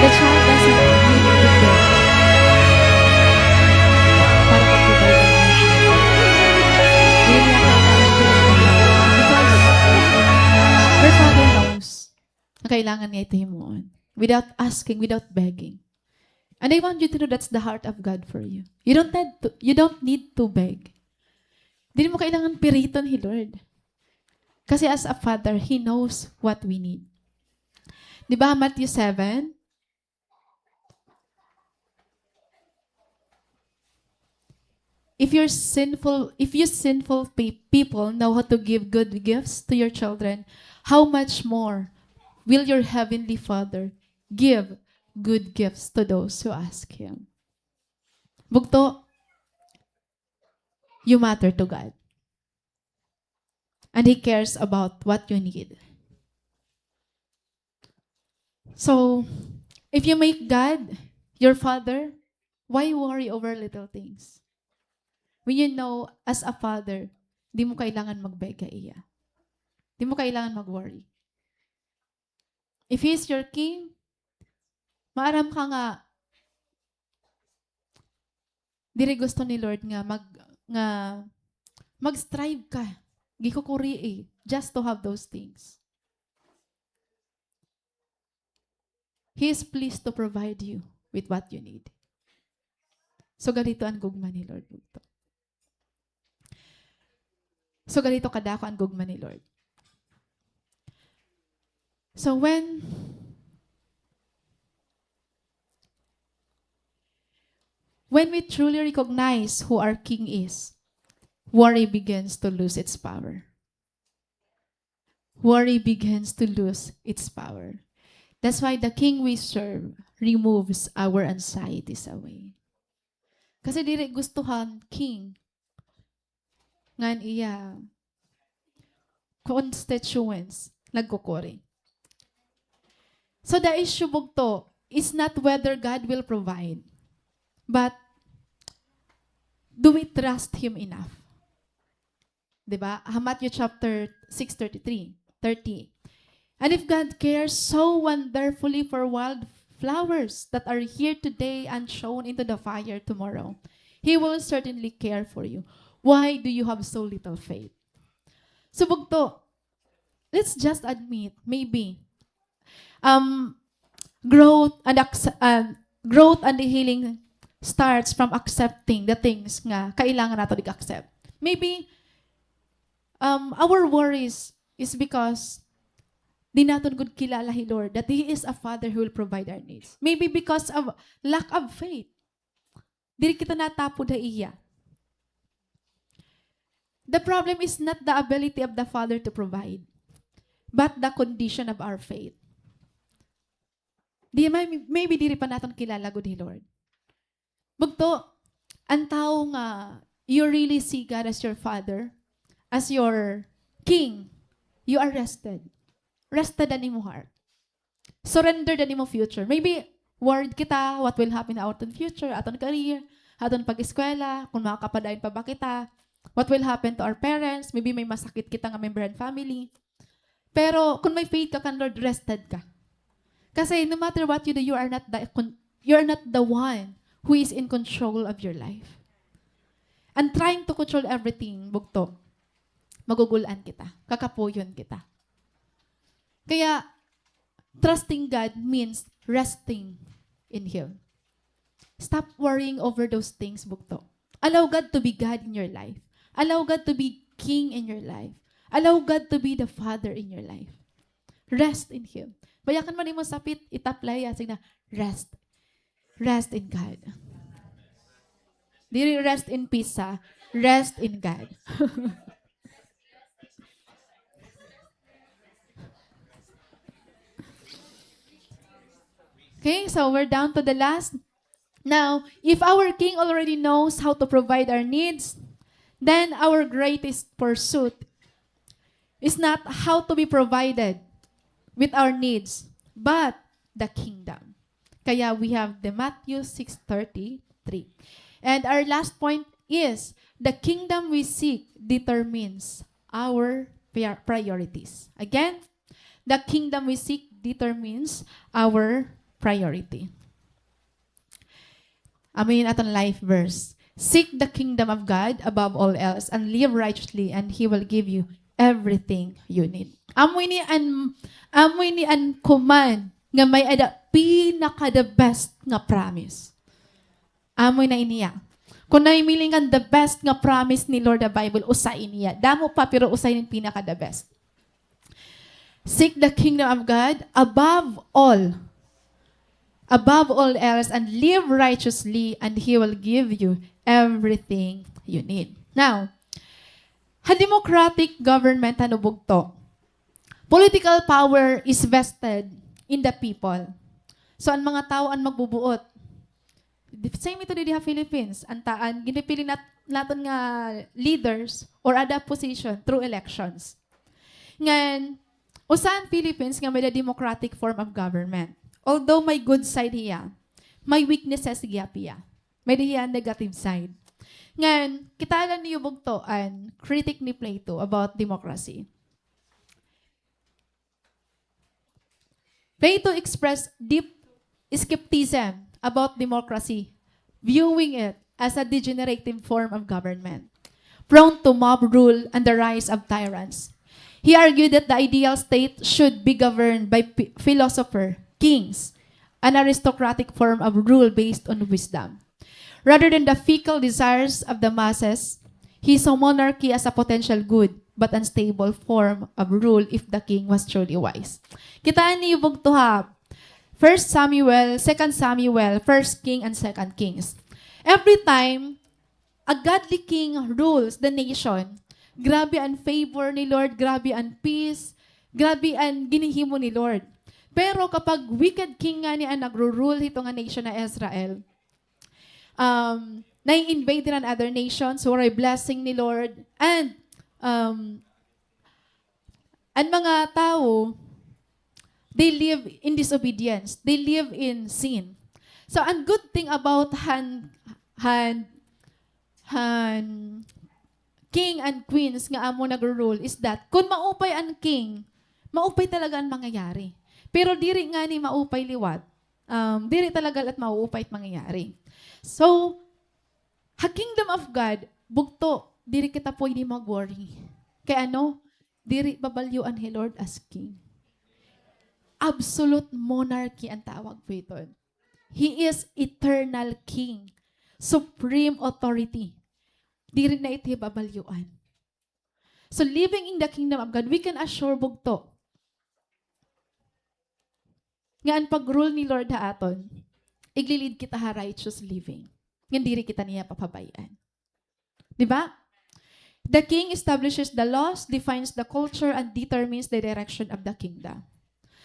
The child doesn't need to beg para mag-provide ng mission. Yun yung because your Father knows na kailangan niya ito himuon without asking, without begging. And I want you to know that's the heart of God for you. You don't need to beg. Hindi mo kailangan piriton ni Lord. Kasi as a Father, He knows what we need. Di ba Matthew 7? If you sinful people know how to give good gifts to your children, how much more will your heavenly Father give good gifts to those who ask Him? Bugto, you matter to God. And He cares about what you need. So, if you make God your Father, why worry over little things? When you know, as a Father, di mo kailangan magbega iya. Di mo kailangan mag-worry. If He is your King, maaram ka nga, diri gusto ni Lord nga mag-strive ka. Gikukuri just to have those things. He is pleased to provide you with what you need. So ganito ang gugma ni Lord. So ganito kadako ang gugma ni Lord. So when we truly recognize who our King is, worry begins to lose its power. Worry begins to lose its power. That's why the King we serve removes our anxieties away. Kasi dili gustuhan King ngan iya constituents nagkukuri. So the issue bugto is not whether God will provide, but do we trust Him enough? Diba? Matthew chapter 6:30. And if God cares so wonderfully for wildflowers that are here today and shown into the fire tomorrow, He will certainly care for you. Why do you have so little faith? So bugto, let's just admit, maybe, um, growth and the healing starts from accepting the things nga kailangan nato dig-accept. Maybe, our worries is because di naton gud kilala hi Lord that He is a Father who will provide our needs. Maybe because of lack of faith. Dili kita natapod na iya. The problem is not the ability of the Father to provide, but the condition of our faith. Maybe diri pa naton kilala gud hi Lord. Bugto, ang tao nga, you really see God as your Father, as your King, you are rested. Rested na nimo heart. Surrender na nimo future. Maybe, worried kita, what will happen in our future, aton career, aton pag-eskwela, kung makakapadayon pa ba kita, what will happen to our parents, maybe may masakit kita nga member and family. Pero, kung may faith ka kan Lord, rested ka. Kasi no matter what you do, you are not the one who is in control of your life. And trying to control everything, bugto, magugulan kita, kakapuyon kita. Kaya, trusting God means resting in Him. Stop worrying over those things, bugto. Allow God to be God in your life. Allow God to be King in your life. Allow God to be the Father in your life. Rest in Him. Bayakan man mo sapit, itaplay, asing na, rest. Rest in God. Diri rest in peace, ha? Rest in God. Okay, so we're down to the last. Now, if our King already knows how to provide our needs, then our greatest pursuit is not how to be provided with our needs, but the kingdom. Kaya we have the Matthew 6:33. And our last point is, the kingdom we seek determines our priorities. Again, the kingdom we seek determines our priority. Amin aton life verse. Seek the kingdom of God above all else and live righteously, and He will give you everything you need. Amoy ni an command nga may ada pinaka the best nga promise. Amoy na iniya. Kung naimiling ang the best nga promise ni Lord the Bible, usay niya. Damo pa pero usay nin pinaka the best. Seek the kingdom of God above all else, and live righteously, and He will give you everything you need. Now, a democratic government hanubugto. Political power is vested in the people. So, ang mga tao ang magbubuot. Same ito di Philippines. Antaan, ginipili natin nga leaders or other position through elections. Ngayon, usahan Philippines nga may the democratic form of government. Although may good side hiya, may weaknesses hiya. May diya negative side. Ngayon, kita lang niyo bugto an critic ni Plato about democracy. Plato expressed deep skepticism about democracy, viewing it as a degenerative form of government, prone to mob rule and the rise of tyrants. He argued that the ideal state should be governed by philosopher, kings, an aristocratic form of rule based on wisdom. Rather than the fickle desires of the masses, he saw monarchy as a potential good but unstable form of rule if the king was truly wise. Kitaan niyo bugto ha. 1 Samuel, 2 Samuel, 1 King, and 2 Kings. Every time a godly king rules the nation, grabe ang favor ni Lord, grabe ang peace, grabe ang ginihimo ni Lord. Pero kapag wicked king nga niya nagro-rule ito nga nation na Israel, nai-invade din ang other nations, so ay blessing ni Lord, and ang mga tao, they live in disobedience. They live in sin. So, ang good thing about king and queens nga amo nagro-rule is that kung maupay ang king, maupay talaga ang mangyayari. Pero diri nga ni maupay liwat, diri talaga at mauupay at mangyayari. So, ha kingdom of God, bugto, diri kita pwede mag-worry. Kaya ano? Diri babalyuan ni Lord as King. Absolute monarchy ang tawag po ito. He is eternal King. Supreme authority. Diri na iti babalyuan. So living in the kingdom of God, we can assure bugto. Nga ang pag-rule ni Lord ha aton, iglilid kita ha righteous living. Nga diri kita niya papabayaan. Di ba? The king establishes the laws, defines the culture, and determines the direction of the kingdom.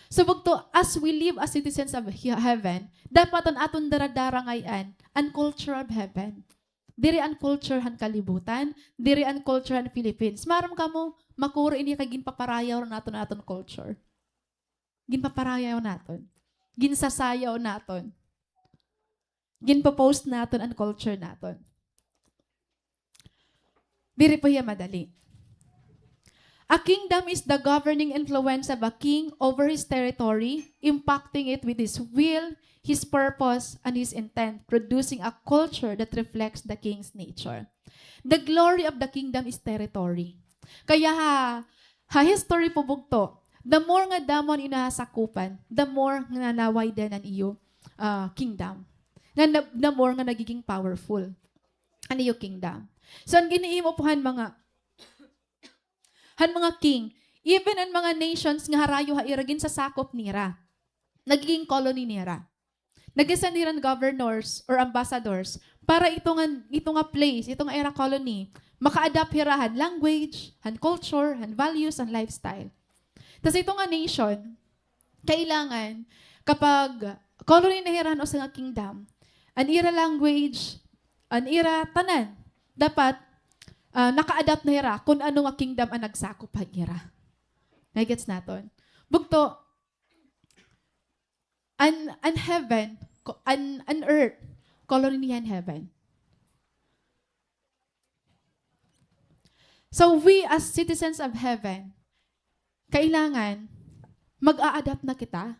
So bugto, as we live as citizens of heaven, dapat ang aton daradarangay ang culture of heaven. Diri ang culture han kalibutan, diri ang culture han Philippines. Maram ka mo, makuro ini kay ginpaparayaw naton culture. Ginpaparayaw naton. Ginsasayaw naton. Ginpopost naton ang culture naton. Diri po hiya madali. A kingdom is the governing influence of a king over his territory, impacting it with his will, his purpose, and his intent, producing a culture that reflects the king's nature. The glory of the kingdom is territory. Kaya history po bugto, the more nga damon inasakupan, the more nga naway din ang iyo kingdom. The more nga nagiging powerful ang iyo kingdom. So, ang giniimo po mga king, even ang mga nations nga harayo hairagin sa sakop nira, nagiging colony nira. Nagisan niran governors or ambassadors para ito nga place, itong era colony, maka-adapt hirahan language, han culture, han values, and lifestyle. Tapos ito nga nation, kailangan kapag colony na hirahan o sa nga kingdom, an ira language, an ira tanan, dapat naka-adapt na hira kung ano nga kingdom ang nagsakop ang ira. Nagets naton. Bugto, an heaven, an earth, colony niya heaven. So we as citizens of heaven, kailangan mag-a-adapt na kita,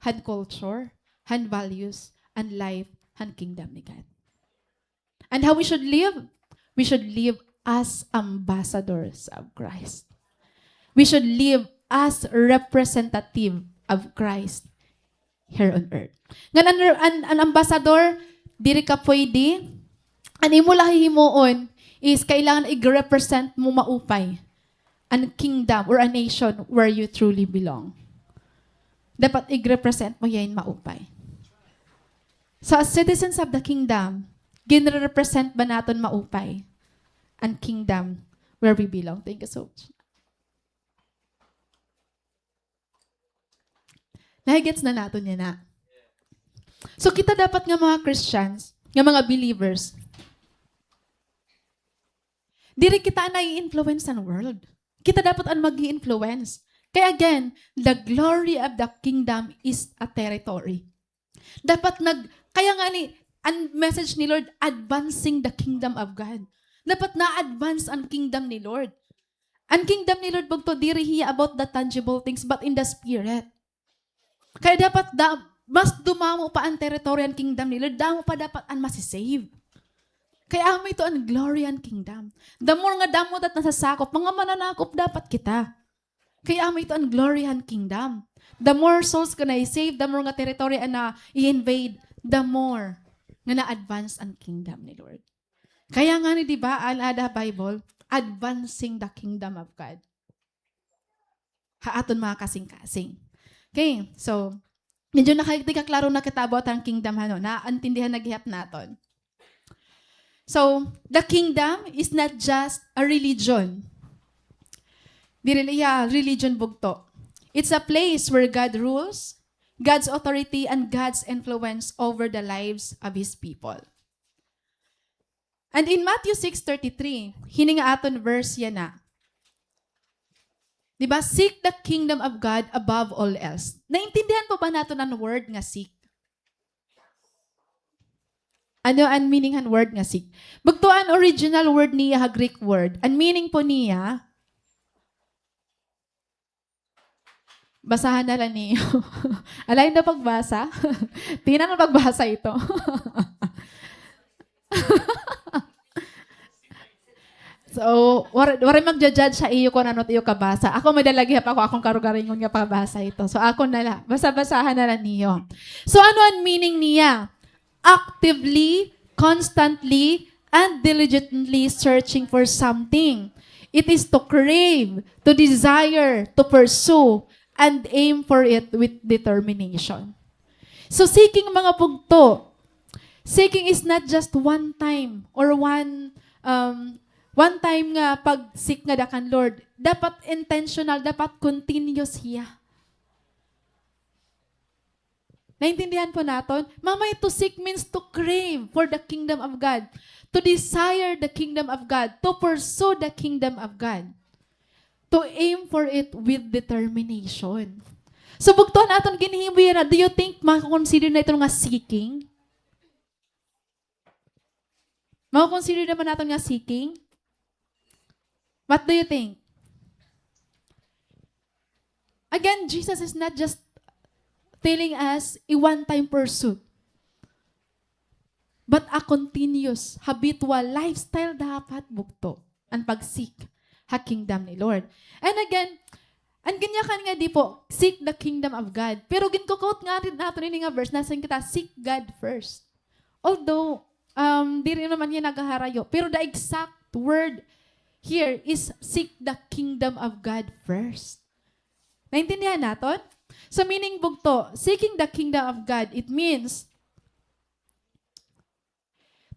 han culture, han values, and life, han kingdom ni God. And how we should live? We should live as ambassadors of Christ. We should live as representative of Christ here on earth. Nga an ambassador, diri ka pwede, ang imo lahihimuon is kailangan i-represent mo maupay an kingdom or a nation where you truly belong. Dapat i-represent mo yan maupay. So as citizens of the kingdom, gin-represent ba naton maupay ang kingdom where we belong? Thank you so much. Nahigets na natin yan na. So kita dapat nga mga Christians, nga mga believers, diri kita na i-influence ang world. Kita dapat ang mag-i-influence. Kaya again, the glory of the kingdom is a territory. Dapat kaya nga ang message ni Lord, advancing the kingdom of God. Dapat na-advance ang kingdom ni Lord. Ang kingdom ni Lord, bugto, diri hiya about the tangible things, but in the spirit. Kaya dapat, mas dumamo pa ang territory ang kingdom ni Lord, damo pa dapat ang masisave. Kaya amo ito ang glory ang kingdom. The more nga damo dat nasasakop, mga mananakop dapat kita. Kaya amo ito ang glory ang kingdom. The more souls ka na-save, the more nga territory na i-invade, the more nga na-advance ang kingdom ni Lord. Kaya nga ni, di ba, Al-Ada Bible, advancing the kingdom of God. Haaton mga kasing-kasing. Okay, so, medyo klaro na kita about ang kingdom, naantindihan naghihap naton. So, the kingdom is not just a religion. Religion bugto. It's a place where God rules, God's authority, and God's influence over the lives of His people. And in Matthew 6:33, hininga aton verse yan na. Diba? Seek the kingdom of God above all else. Naintindihan po ba nato ang word nga seek? Ano ang meaning ng word nga seek? Bugto ang original word niya, Greek word. Ang meaning po niya, basahan na lang niyo. Alayin na pagbasa? Tingnan na pagbasa ito. So, So, wari magja-judge sa iyo kung ano iyo kabasa. Ako may dalagihap ako, akong karugaringon nga pabasa ito. So, ako na lang. Basa-basahan na lang niyo. So, ano ang meaning niya? Actively, constantly, and diligently searching for something. It is to crave, to desire, to pursue, and aim for it with determination. So, seeking mga pugto. Seeking is not just one time or one time nga pag-seek nga dakan Lord. Dapat intentional, dapat continuous siya. Naintindihan po natin? Mamay, to seek means to crave for the kingdom of God. To desire the kingdom of God. To pursue the kingdom of God. To aim for it with determination. So, bugto natin ginihimbuya na, do you think makakonsider na ito nga seeking? Makakonsider naman natin nga seeking? What do you think? Again, Jesus is not just telling us a one-time pursuit, but a continuous, habitual lifestyle dapat bugto ang pag-seek ha kingdom ni Lord. And again, ang ganyakan nga di po, seek the kingdom of God. Pero ginko-quote nga rin natin ini nga verse, nasan kita, seek God first. Although, di rin naman yan naghaharayo. Pero the exact word here is seek the kingdom of God first. Naintindihan natin? So meaning bugto, seeking the kingdom of God, it means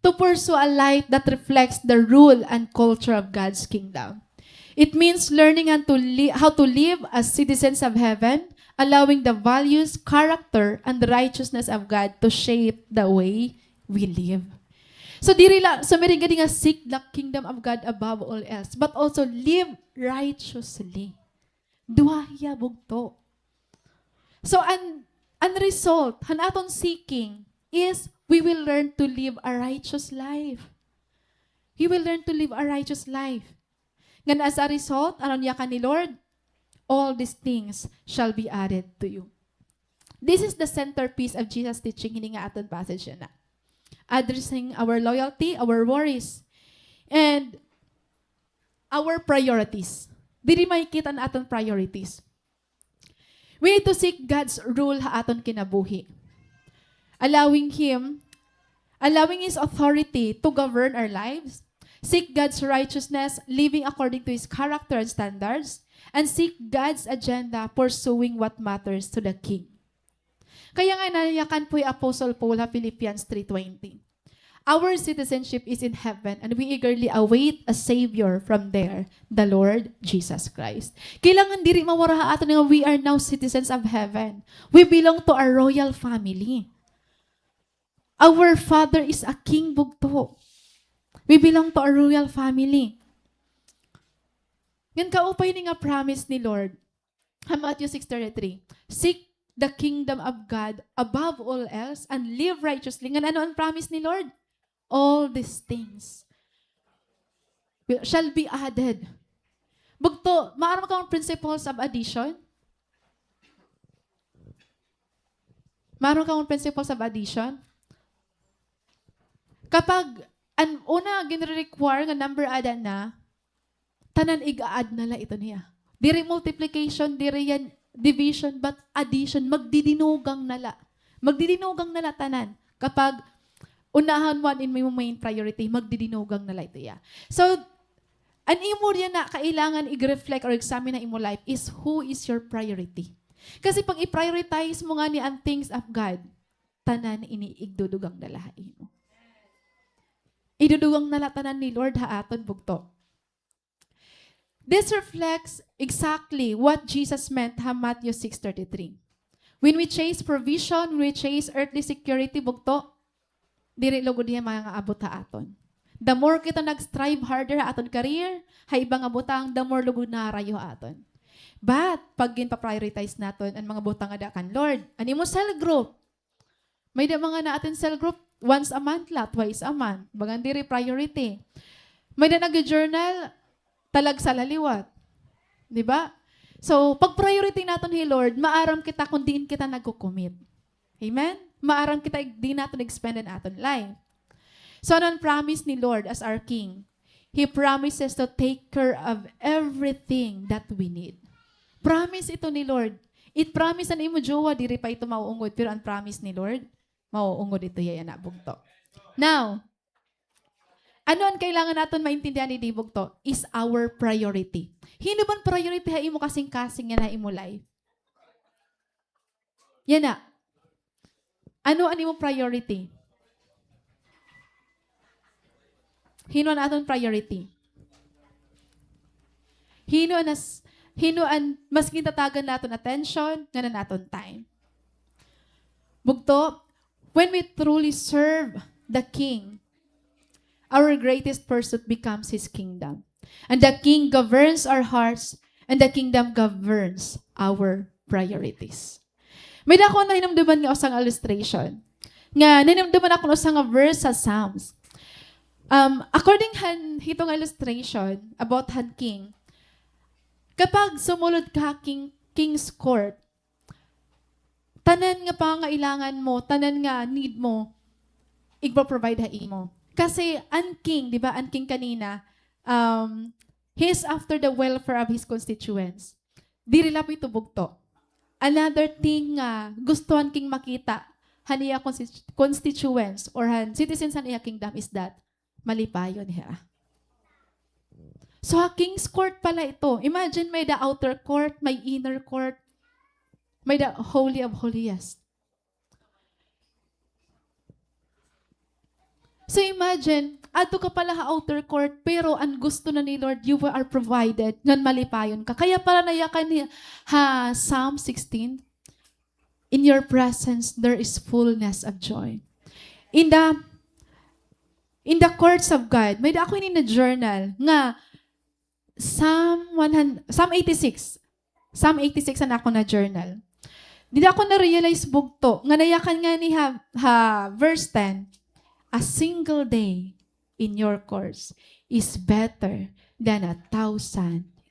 to pursue a life that reflects the rule and culture of God's kingdom. It means learning how to live as citizens of heaven, allowing the values, character, and the righteousness of God to shape the way we live. So meron nga seek the kingdom of God above all else, but also live righteously. Duhahiya bugto. So an result, han aton seeking is we will learn to live a righteous life. You will learn to live a righteous life. Ngan as a result, ano niya ka ni Lord? All these things shall be added to you. This is the centerpiece of Jesus' teaching, hindi nga aton passage na. Addressing our loyalty, our worries, and our priorities. Dili makikita na aton priorities. We need to seek God's rule ha aton kinabuhi. Allowing His authority to govern our lives. Seek God's righteousness, living according to His character and standards. And seek God's agenda, pursuing what matters to the King. Kaya nga nanayakan po yung Apostle Paul ha Philippians 3:20. Our citizenship is in heaven and we eagerly await a Savior from there, the Lord Jesus Christ. Kailangan diri mawara ato nga we are now citizens of heaven. We belong to a royal family. Our Father is a King bugto. We belong to a royal family. Yan kaupay ni nga promise ni Lord. Matthew 6:33. Seek the kingdom of God above all else and live righteously. Nga ano ang promise ni Lord? All these things shall be added. Bugto, maaram kang principles of addition? Maaram kang principles of addition? Kapag una gin-require nga number ada na, tanan iga-add na la ito niya. Diri multiplication, diri yan division, but addition, magdidinugang nala. Magdidinugang nala tanan. Kapag unahan one in my main priority, magdidinugang nala ito ya. So, an imo yan na kailangan i-reflect or examine na imo life is who is your priority. Kasi pag i-prioritize mo nga ni ang things of God, tanan iniigdudugang nalahain mo. Idudugang nala tanan ni Lord ha aton bugto. This reflects exactly what Jesus meant ha Matthew 6:33. When we chase provision, when we chase earthly security, bugto, diri lugod diya mga abot ha aton. The more kita nag-strive harder ha aton career, ha ibang abutang, the more lugod na rayo ha aton. But, pag ginpa-prioritize naton ang mga butang adakan, Lord, ani mo cell group. May da mga na atin cell group, once a month la, twice a month. Bagang diri priority. May da nag-journal, talag sa laliwat. Di ba? So, pag priority natin ni Lord, maaram kita kung diin kita nagkukumit. Amen? Maaram kita di natin expend ang aton life. So, anong promise ni Lord as our King? He promises to take care of everything that we need. Promise ito ni Lord. It promise na imo jowa, diri pa ito mauungod. Pero ang promise ni Lord, mauungod ito yan na bugto. Now, ano ang kailangan natin maintindihan ni Dibugto is our priority. Hino bang priority ha imo kasing-kasing yan na imo life? Yan na. Ano ang imo priority? Hino na aton priority? Hino an mas kitatagan naton attention, nga na naton time. Bugto, when we truly serve the King, our greatest pursuit becomes His kingdom. And the King governs our hearts, and the kingdom governs our priorities. May dako na hinamduman nga usang illustration. Nga, hinamduman ako usang verse sa Psalms. According hitong illustration about han king, kapag sumulod ka king's court, tanan nga pangailangan mo, tanan nga need mo, igpo-provide ha imo. Kasi ang king, di ba, ang king kanina, he's after the welfare of his constituents. Diri lang ito bugto. Another thing nga, gustuhan king makita, haniya constituents or citizens haniya kingdom is that, malipayon ha. So, king's court pala ito. Imagine may the outer court, may inner court, may the holy of holiest. So imagine, ato ka pala ha outer court, pero ang gusto na ni Lord, you are provided, ngan malipayon ka. Kaya para nayakan niya, Psalm 16, in your presence, there is fullness of joy. In the courts of God, may ako ini na journal, nga, Psalm 86. Psalm 86 ang ako na journal. Di ako na-realize bugto, nga nayakan nga ni verse 10, a single day in your course is better than 1,000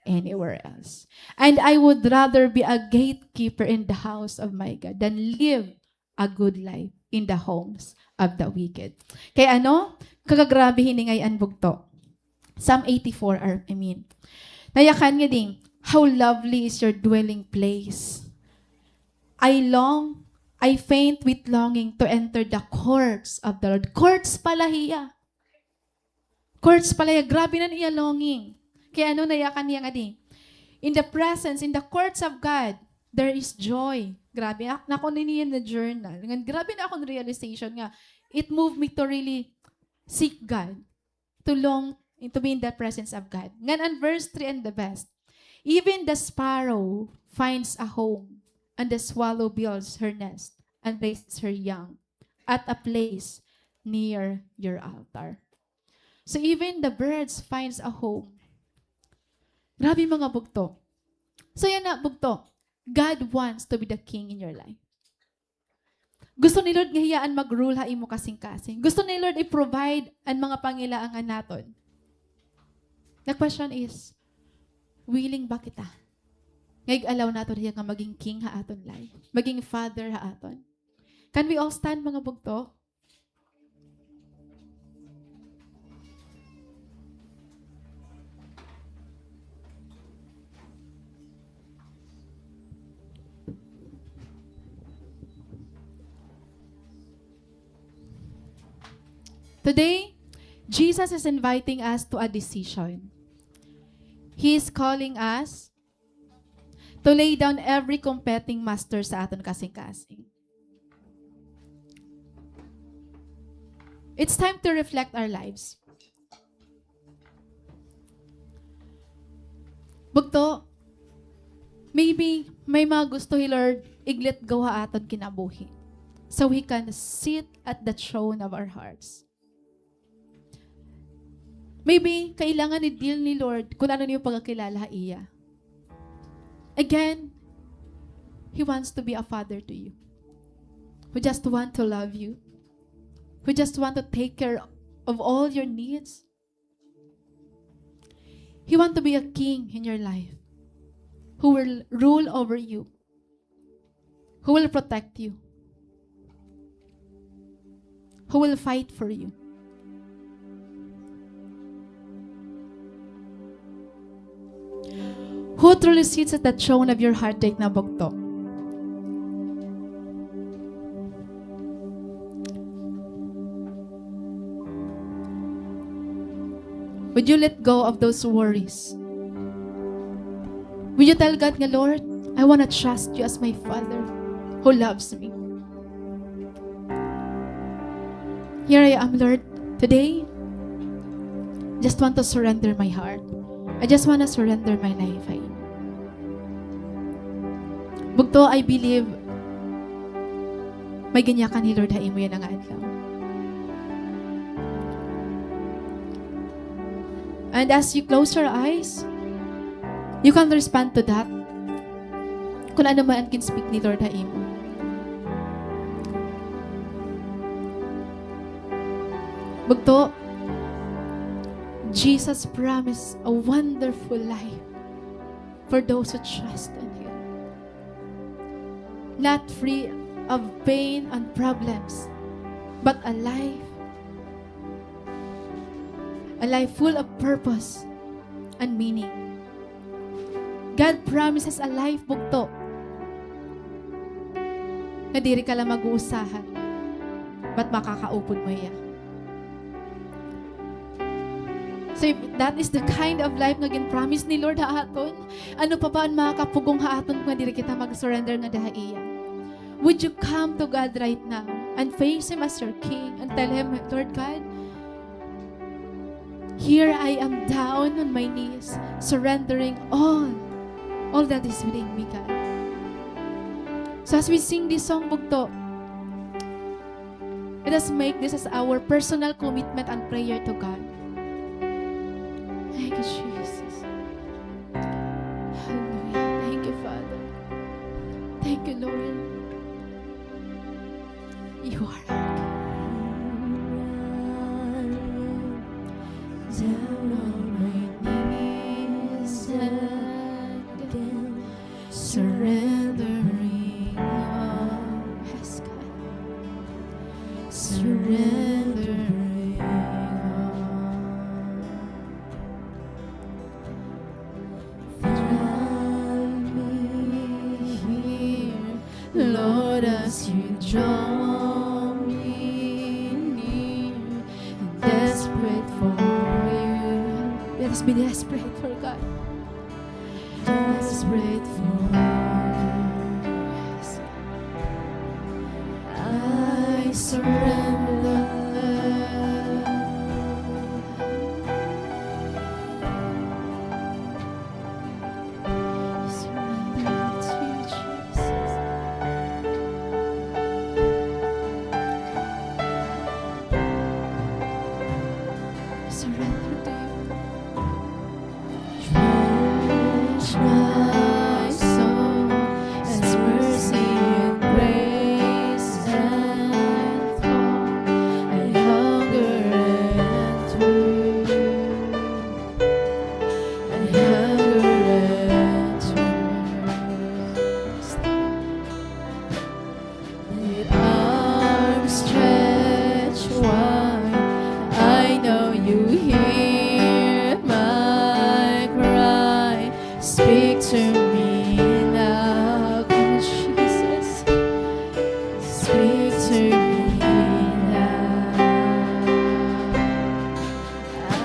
anywhere else. And I would rather be a gatekeeper in the house of my God than live a good life in the homes of the wicked. Kaya ano? Kagagrabe hiningay ang bugto. Psalm 84, nayakan nga ding, how lovely is your dwelling place. I faint with longing to enter the courts of the Lord. Courts pala hiya. Courts pala hiya. Grabe na niya longing. Kaya ano nayakan niya nga ding, in the presence, in the courts of God, there is joy. Grabe, nako niya na journal. Grabe na akong realization nga, it moved me to really seek God, to long, to be in the presence of God. Ngan ang verse 3 and the best. Even the sparrow finds a home, and the swallow builds her nest and raises her young at a place near your altar. So even the birds finds a home. Grabe mga bugto. So yan na, bugto. God wants to be the king in your life. Gusto ni Lord nga hiyaan mag-rule ha imo kasing-kasing. Gusto ni Lord i-provide ang mga pangailangan naton. The question is, willing ba kita? Ngayag alaw nato riya nga maging king ha aton life. Maging father ha aton. Can we all stand mga bugto? Today, Jesus is inviting us to a decision. He is calling us to lay down every competing master sa aton kasing-kasing. It's time to reflect our lives. Bugto, maybe may mga gusto hi Lord iglit gawa aton kinabuhi so He can sit at the throne of our hearts. Maybe, kailangan i-deal ni Lord kung ano niyo pagkakilala iya. Again, He wants to be a father to you. Who just want to love you. Who just want to take care of all your needs. He want to be a king in your life. Who will rule over you. Who will protect you. Who will fight for you. Who truly sits at the throne of your heart right now, bugto? Would you let go of those worries? Will you tell God nga, Lord, I want to trust you as my Father who loves me. Here I am, Lord. Today, just want to surrender my heart. I just want to surrender my life. Bugto, I believe may ganyakan ni Lord hain mo yan ang adlaw. And as you close your eyes, you can respond to that. Kung ano man can speak ni Lord hain mo. Bugto, Jesus promised a wonderful life for those who trust in Him. Not free of pain and problems, but a life full of purpose and meaning. God promises a life, bugto, na diri ka lang mag-uusahan, but makakaupod mo iya. So if that is the kind of life na gin-promise ni Lord haaton, ano pa ba ang makakapugong haaton kung diri kita mag-surrender nga dahaiya? Would you come to God right now and face Him as your King and tell Him, Lord God, here I am down on my knees, surrendering all that is within me, God. So as we sing this song, bugto, let us make this as our personal commitment and prayer to God. Thank you, Jesus. Hallelujah. Thank you, Father. Thank you, Lord. You are our King. Down on my knees again, surrendering all. Yes, God. Surrendering all. Find me here, Lord, as you draw me near, desperate for you. Let us be desperate for God. Desperate for you. Yes. I surrender. Surrender to you, Jesus. Surrender to you. Change my soul as mercy and grace and fall. I hunger and thirst. I hunger and thirst. Let arms stretch wide. I know you hear my cry. Speak to me now, Jesus. Speak to me now.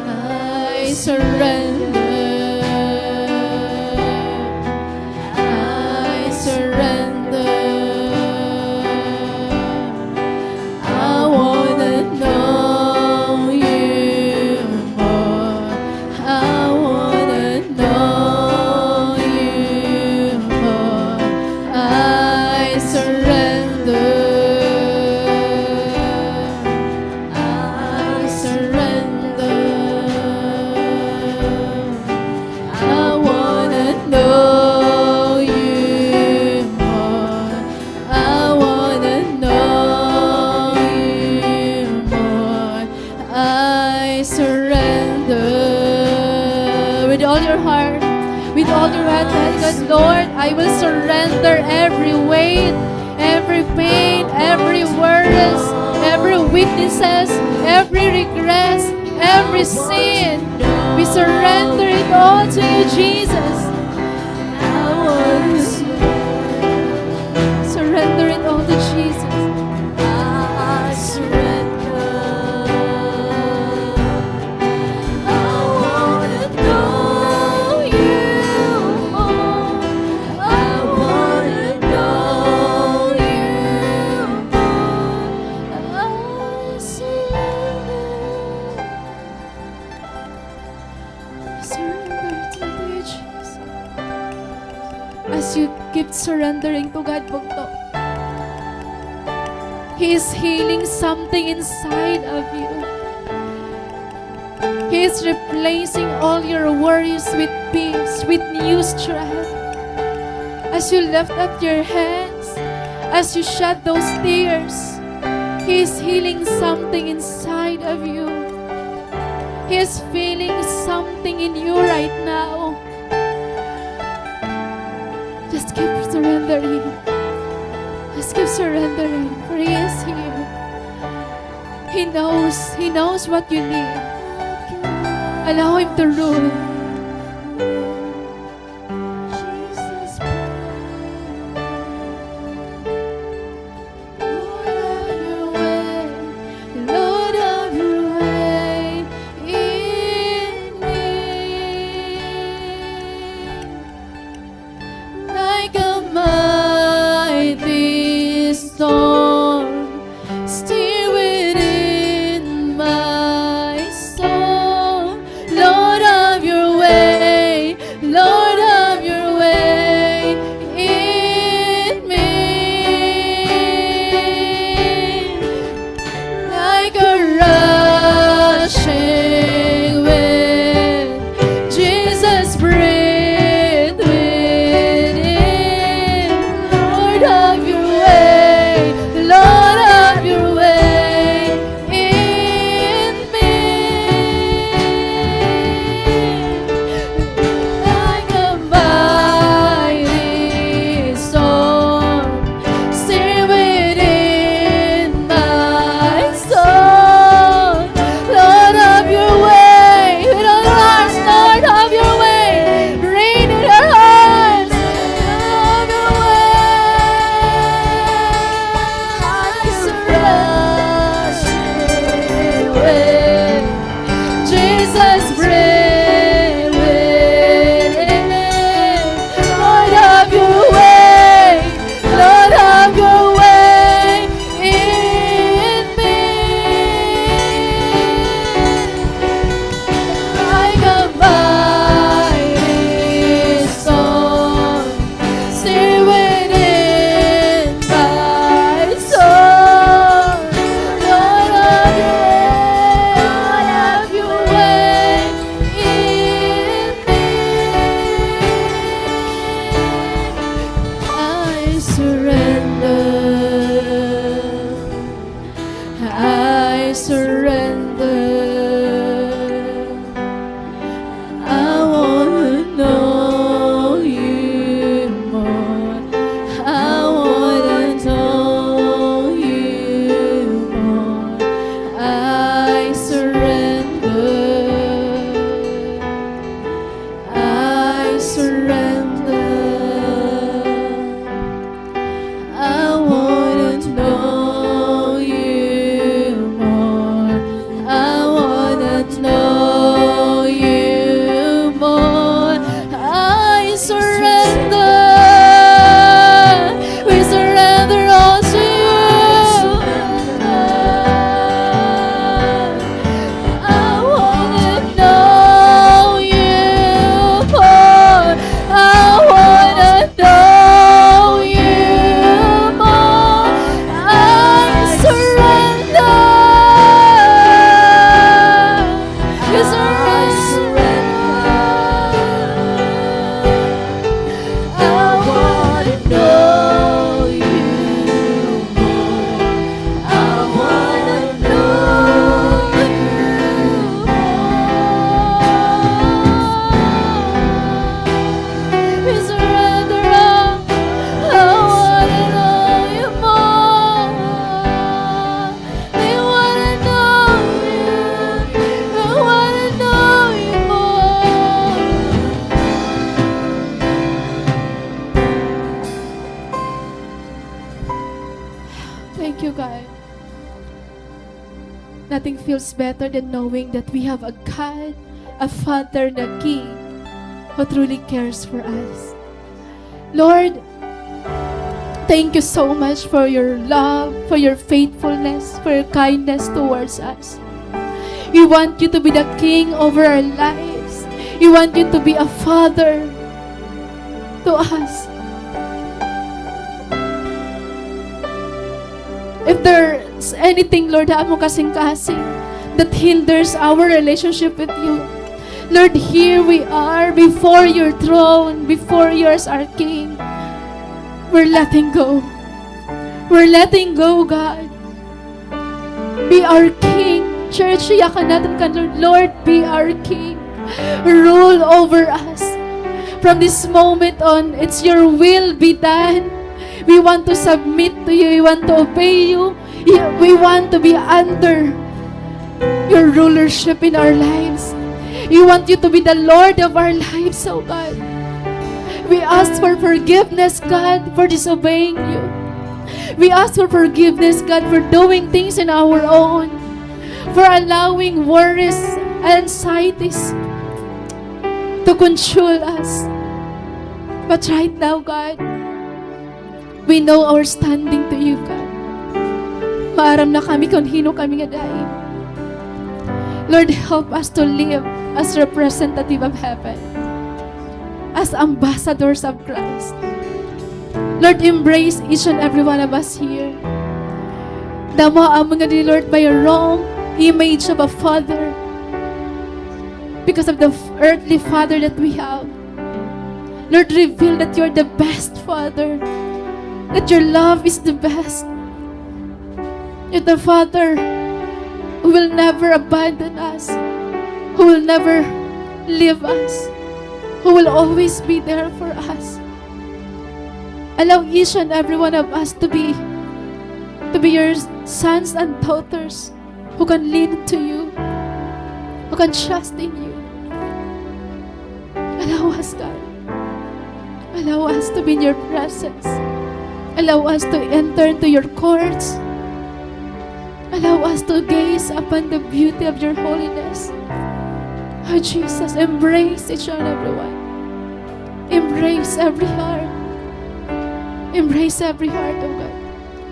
I surrender. I surrender. I wanna know you more. I wanna know you more. I surrender. I surrender. I wanna know you more. I wanna know you more. I surrender. With all your heart, with all your heart, because Lord, I will surrender every weight, every pain, every worries, every weaknesses, every regrets, every sin. We surrender it all to you, Jesus. surrendering to God po to. He is healing something inside of you. He is replacing all your worries with peace, with new strength. As you lift up your hands, as you shed those tears, He is healing something inside of you. He is feeling something in you right now. Just keep surrendering. Just keep surrendering, for He is here. He knows what you need. Allow Him to rule. Lord, have your way in me. Like a mighty storm, still within my soul. Lord, have your way. Lord, have your way in me. Like a rushing wind, Jesus, breathe within. Lord, have your way. Lord, have your way in me. Like a mighty storm, still within my soul. Lord, have your way in our hearts. Lord, have your way. Reign in our hearts. Have your way. Jesus, breathe within. Lord, have your way. Lord, have your way in me. Like a mighty storm, still within my soul. Lord, have your way in me. I surrender. I surrender. I wanna know you more. I wanna know you more. I surrender. I surrender. I wanna know you more. I wanna know you more. I surrender. We surrender all to you. I wanna know you more. I wanna know you more. I surrender. We surrender. I wanna know you more. I wanna know you more. We surrender all. I wanna know you more. We wanna know you. We wanna know you more. Thank you, God. Nothing feels better than knowing that we have a God, a Father, and a King who truly cares for us. Lord, thank you so much for your love, for your faithfulness, for your kindness towards us. We want you to be the King over our lives. We want you to be a Father to us. If there's anything, Lord, mo kasing-kasing that hinders our relationship with you, Lord, here we are before your throne, before yours, our King. We're letting go. We're letting go, God. Be our King. Church, iyakan natin ka, Lord. Lord, be our King. Rule over us. From this moment on, it's your will be done. We want to submit to you. We want to obey you. We want to be under your rulership in our lives. We want you to be the Lord of our lives, oh God. We ask for forgiveness, God, for disobeying you. We ask for forgiveness, God, for doing things in our own, for allowing worries and anxieties to control us. But right now, God, we know our standing to you, God. Maaram na kami kung hino kami nga dahil. Lord, help us to live as representative of heaven, as ambassadors of Christ. Lord, embrace each and every one of us here. Damo among nga ni Lord by a wrong image of a father because of the earthly father that we have. Lord, reveal that you're the best father, that your love is the best. You're the Father who will never abandon us, who will never leave us, who will always be there for us. Allow each and every one of us to be your sons and daughters who can lean to you, who can trust in you. Allow us, God. Allow us to be in your presence. Allow us to enter into your courts. Allow us to gaze upon the beauty of your holiness. Oh Jesus, embrace each and every one. Embrace every heart. Embrace every heart, oh God.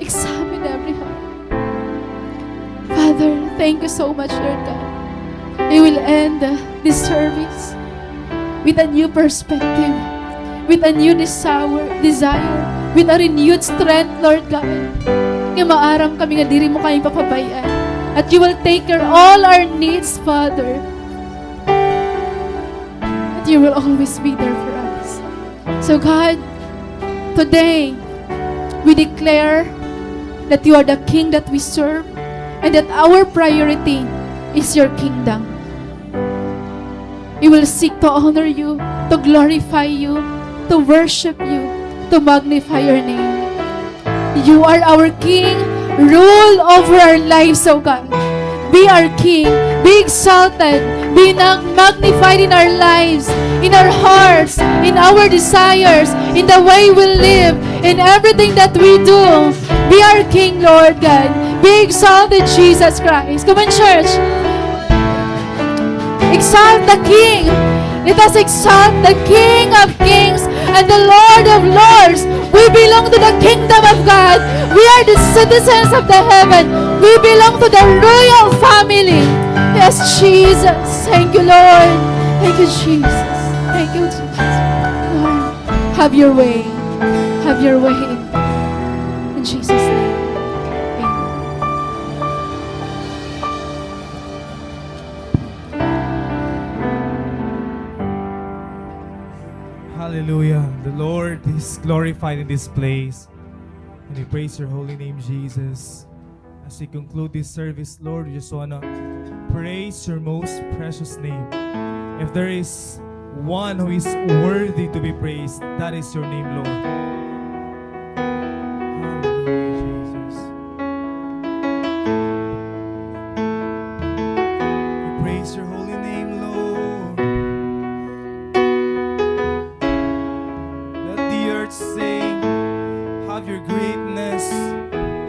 Examine every heart. Father, thank you so much, Lord God. We will end this service with a new perspective, with a new desire, with a renewed strength, Lord God. Nga maaram kami nga diri mo kami papabayaan. At you will take care all our needs, Father. That you will always be there for us. So God, today, we declare that you are the King that we serve and that our priority is your kingdom. We will seek to honor you, to glorify you, to worship you, to magnify your name. You are our King. Rule over our lives, oh God. Be our King. Be exalted. Be magnified in our lives, in our hearts, in our desires, in the way we live, in everything that we do. Be our King, Lord God. Be exalted, Jesus Christ. Come on, church. Exalt the King. Let us exalt the King of Kings and the Lord of Lords. We belong to the kingdom of God. We are the citizens of the heaven. We belong to the royal family. Yes, Jesus. Thank you, Lord. Thank you, Jesus. Thank you, Jesus. Lord, have your way. Have your way. In Jesus' name. Hallelujah. The Lord is glorified in this place. And we praise your holy name, Jesus. As we conclude this service, Lord, we just want to praise your most precious name. If there is one who is worthy to be praised, that is your name, Lord. Hallelujah, Jesus. We praise your holy name, Lord. Let the earth sing of your greatness.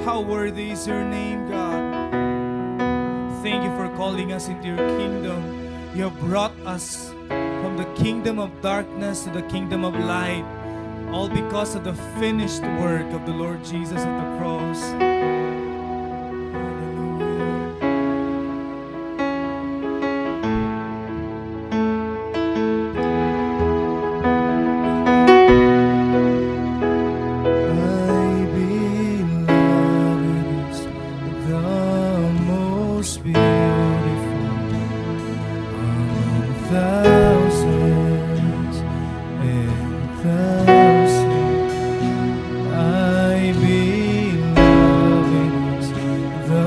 How worthy is your name, God. Thank you for calling us into your kingdom. You have brought us from the kingdom of darkness to the kingdom of light, all because of the finished work of the Lord Jesus at the cross. My beloved is most beautiful among thousands and thousands. I beloved is the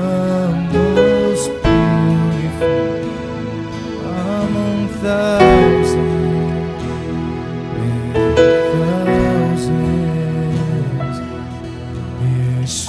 most beautiful among thousands and thousands. Yes,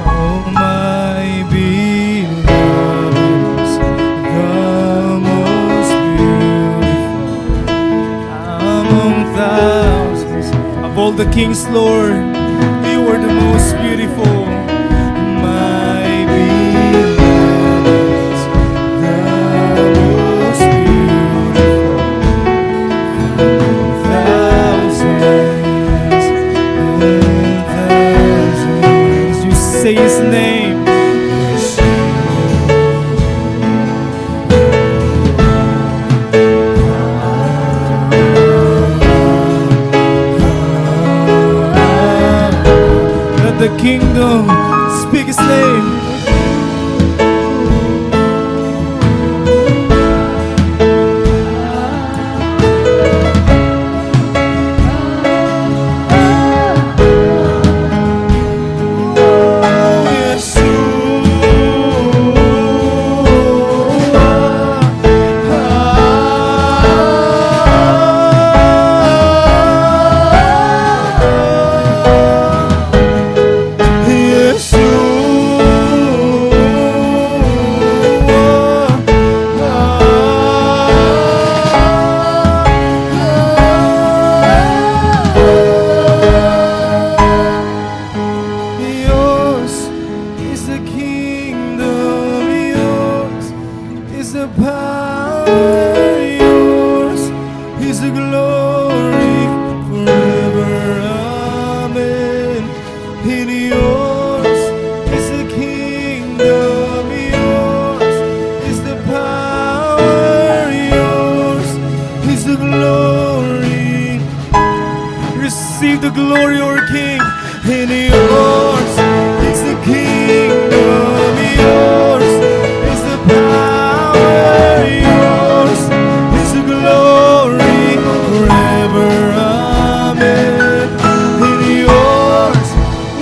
oh my beloved is the most beautiful among thousands. Of all the kings, Lord, you are the most beautiful. My beloved is the most beautiful among thousands and thousands. You say his name. Let the kingdom speak his name. Oh, yours is the kingdom, yours is the power, yours is the glory forever. Amen. And yours is the kingdom, yours is the power, yours is the glory. Receive the glory, our King. And yours is the kingdom, yours is the power, yours is the glory forever. Amen. And yours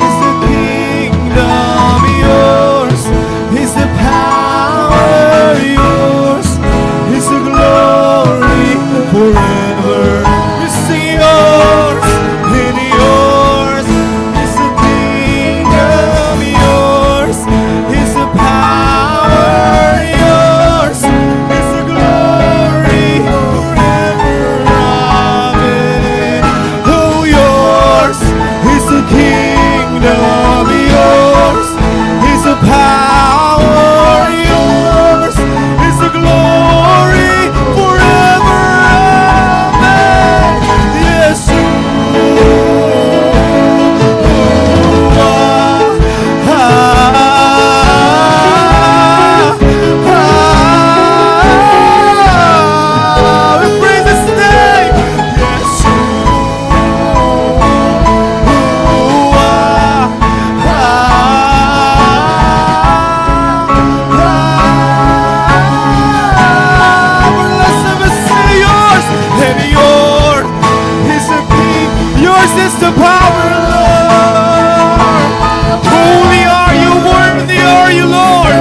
is the kingdom, yours is the power, yours is the glory forever. You sing yours, and yours is the kingdom, yours is the power, yours is the glory forever. Amen. Oh, yours is the kingdom, yours is the power, yours is the glory forever. Amen. Yes, we praise his name. Yes, let's never say yours. And yours is the king, yours is the power, Lord. Holy are you, worthy are you, Lord.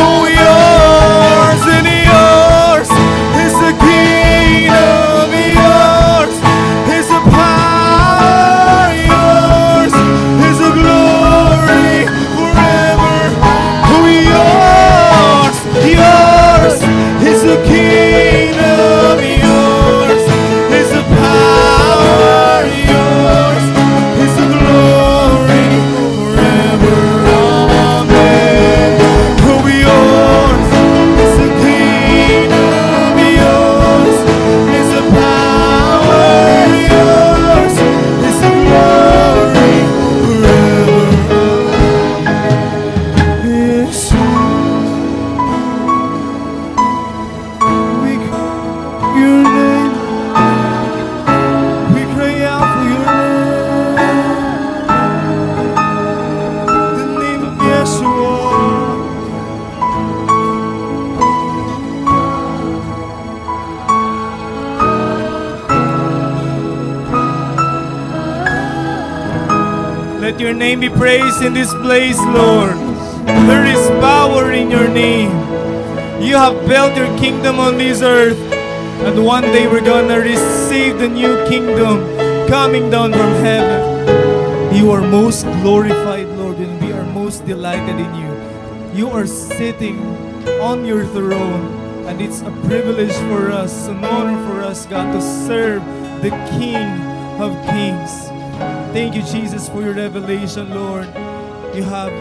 Oh, yours and yours is the kingdom, yours is the power, yours is the glory forever. Oh, yours is the kingdom, yours is the power. Let your name be praised in this place, Lord. There is power in your name. You have built your kingdom on this earth. And one day we're gonna receive the new kingdom coming down from heaven. You are most glorified, Lord, and we are most delighted in you. You are sitting on your throne, and it's a privilege for us, an honor for us, God, to serve the King of Kings. Thank you, Jesus, for your revelation, Lord. You have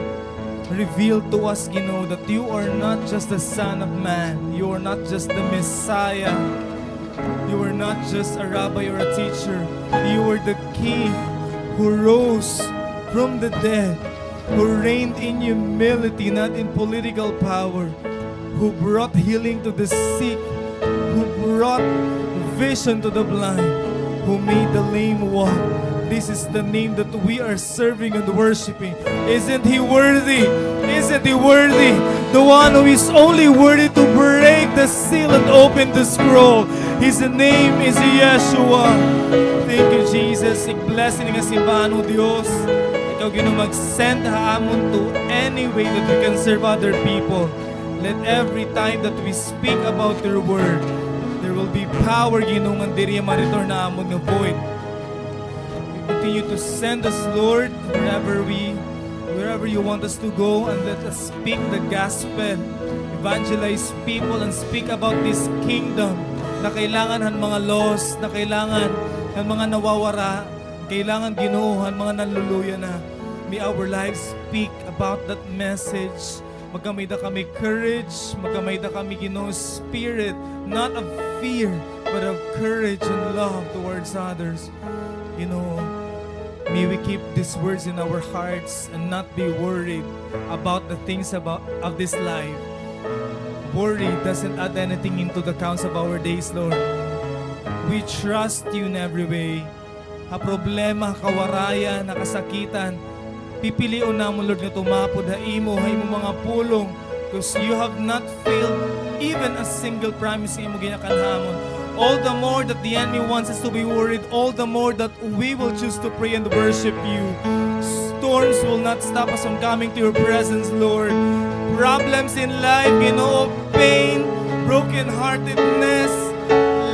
revealed to us, that you are not just the Son of Man. You are not just the Messiah. You are not just a rabbi or a teacher. You are the King who rose from the dead, who reigned in humility, not in political power, who brought healing to the sick, who brought vision to the blind, who made the lame walk. This is the name that we are serving and worshiping. Isn't He worthy? Isn't He worthy? The one who is only worthy to break the seal and open the scroll. His name is Yeshua. Thank you, Jesus. I-blessing nga simbahan o Diyos. Ikaw mag-send haamon to any way that we can serve other people. Let every time that we speak about your word, there will be power, Ginoo, diri ma-return na amon nga void. Continue to send us, Lord, wherever you want us to go, and let us speak the gospel, evangelize people, and speak about this kingdom na kailangan han mga lost, na kailangan han mga nawawara, kailangan Ginoo han mga nanluluya na. May our lives speak about that message. Magkamay da kami courage, magkamay da kami Ginoo spirit, not of fear, but of courage and love towards others. May we keep these words in our hearts and not be worried about the things of this life. Worry doesn't add anything into the counts of our days, Lord. We trust you in every way. Ha problema, kawaraya, nakasakitan, pipilion namon, Lord, nga tumapod ha imo mga pulong, because you have not failed even a single promise nga imo ginakanhamon. All the more that the enemy wants us to be worried, all the more that we will choose to pray and worship you. Storms will not stop us from coming to your presence, Lord. Problems in life, pain, brokenheartedness,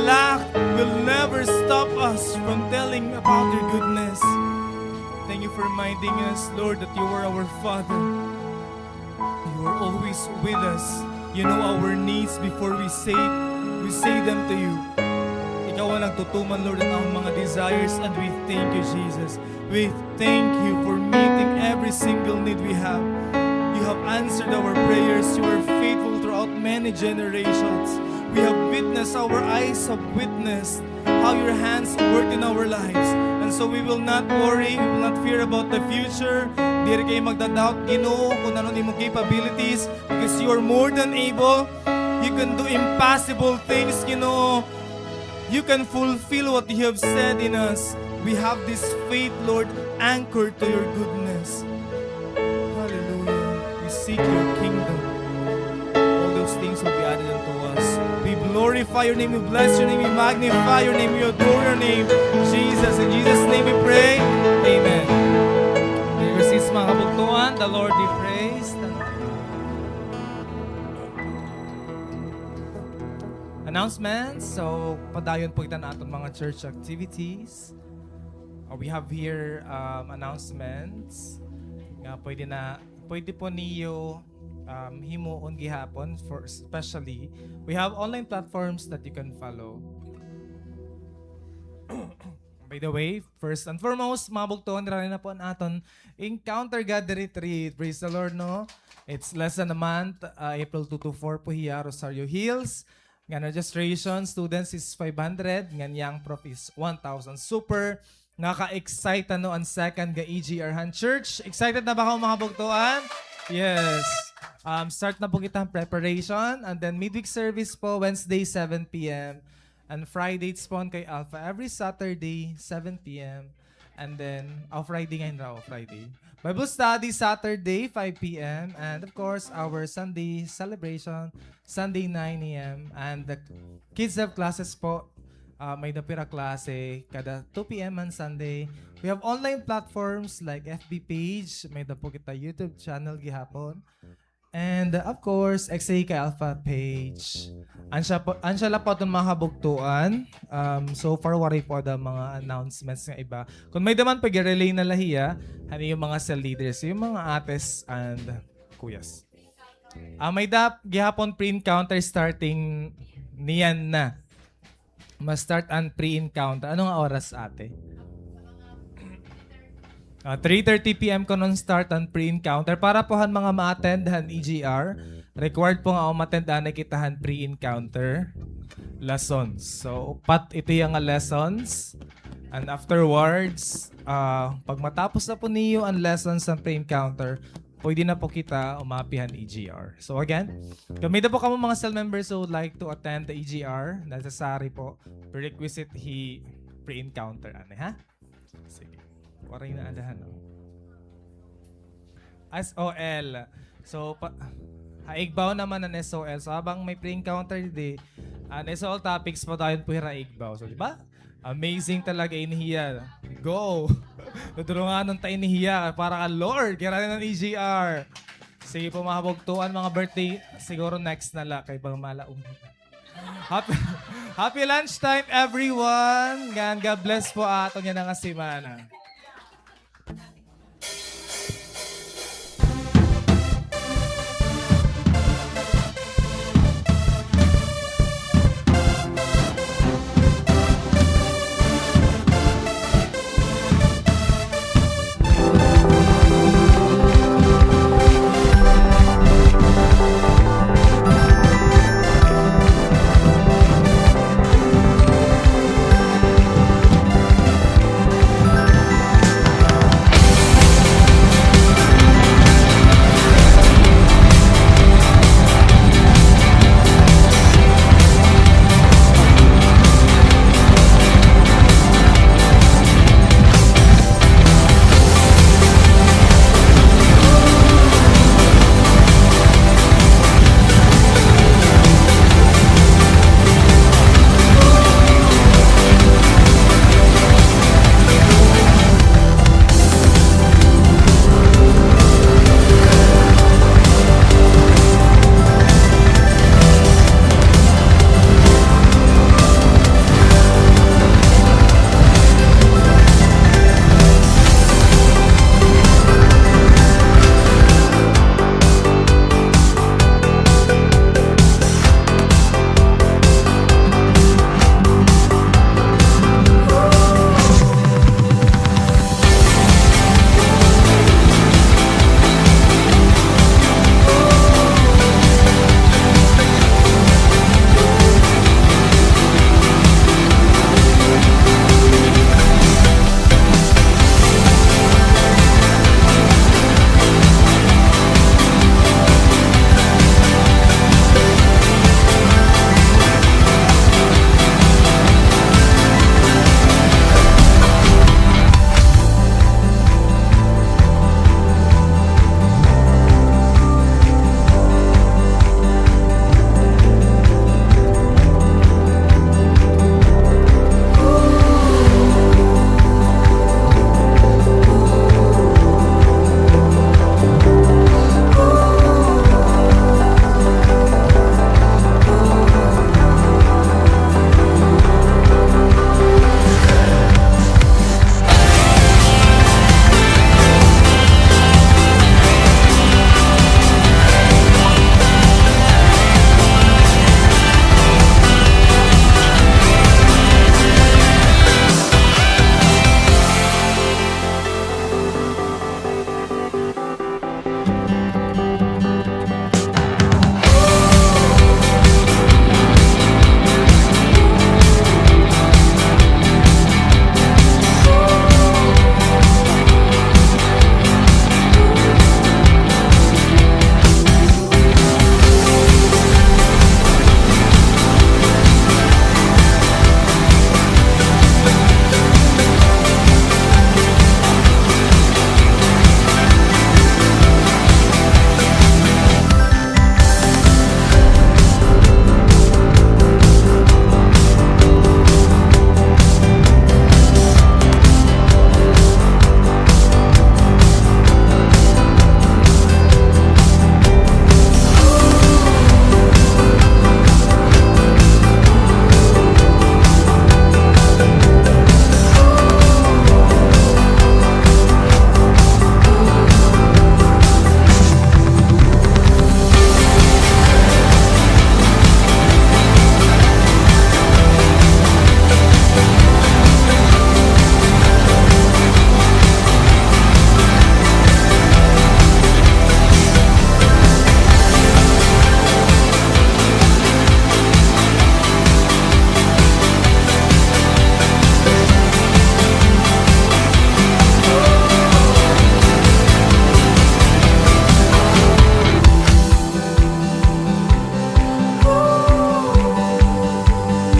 lack will never stop us from telling about your goodness. Thank you for reminding us, Lord, that you are our Father. You are always with us. You know our needs before we say them to you. Ikaw ang nagtutuman, Lord, ang mga desires, and we thank you, Jesus. We thank you for meeting every single need we have. You have answered our prayers. You are faithful throughout many generations. We have witnessed, our eyes have witnessed how your hands work in our lives. And so we will not worry, we will not fear about the future. Di rin kayo magdadoubt, Ginoo, kung ano ni mong capabilities, because you are more than able. You can do impossible things, You can fulfill what you have said in us. We have this faith, Lord, anchored to your goodness. Hallelujah. We seek your kingdom. All those things will be added unto us. We glorify your name, we bless your name, we magnify your name, we adore your name. Jesus, in Jesus' name we pray. Amen. Dear sis, mga kabugtuan, the Lord be praised. Announcements. So, padayon po kita na atong mga church activities. We have here announcements. Nga pwede po niyo himuon gihapon, for especially we have online platforms that you can follow. By the way, first and foremost, mga bugtuhan na po ang aton Encounter God Retreat. Praise the Lord, no? It's less than a month, April 2 to 4 po hiya, Rosario Hills. Nga registration, students is 500, nga young prof is 1,000. Super, nga-ka-excite ang second ga EGR Han Church. Excited na ba kayo mga bugtuan? Yes. Start na po kita ang preparation, and then midweek service po, Wednesday, 7 p.m. And Friday, it's po kay Alpha. Every Saturday, 7 p.m. And then, Friday ngayon raw, Friday. Bible study, Saturday, 5 p.m. And of course, our Sunday celebration, Sunday, 9 a.m. And the kids have classes po may dapira klase kada 2 p.m. on Sunday. We have online platforms like FB page, may dapo kita YouTube channel gihapon. And of course, SFCA Alpha page. Ansya la po itong mga kabugtuan. So far, wari po the mga announcements ng iba. Kung may daman pag-relay na lahiya, ano yung mga cell leaders, yung mga ates and kuyas. May gihapon pre-encounter starting niyan na. Ma-start ang pre-encounter. Anong oras ate? 3:30 p.m. ko nun start ang pre-encounter. Para po han mga ma-attendahan EGR, required po nga ma-attendahan na kitahan pre-encounter lessons. So, ito yung lessons. And afterwards, pag matapos na po niyo ang lessons ng pre-encounter, pwede na po kita umapihan EGR. So again, kami na po kamo mga cell members who would like to attend the EGR. Necessary po. Prerequisite pre-encounter. Ha? Sige. Waray na adahan. SOL. So, haigbaw naman ang SOL. So, habang may pre-encounter di, ang SOL topics pa tayo po haigbaw. So, di ba? Amazing talaga inihiya. Go! Tudurungan ng tayo inihiya para ka Lord. Kaya rin ng EGR. Sige po mga bugtuan, mga birthday. Siguro next na la kay bang malaong. Happy lunchtime everyone. God bless po ato niya ng asimana.